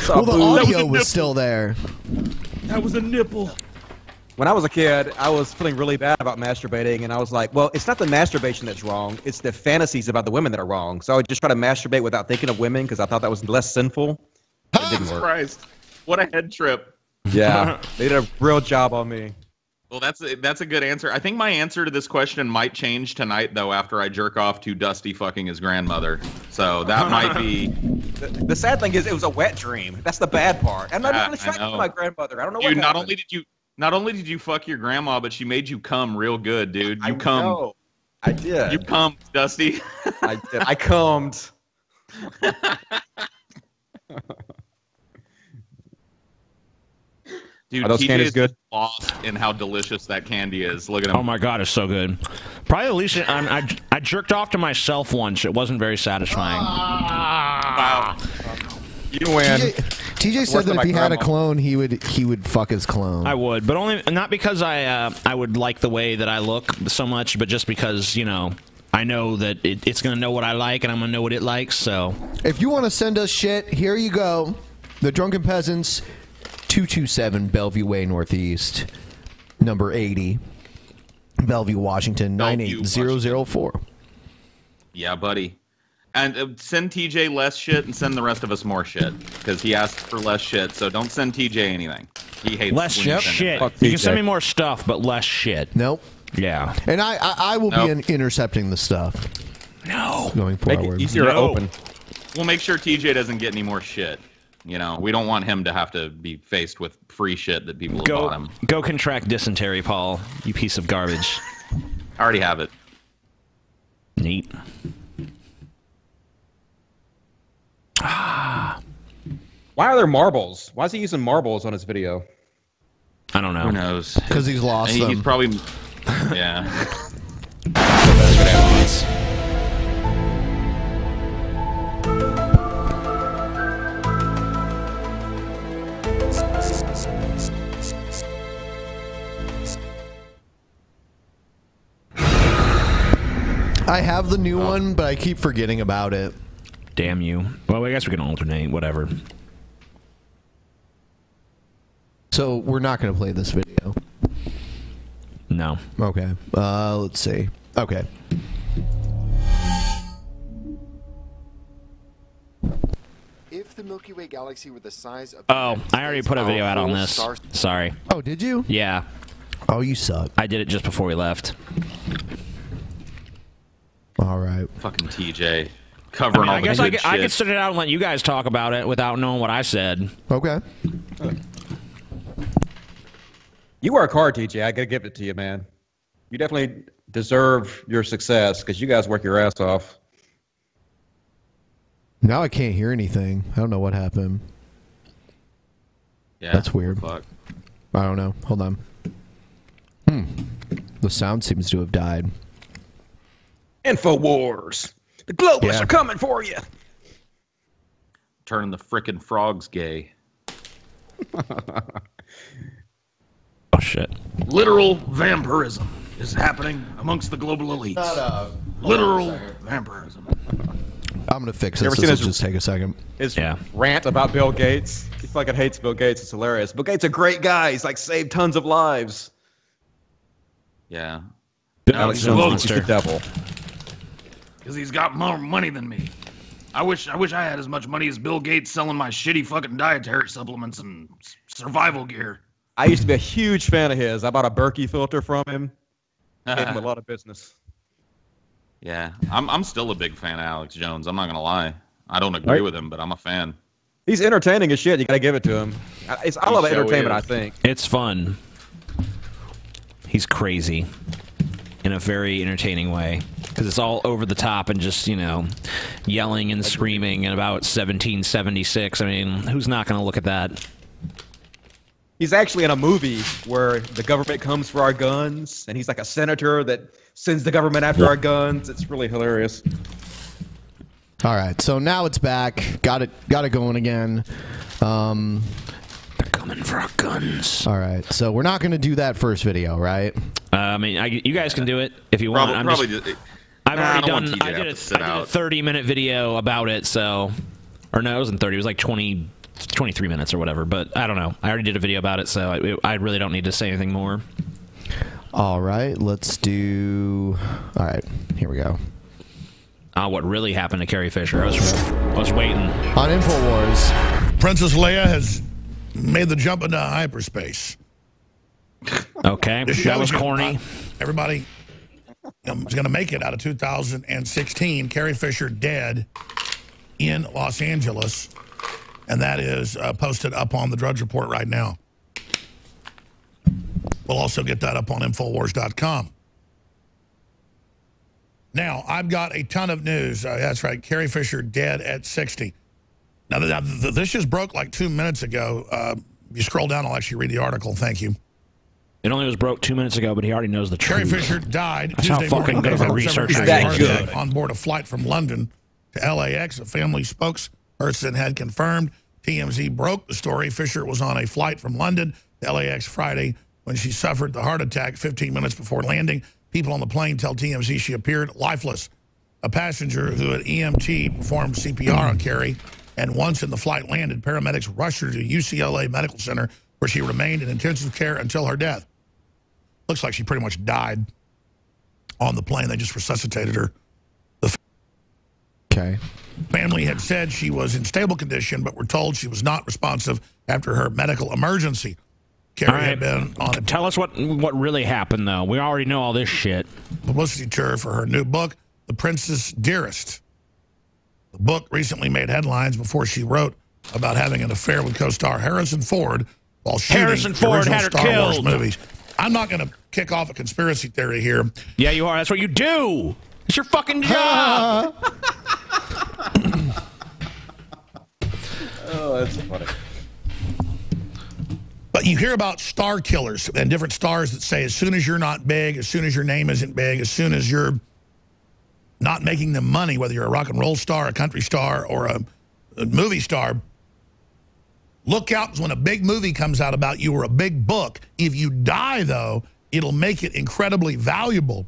Well, the audio was still there. That was a nipple. When I was a kid, I was feeling really bad about masturbating, and I was like, well, it's not the masturbation that's wrong. It's the fantasies about the women that are wrong. So I would just try to masturbate without thinking of women because I thought that was less sinful. It didn't work. Christ. What a head trip. Yeah. They did a real job on me. Well, that's a good answer. I think my answer to this question might change tonight, though, after I jerk off to Dusty fucking his grandmother. So that might be... The sad thing is it was a wet dream. That's the bad part. I'm not even attracted to my grandmother. I don't know what happened. Not only did you fuck your grandma, but she made you cum real good, dude. I know. I did. You cummed, Dusty. I did. I cummed. Dude, are those candies good? Lost in how delicious that candy is. Look at him. Oh my God, it's so good. Probably the least. I jerked off to myself once. It wasn't very satisfying. Wow. You win. TJ said that if he had a clone, he would fuck his clone. I would, but only not because I would like the way that I look so much, but just because I know that it's gonna know what I like and I'm gonna know what it likes. So if you want to send us shit, here you go. The Drunken Peasants, 227 Bellevue Way Northeast, number 80, Bellevue, Washington 98004. Yeah, buddy. And send TJ less shit and send the rest of us more shit because he asked for less shit. So don't send TJ anything. He hates less shit. You can send me more stuff, but less shit. Nope. Yeah. And I will be intercepting the stuff. No. Going forward. Make it easier to open. We'll make sure TJ doesn't get any more shit. We don't want him to have to be faced with free shit that people have bought him. Go contract dysentery, Paul. You piece of garbage. I already have it. Neat. Why are there marbles? Why is he using marbles on his video? I don't know. Who knows? Because he's lost them. He's probably... Yeah. I have the new one, but I keep forgetting about it. Damn you. Well, I guess we can alternate. Whatever. So we're not going to play this video. No. Okay. Let's see. Okay. If the Milky Way galaxy were the size of... Oh, I already put a video out on this. Sorry. Oh, did you? Yeah. Oh, you suck. I did it just before we left. All right. Fucking TJ. Covering all the good shit. I could sit it out and let you guys talk about it without knowing what I said. Okay. You work hard, TJ. I gotta give it to you, man. You definitely deserve your success because you guys work your ass off. Now I can't hear anything. I don't know what happened. Yeah. That's weird. Fuck. I don't know. Hold on. The sound seems to have died. InfoWars. The globalists are coming for you. Turning the frickin' frogs gay. Oh shit. Literal vampirism is happening amongst the global elites. Literal vampirism. I'm gonna fix this. This will just take a second. His rant about Bill Gates. He fucking hates Bill Gates. It's hilarious. Bill Gates is a great guy. He's like saved tons of lives. Yeah. Alex Jones is the devil. Because he's got more money than me. I wish I had as much money as Bill Gates selling my shitty fucking dietary supplements and survival gear. I used to be a huge fan of his. I bought a Berkey filter from him. Gave him a lot of business. Yeah, I'm still a big fan of Alex Jones. I'm not gonna lie. I don't agree with him, but I'm a fan. He's entertaining as shit. You gotta give it to him. I love entertainment. I think it's fun. He's crazy in a very entertaining way because it's all over the top and just yelling and screaming and about 1776. I mean, who's not gonna look at that? He's actually in a movie where the government comes for our guns, and he's like a senator that sends the government after our guns. It's really hilarious. All right, so now it's back. Got it going again. They're coming for our guns. All right, so we're not going to do that first video, right? I mean, you guys can do it if you want. I did a 30-minute video about it, so, or no, it wasn't 30. It was like 23 minutes or whatever, but I don't know. I already did a video about it, so I really don't need to say anything more. All right, let's do... All right, here we go. What really happened to Carrie Fisher? I was waiting. On InfoWars, Princess Leia has made the jump into hyperspace. Okay, that was corny. Everybody is going to make it out of 2016. Carrie Fisher dead in Los Angeles. And that is posted up on the Drudge Report right now. We'll also get that up on Infowars.com. Now, I've got a ton of news. That's right, Carrie Fisher dead at 60. Now, this just broke like 2 minutes ago. You scroll down, I'll actually read the article. Thank you. It only was broke 2 minutes ago, but he already knows the truth. Carrie Fisher died That's Tuesday how fucking good researcher is. On board a flight from London to LAX. A family spokesperson had confirmed. TMZ broke the story. Fisher was on a flight from London to LAX Friday when she suffered the heart attack 15 minutes before landing. People on the plane tell TMZ she appeared lifeless. A passenger who at EMT performed CPR on Carrie, and once in the flight landed, paramedics rushed her to UCLA Medical Center, where she remained in intensive care until her death. Looks like she pretty much died on the plane. They just resuscitated her. Okay. Family had said she was in stable condition, but were told she was not responsive after her medical emergency. Carrie had been on a... Tell us what really happened, though. We already know all this shit. Publicity tour for her new book, The Princess Dearest. The book recently made headlines before she wrote about having an affair with co-star Harrison Ford while shooting Harrison Ford had her Star Wars killed. movies. I'm not going to kick off a conspiracy theory here. Yeah, you are. That's what you do. It's your fucking job. Oh, that's funny. But you hear about star killers and different stars that say as soon as you're not big, as soon as your name isn't big, as soon as you're not making them money, whether you're a rock and roll star, a country star, or a movie star, look out when a big movie comes out about you or a big book. If you die, though, it'll make it incredibly valuable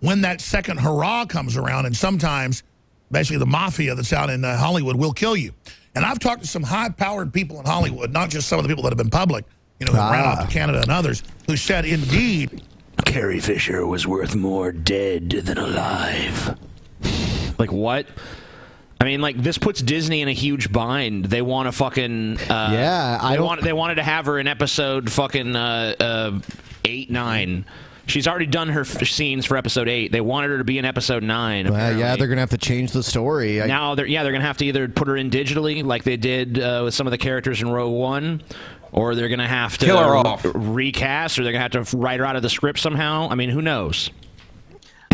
when that second hurrah comes around, and sometimes basically the mafia that's out in Hollywood will kill you. And I've talked to some high-powered people in Hollywood, not just some of the people that have been public, who ran off to Canada and others, who said, indeed, Carrie Fisher was worth more dead than alive. Like, what? I mean, like, this puts Disney in a huge bind. They want to fucking... They wanted to have her in episode fucking 8, 9... She's already done her scenes for episode 8. They wanted her to be in episode 9. Yeah, they're gonna have to change the story. Now, they're gonna have to either put her in digitally, like they did with some of the characters in Rogue One, or they're gonna have to kill her off, recast, or they're gonna have to write her out of the script somehow. I mean, who knows?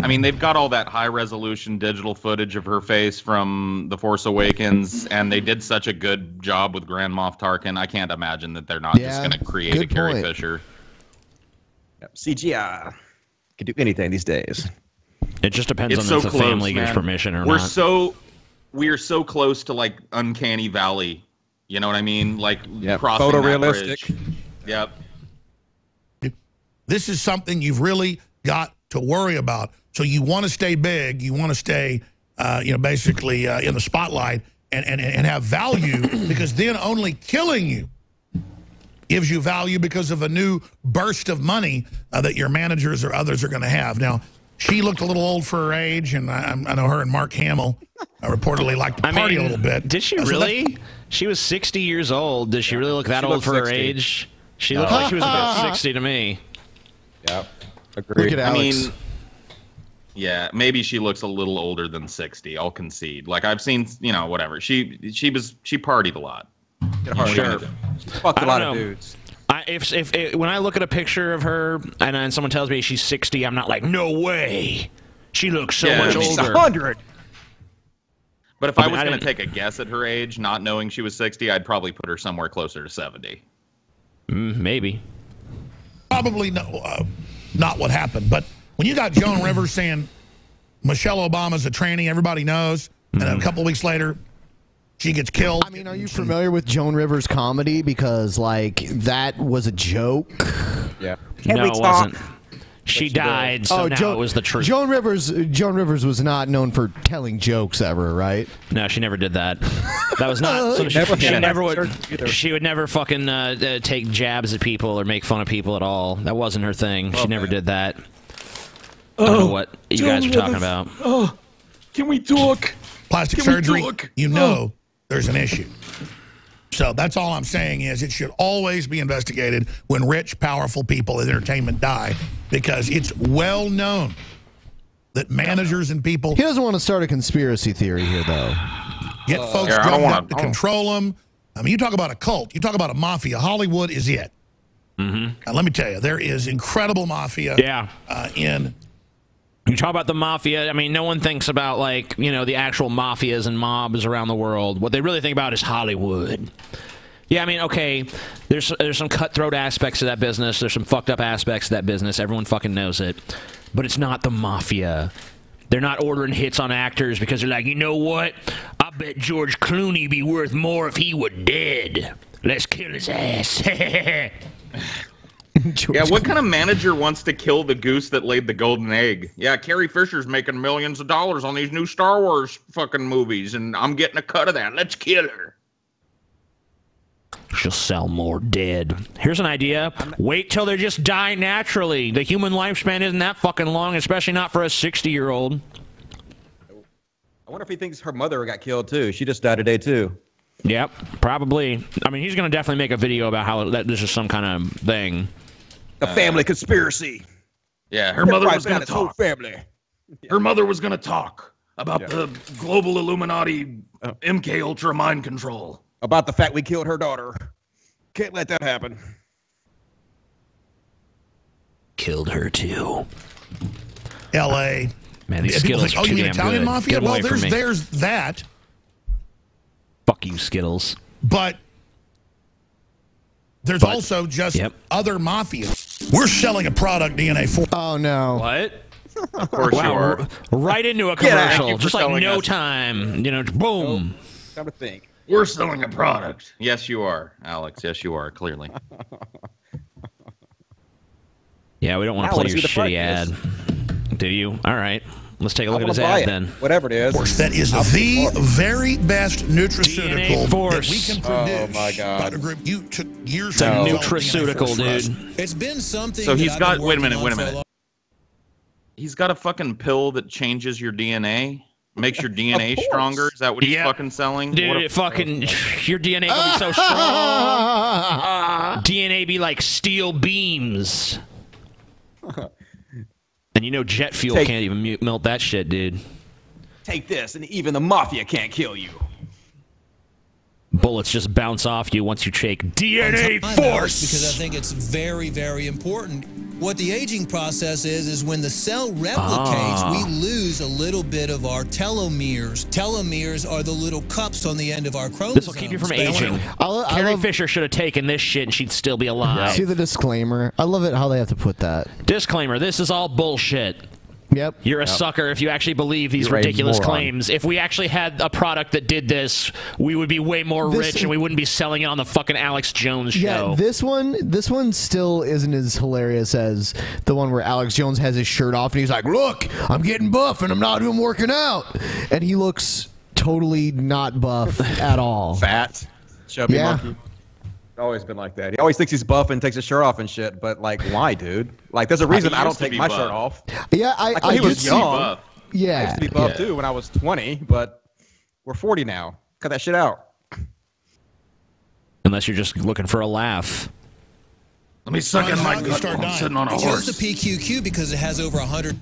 I mean, they've got all that high-resolution digital footage of her face from The Force Awakens, and they did such a good job with Grand Moff Tarkin. I can't imagine that they're not just gonna create a Carrie Fisher. Yep. CGI can do anything these days. It just depends on if the family gives permission or not. We are so close to like Uncanny Valley. You know what I mean? Like crossing photorealistic. that bridge. Yep. This is something you've really got to worry about. So you want to stay big. You want to stay, basically in the spotlight and have value because then only killing you gives you value because of a new burst of money that your managers or others are going to have. Now, she looked a little old for her age, and I know her and Mark Hamill reportedly liked to party a little bit. Did she really? She was 60 years old. Does she really look that old for her age? She looked like she was about 60 to me. Yeah, agreed. Look at Alex. Yeah, maybe she looks a little older than 60. I'll concede. Like I've seen, whatever. She partied a lot. Sure. She fucked a lot of dudes. When I look at a picture of her and then someone tells me she's 60, I'm not like, no way. She looks so much older. She's 100. But if I was going to take a guess at her age, not knowing she was 60, I'd probably put her somewhere closer to 70. Maybe. Probably not what happened. But when you got Joan Rivers saying Michelle Obama's a tranny, everybody knows, and then a couple weeks later, she gets killed. I mean, are you familiar with Joan Rivers' comedy? Because, like, that was a joke. Yeah. No, it wasn't. She died, so now it was the truth. Joan Rivers was not known for telling jokes ever, right? No, she never did that. That was not. So she would never fucking take jabs at people or make fun of people at all. That wasn't her thing. She never did that. I don't know what you guys are talking about. Oh, can we talk? Plastic surgery, there's an issue. So that's all I'm saying is it should always be investigated when rich, powerful people in entertainment die because it's well known that managers and people... He doesn't want to start a conspiracy theory here, though. Get folks drugged up to control them. I mean, you talk about a cult. You talk about a mafia. Hollywood is it. Now, let me tell you, there is incredible mafia in... You talk about the mafia. I mean, no one thinks about, like, the actual mafias and mobs around the world. What they really think about is Hollywood. Yeah, I mean, okay, there's some cutthroat aspects of that business. There's some fucked up aspects of that business. Everyone fucking knows it. But it's not the mafia. They're not ordering hits on actors because they're like, you know what? I bet George Clooney be worth more if he were dead. Let's kill his ass. Yeah, what kind of manager wants to kill the goose that laid the golden egg? Yeah, Carrie Fisher's making millions of dollars on these new Star Wars fucking movies, and I'm getting a cut of that. Let's kill her. She'll sell more dead. Here's an idea. Wait till they just die naturally. The human lifespan isn't that fucking long, especially not for a 60-year-old. I wonder if he thinks her mother got killed, too. She just died today, too. Yep, probably. I mean, he's going to definitely make a video about how this is some kind of thing. A family conspiracy. Yeah, her mother was going to talk. Her mother was going to talk about the global Illuminati MK Ultra mind control. About the fact we killed her daughter. Can't let that happen. Killed her too. L.A. Man, these Skittles are too damn Italian good. mafia? Well, there's that. Fuck you, Skittles. But there's also just other mafia. We're selling a product, DNA 4. Oh, no. What? Of course you are. Right into a commercial. Just like no time. Boom. Time to think. We're selling a product. Yes, you are, Alex. Yes, you are, clearly. Yeah, we don't want to play your shitty ad. Do you? All right. Let's take a look at his ad then. Whatever it is. Of course, that is the very best nutraceutical that we can produce. Oh, my God. The group you took years it's a nutraceutical, dude. It's been something. So he's got, wait a minute. He's got a fucking pill that changes your DNA? Makes your DNA stronger? Is that what he's fucking selling? Dude, your DNA gonna be so strong. DNA be like steel beams. And jet fuel can't even melt that shit, dude. Take this, and even the mafia can't kill you. Bullets just bounce off you once you take DNA force. Because I think it's very, very important. What the aging process is when the cell replicates, we lose a little bit of our telomeres. Telomeres are the little cups on the end of our chromosomes. This will keep you from aging. Carrie Fisher should have taken this shit and she'd still be alive. See the disclaimer? I love it how they have to put that. Disclaimer, this is all bullshit. Yep. You're a sucker if you actually believe these You're a ridiculous moron. claims. If we actually had a product that did this, we would be way more rich and we wouldn't be selling it on the fucking Alex Jones show. Yeah, this one still isn't as hilarious as the one where Alex Jones has his shirt off and he's like, "Look, I'm getting buff and I'm not even working out," and he looks totally not buff at all. Fat, chubby monkey. Always been like that. He always thinks he's buff and takes his shirt off and shit. But like, why, dude? Like, there's a reason I don't take my shirt off. Yeah, like, when he was young. Yeah, I used to be buff too when I was 20, but we're 40 now. Cut that shit out. Unless you're just looking for a laugh. Let me suck in my gut while I'm sitting on a It's horse. the PQQ because it has over 100.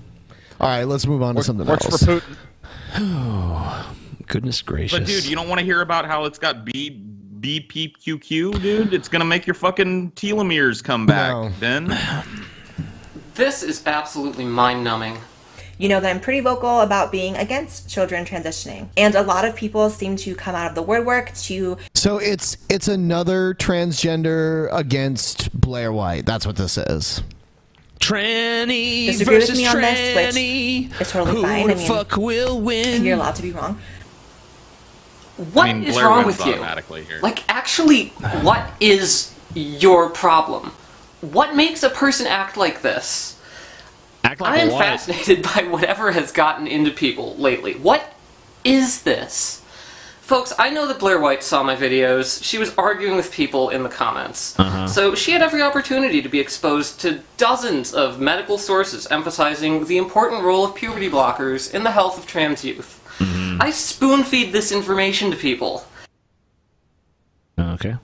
All right, let's move on to something works else. for Putin. Oh, goodness gracious. But dude, you don't want to hear about how it's got BPQQ, dude? It's going to make your fucking telomeres come back, Ben. This is absolutely mind-numbing. You know that I'm pretty vocal about being against children transitioning. And a lot of people seem to come out of the woodwork to... So it's another transgender against Blair White. That's what this is. Tranny disagree with versus me on this, tranny. which is totally Who fine. the fuck will win? You're allowed to be wrong. What is Blair wrong wins with you? automatically here. Like, actually, what is your problem? What makes a person act like this? Act I am fascinated by whatever has gotten into people lately. What is this? Folks, I know that Blair White saw my videos. She was arguing with people in the comments. So she had every opportunity to be exposed to dozens of medical sources emphasizing the important role of puberty blockers in the health of trans youth. I spoon-feed this information to people. Okay.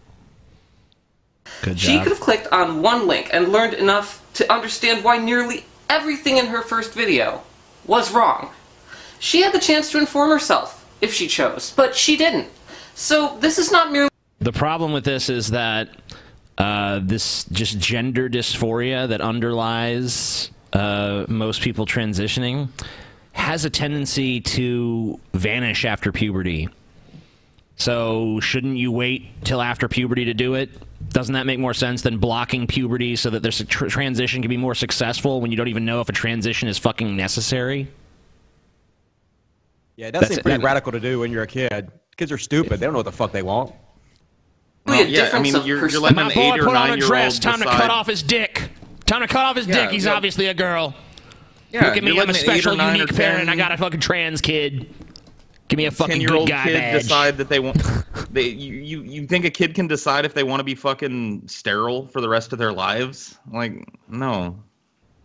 Good She job. could have clicked on one link and learned enough to understand why nearly everything in her first video was wrong. She had the chance to inform herself, if she chose, but she didn't. So this is not merely... The problem with this is that this just gender dysphoria that underlies most people transitioning has a tendency to vanish after puberty. So shouldn't you wait till after puberty to do it? Doesn't that make more sense than blocking puberty so that this transition can be more successful when you don't even know if a transition is fucking necessary? Yeah, it does seem pretty radical to do when you're a kid. Kids are stupid. They don't know what the fuck they want. Yeah, I mean, you're letting an 8 or 9 year old Put on a dress. Time to decide- cut off his dick. Time to cut off his dick. He's obviously a girl. Yeah, Look at me. you're I'm a letting an 8 or special, 9 or unique parent. 10 I got a fucking trans kid. Give me a fucking good 10-year-old guy kid badge. decide that they want. You think a kid can decide if they want to be fucking sterile for the rest of their lives? Like, no.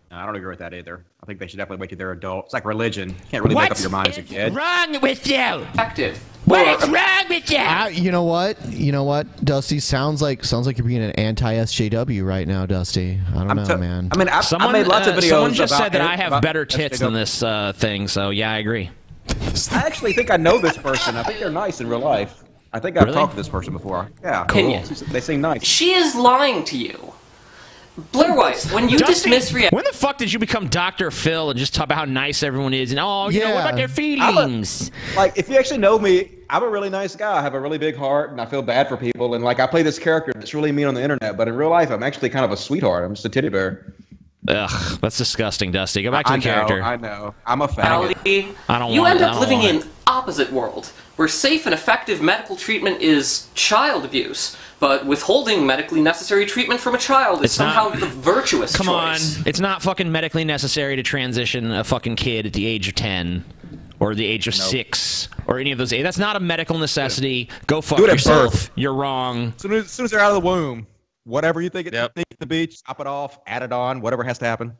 I don't agree with that either. I think they should definitely wait till they're adult. It's like religion. You can't really make up your mind as a kid. Wrong with you? Effective. What's wrong with you? You know what? You know what, Dusty? Sounds like you're being an anti-SJW right now, Dusty. I don't know, man. I mean, I made lots of videos. Someone just about said that I have about better tits than this thing, so yeah, I agree. I actually think I know this person. I think they're nice in real life. I think I've talked to this person before. Yeah, Cool. They seem nice. She is lying to you. Blair White, when you Dusty, dismiss reality... when the fuck did you become Dr. Phil and just talk about how nice everyone is and you know, what about their feelings? Like, if you actually know me, I'm a really nice guy. I have a really big heart, and I feel bad for people. And like, I play this character that's really mean on the internet, but in real life, I'm actually kind of a sweetheart. I'm just a teddy bear. Ugh, that's disgusting, Dusty. Go back to the character. I know. I'm a faggot. I don't You want end it. I up don't living want in it. opposite world, where safe and effective medical treatment is child abuse, but withholding medically necessary treatment from a child is It's somehow not- the virtuous Come choice. on. It's not fucking medically necessary to transition a fucking kid at the age of 10 or the age of 6 or any of those. That's not a medical necessity. Go fuck Do it at yourself. birth. You're wrong. As soon as they're out of the womb, whatever you think at the beach, chop it off, add it on, whatever has to happen.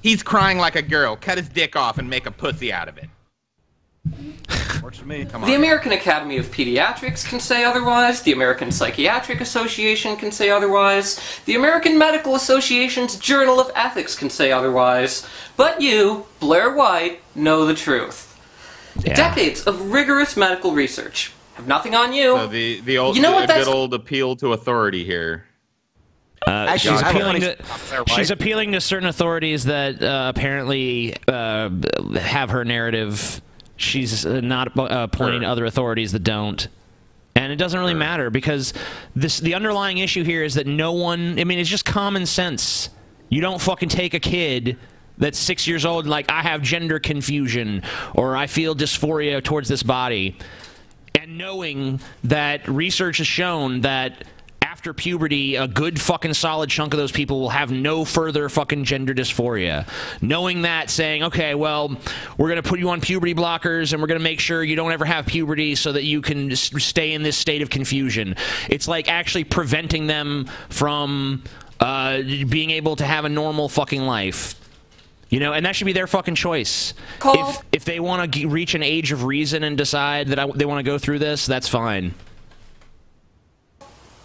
He's crying like a girl. Cut his dick off and make a pussy out of it. Works for me. Come on. The American Academy of Pediatrics can say otherwise, the American Psychiatric Association can say otherwise, the American Medical Association's Journal of Ethics can say otherwise, but you, Blair White, know the truth. Yeah. Decades of rigorous medical research have nothing on you. So the old, You know what the that's- good old appeal to authority here. She's I have a appealing funny- to she's appealing to certain authorities that apparently have her narrative. She's not pointing to other authorities that don't. And it doesn't really matter because the underlying issue here is that no one, I mean, it's just common sense. You don't fucking take a kid that's 6 years old, like, I have gender confusion, or I feel dysphoria towards this body, and knowing that research has shown that after puberty, a good fucking solid chunk of those people will have no further fucking gender dysphoria. Knowing that, saying, okay, well, we're going to put you on puberty blockers, and we're going to make sure you don't ever have puberty so that you can stay in this state of confusion. It's like actually preventing them from being able to have a normal fucking life. You know, and that should be their fucking choice. If they want to reach an age of reason and decide that they want to go through this, that's fine.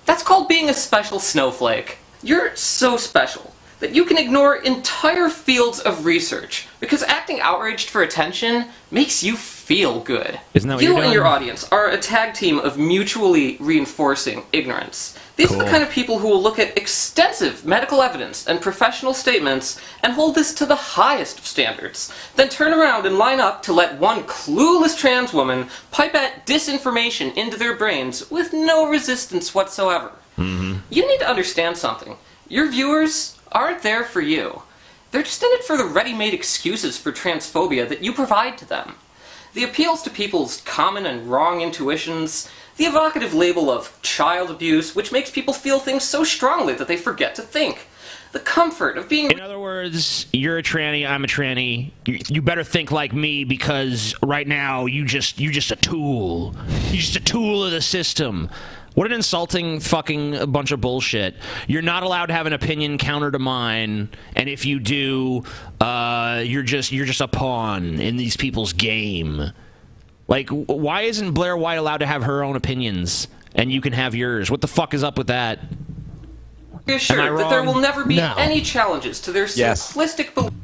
That's called being a special snowflake. You're so special that you can ignore entire fields of research because acting outraged for attention makes you feel good. Isn't that what you you're and your doing? audience are a tag team of mutually reinforcing ignorance. These are the kind of people who will look at extensive medical evidence and professional statements and hold this to the highest of standards, then turn around and line up to let one clueless trans woman pipette disinformation into their brains with no resistance whatsoever. You need to understand something. Your viewers aren't there for you. They're just in it for the ready-made excuses for transphobia that you provide to them. The appeals to people's common and wrong intuitions, the evocative label of child abuse, which makes people feel things so strongly that they forget to think. The comfort of being... In other words, you're a tranny, I'm a tranny. You better think like me because right now you're just a tool. You're just a tool of the system. What an insulting fucking bunch of bullshit. You're not allowed to have an opinion counter to mine, and if you do, you're just a pawn in these people's game. Like, why isn't Blair White allowed to have her own opinions, and you can have yours? What the fuck is up with that? Be assured that there will never be any challenges to their simplistic beliefs.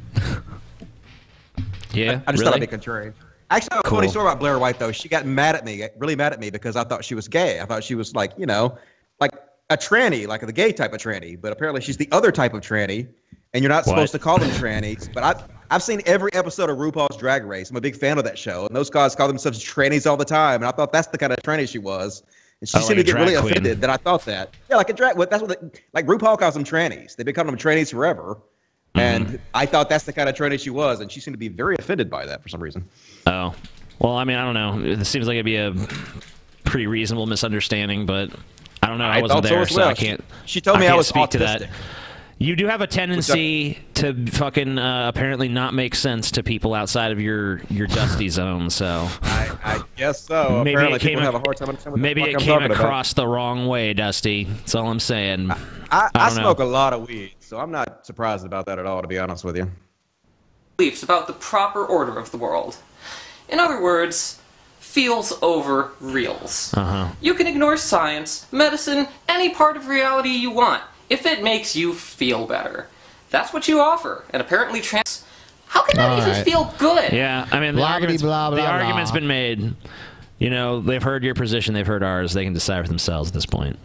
Yeah, I just thought I'd be contrarian. Actually, I have a funny story about Blair White, though. She got mad at me, really mad at me, because I thought she was gay. I thought she was like, you know, like a tranny, like the gay type of tranny. But apparently she's the other type of tranny, and you're not supposed to call them trannies. But I've seen every episode of RuPaul's Drag Race. I'm a big fan of that show. And those guys call themselves trannies all the time. And I thought that's the kind of tranny she was. And she seemed to get really offended that I thought that. Yeah, like a drag. That's what like RuPaul calls them trannies. They've been calling them trannies forever. And I thought that's the kind of tranny she was. And she seemed to be very offended by that for some reason. Oh. Well, I mean, I don't know. It seems like it'd be a pretty reasonable misunderstanding, but I don't know. I wasn't there, so I can't. She told me I was speak autistic. to that. You do have a tendency to fucking apparently not make sense to people outside of your dusty zone. So I guess so. Maybe apparently it came. People have a hard time understanding what the fuck I'm came talking across the wrong way, Dusty. That's all I'm saying. I smoke a lot of weed, so I'm not surprised about that at all, to be honest with you. Beliefs about the proper order of the world. In other words, feels over reals. You can ignore science, medicine, any part of reality you want, if it makes you feel better. That's what you offer, and apparently trans... How can that even feel good? Yeah, I mean, the argument's been made. You know, they've heard your position, they've heard ours. They can decide for themselves at this point.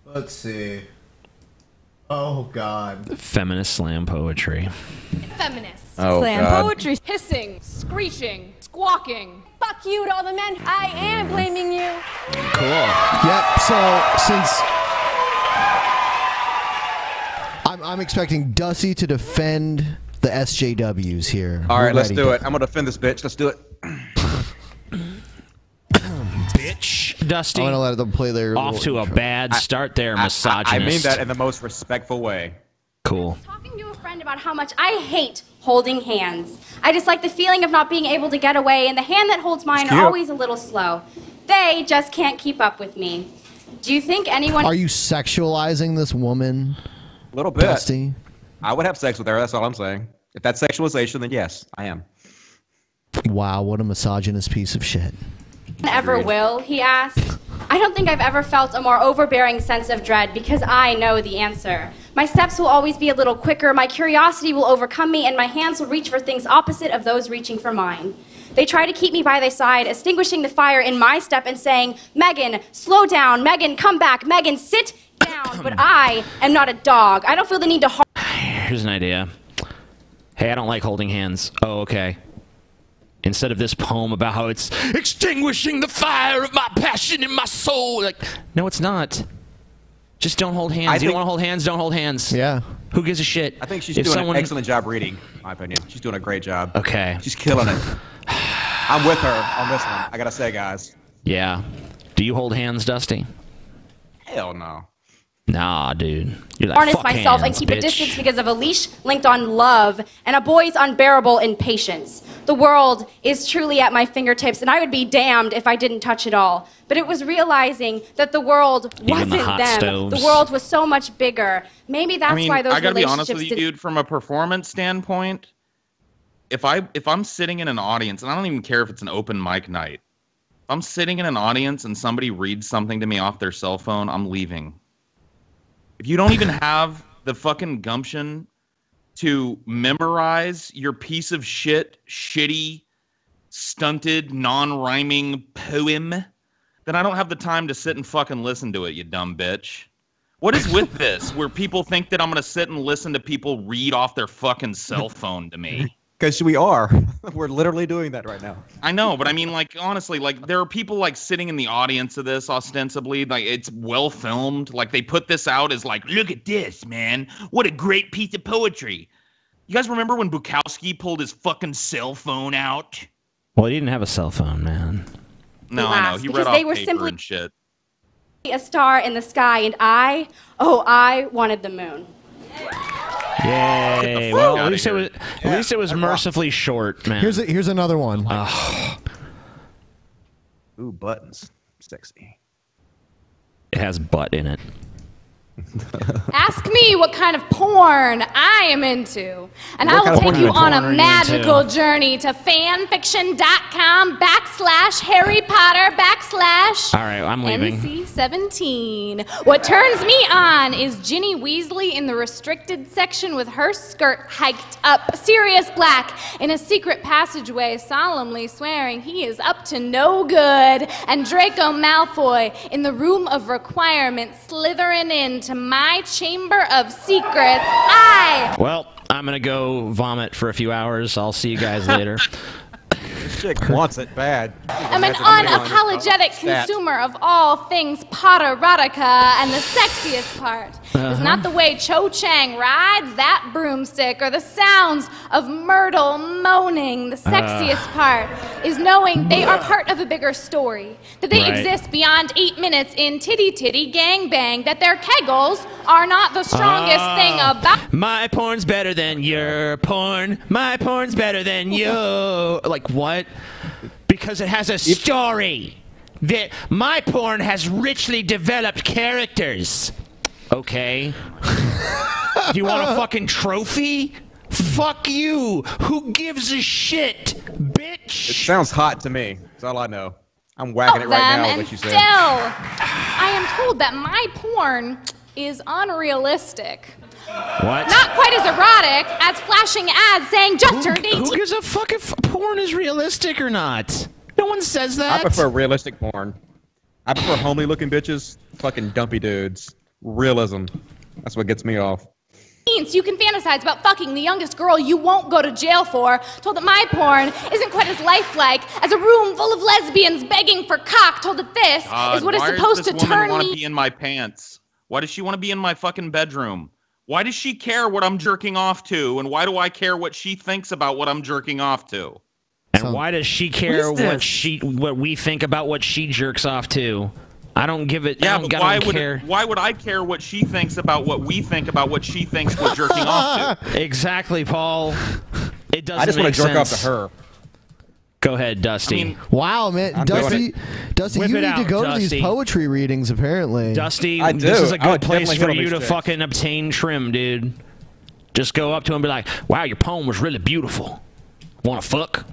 Let's see. Oh, God. Feminist slam poetry. Feminists. Oh, Slam God. poetry. Hissing, screeching, squawking. Fuck you to all the men. I am blaming you. Cool. Yep, so since... I'm expecting Dusty to defend the SJWs here. All right, let's Ready, do it. I'm going to defend this bitch. Let's do it. Bitch, Dusty. I'm going to let them play their... Off to a bad start there, misogynist. I mean that in the most respectful way. Cool. Talking to a friend about how much I hate holding hands. I just like the feeling of not being able to get away, and the hand that holds mine are always a little slow. They just can't keep up with me. Do you think anyone... Are you sexualizing this woman? A little bit. Dusty? I would have sex with her. That's all I'm saying. If that's sexualization, then yes, I am. Wow, what a misogynist piece of shit. Ever will, he asked. I don't think I've ever felt a more overbearing sense of dread because I know the answer. My steps will always be a little quicker, my curiosity will overcome me, and my hands will reach for things opposite of those reaching for mine. They try to keep me by their side, extinguishing the fire in my step and saying, Megan, slow down, Megan, come back, Megan, sit down. But I am not a dog. I don't feel the need to... Here's an idea. Hey, I don't like holding hands. Oh, okay. Instead of this poem about how it's extinguishing the fire of my passion in my soul. Like, no, it's not. Just don't hold hands. You don't want to hold hands? Don't hold hands. Yeah. Who gives a shit? I think she's doing an excellent job reading, in my opinion. She's doing a great job. Okay. She's killing it. I'm with her on this one, I gotta say, guys. Yeah. Do you hold hands, Dusty? Hell no. Nah, dude. You're like, harness fuck myself hands, and keep a bitch. distance because of a leash linked on love and a boy's unbearable impatience. The world is truly at my fingertips, and I would be damned if I didn't touch it all. But it was realizing that the world wasn't them. stoves. The world was so much bigger. Maybe that's why those I gotta be relationships honest with you, dude. From a performance standpoint, if I'm sitting in an audience, and I don't even care if it's an open mic night, if I'm sitting in an audience and somebody reads something to me off their cell phone, I'm leaving. If you don't even have the fucking gumption to memorize your piece of shit, shitty, stunted, non-rhyming poem, then I don't have the time to sit and fucking listen to it, you dumb bitch. What is with this, where people think that I'm going to sit and listen to people read off their fucking cell phone to me? Because we are. We're literally doing that right now. I know, but I mean, like, honestly, like, there are people, like, sitting in the audience of this, ostensibly. Like, it's well filmed. Like, they put this out as, like, look at this, man. What a great piece of poetry. You guys remember when Bukowski pulled his fucking cell phone out? Well, he didn't have a cell phone, man. No, I know. He read off paper and shit. a star in the sky, and I wanted the moon. Yay! Well, at least it was mercifully short, man. Here's another one. Ooh, buttons, sexy. It has butt in it. Ask me what kind of porn I am into, and I will take you on a magical journey to fanfiction.com/Harry Potter / All right, I'm leaving. NC-17. What turns me on is Ginny Weasley in the restricted section with her skirt hiked up, Sirius Black in a secret passageway, solemnly swearing he is up to no good, and Draco Malfoy in the room of requirement, slithering into my chamber of secrets. Well, I'm gonna go vomit for a few hours. I'll see you guys later. This chick wants it bad. I'm an unapologetic consumer of all things Potterotica, and the sexiest part is not the way Cho Chang rides that broomstick or the sounds of Myrtle moaning. The sexiest part is knowing they are part of a bigger story, that they exist beyond 8 minutes in Titty Titty Gang Bang, that their kegels are not the strongest thing about. My porn's better than your porn. My porn's better than you. Like what? Because it has a story. My porn has richly developed characters. Okay. You want a fucking trophy? Fuck you. Who gives a shit, bitch? It sounds hot to me. That's all I know. I'm whacking it right now, what you said. I am told that my porn is unrealistic. What? Not quite as erotic as flashing ads saying just turned 18. Who gives a fuck if porn is realistic or not? No one says that. I prefer realistic porn. I prefer homely looking bitches, fucking dumpy dudes. Realism. That's what gets me off. You can fantasize about fucking the youngest girl you won't go to jail for, told that my porn isn't quite as lifelike as a room full of lesbians begging for cock, told that this is what is supposed to turn want me. to be in my pants? Why does she want to be in my fucking bedroom? Why does she care what I'm jerking off to, and why do I care what she thinks about what I'm jerking off to? And why does she care what we think about what she jerks off to? I don't give it. Yeah, I don't, but why would I care what she thinks about what we think about what she thinks we're jerking off to? Exactly, Paul. It doesn't. I just want to jerk off to her. Go ahead, Dusty. Wow, man, Dusty, you need to go to these poetry readings. Apparently, Dusty, I do. this is a good place for you to fucking obtain trim, dude. Just go up to him and be like, "Wow, your poem was really beautiful. Want to fuck?"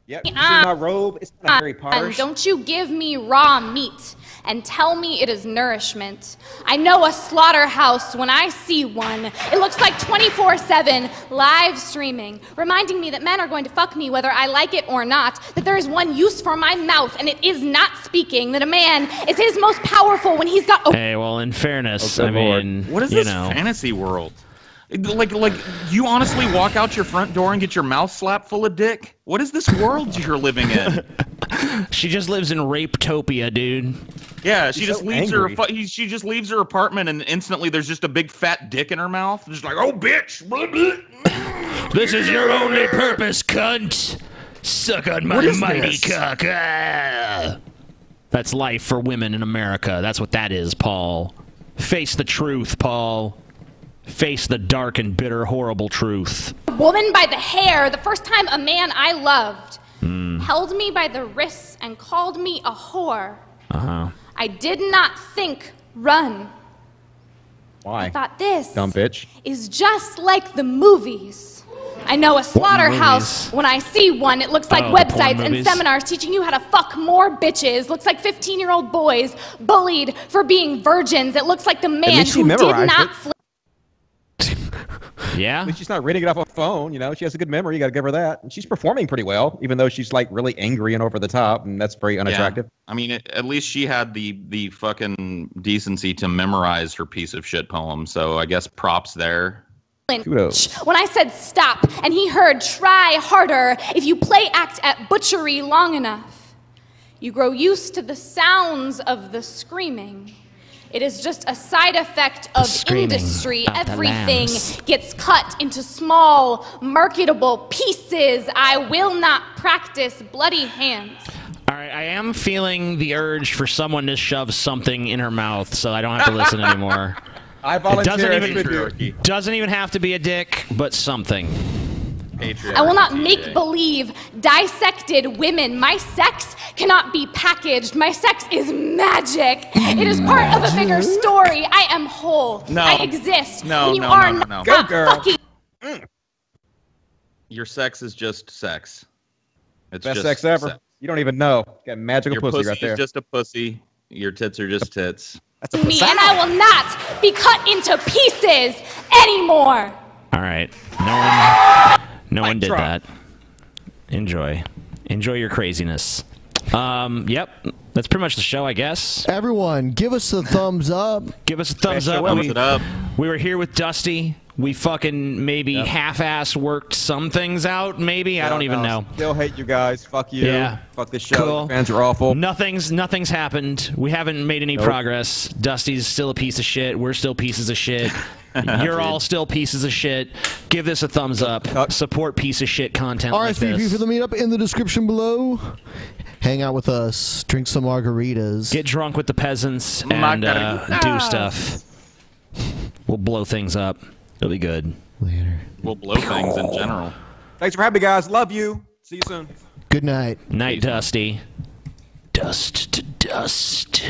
Yep, you see my robe? It's kind of Harry Potter. And don't you give me raw meat and tell me it is nourishment. I know a slaughterhouse when I see one. It looks like 24/7 live streaming, reminding me that men are going to fuck me whether I like it or not, that there is one use for my mouth and it is not speaking, that a man is his most powerful when he's got... Hey, well, in fairness, I mean, what is this fantasy world? Like, you honestly walk out your front door and get your mouth slapped full of dick? What is this world you're living in? She just lives in Rapetopia, dude. Yeah, she She's just so leaves angry. she just leaves her apartment, and instantly there's just a big fat dick in her mouth. Just like, oh bitch. This is your only purpose, cunt. Suck on my mighty cock. Ah. That's life for women in America. That's what that is, Paul. Face the truth, Paul. Face the dark and bitter, horrible truth. Woman by the hair, the first time a man I loved held me by the wrists and called me a whore. I did not think run. Why? I thought this Dumb bitch. is just like the movies. I know a slaughterhouse. When I see one, it looks like websites and seminars teaching you how to fuck more bitches. Looks like 15-year-old boys bullied for being virgins. It looks like the man who did not flip. Yeah? At least she's not reading it off a phone, you know. She has a good memory. You got to give her that. And she's performing pretty well, even though she's like really angry and over the top, and that's very unattractive. Yeah. I mean, at least she had the fucking decency to memorize her piece of shit poem. So I guess props there. Kudos. When I said stop, and he heard try harder, if you play act at butchery long enough, you grow used to the sounds of the screaming. It is just a side effect of industry. Everything gets cut into small, marketable pieces. I will not practice bloody hands. All right, I am feeling the urge for someone to shove something in her mouth so I don't have to listen anymore. I volunteer. It doesn't even have to be a dick, but something. I will not make believe dissected women. My sex cannot be packaged. My sex is magic. It is part of a bigger story. I am whole. No. I exist. No, when you no, are no, no, not no. Go, girl. fucking. Your sex is just sex. It's Best just sex ever. sex. You don't even know. Got magical Your pussy right there. is just a pussy. Your tits are just tits. That's a Me, and I will not be cut into pieces anymore. All right. No one did that. Enjoy your craziness. Yep. That's pretty much the show, I guess. Everyone, give us a thumbs up. Give us a thumbs up. We were here with Dusty. We fucking maybe half-ass worked some things out, maybe. I don't even know. Still hate you guys. Fuck you. Yeah. Fuck this show. Cool. The fans are awful. Nothing's happened. We haven't made any progress. Dusty's still a piece of shit. We're still pieces of shit. You're all still pieces of shit. Give this a thumbs up. Support piece of shit content like RSVP this. for the meetup in the description below. Hang out with us. Drink some margaritas. Get drunk with the peasants and do stuff. We'll blow things up. It'll be good. Later. We'll blow things in general. Thanks for having me, guys. Love you. See you soon. Good night. Night, Dusty. Dust to dust.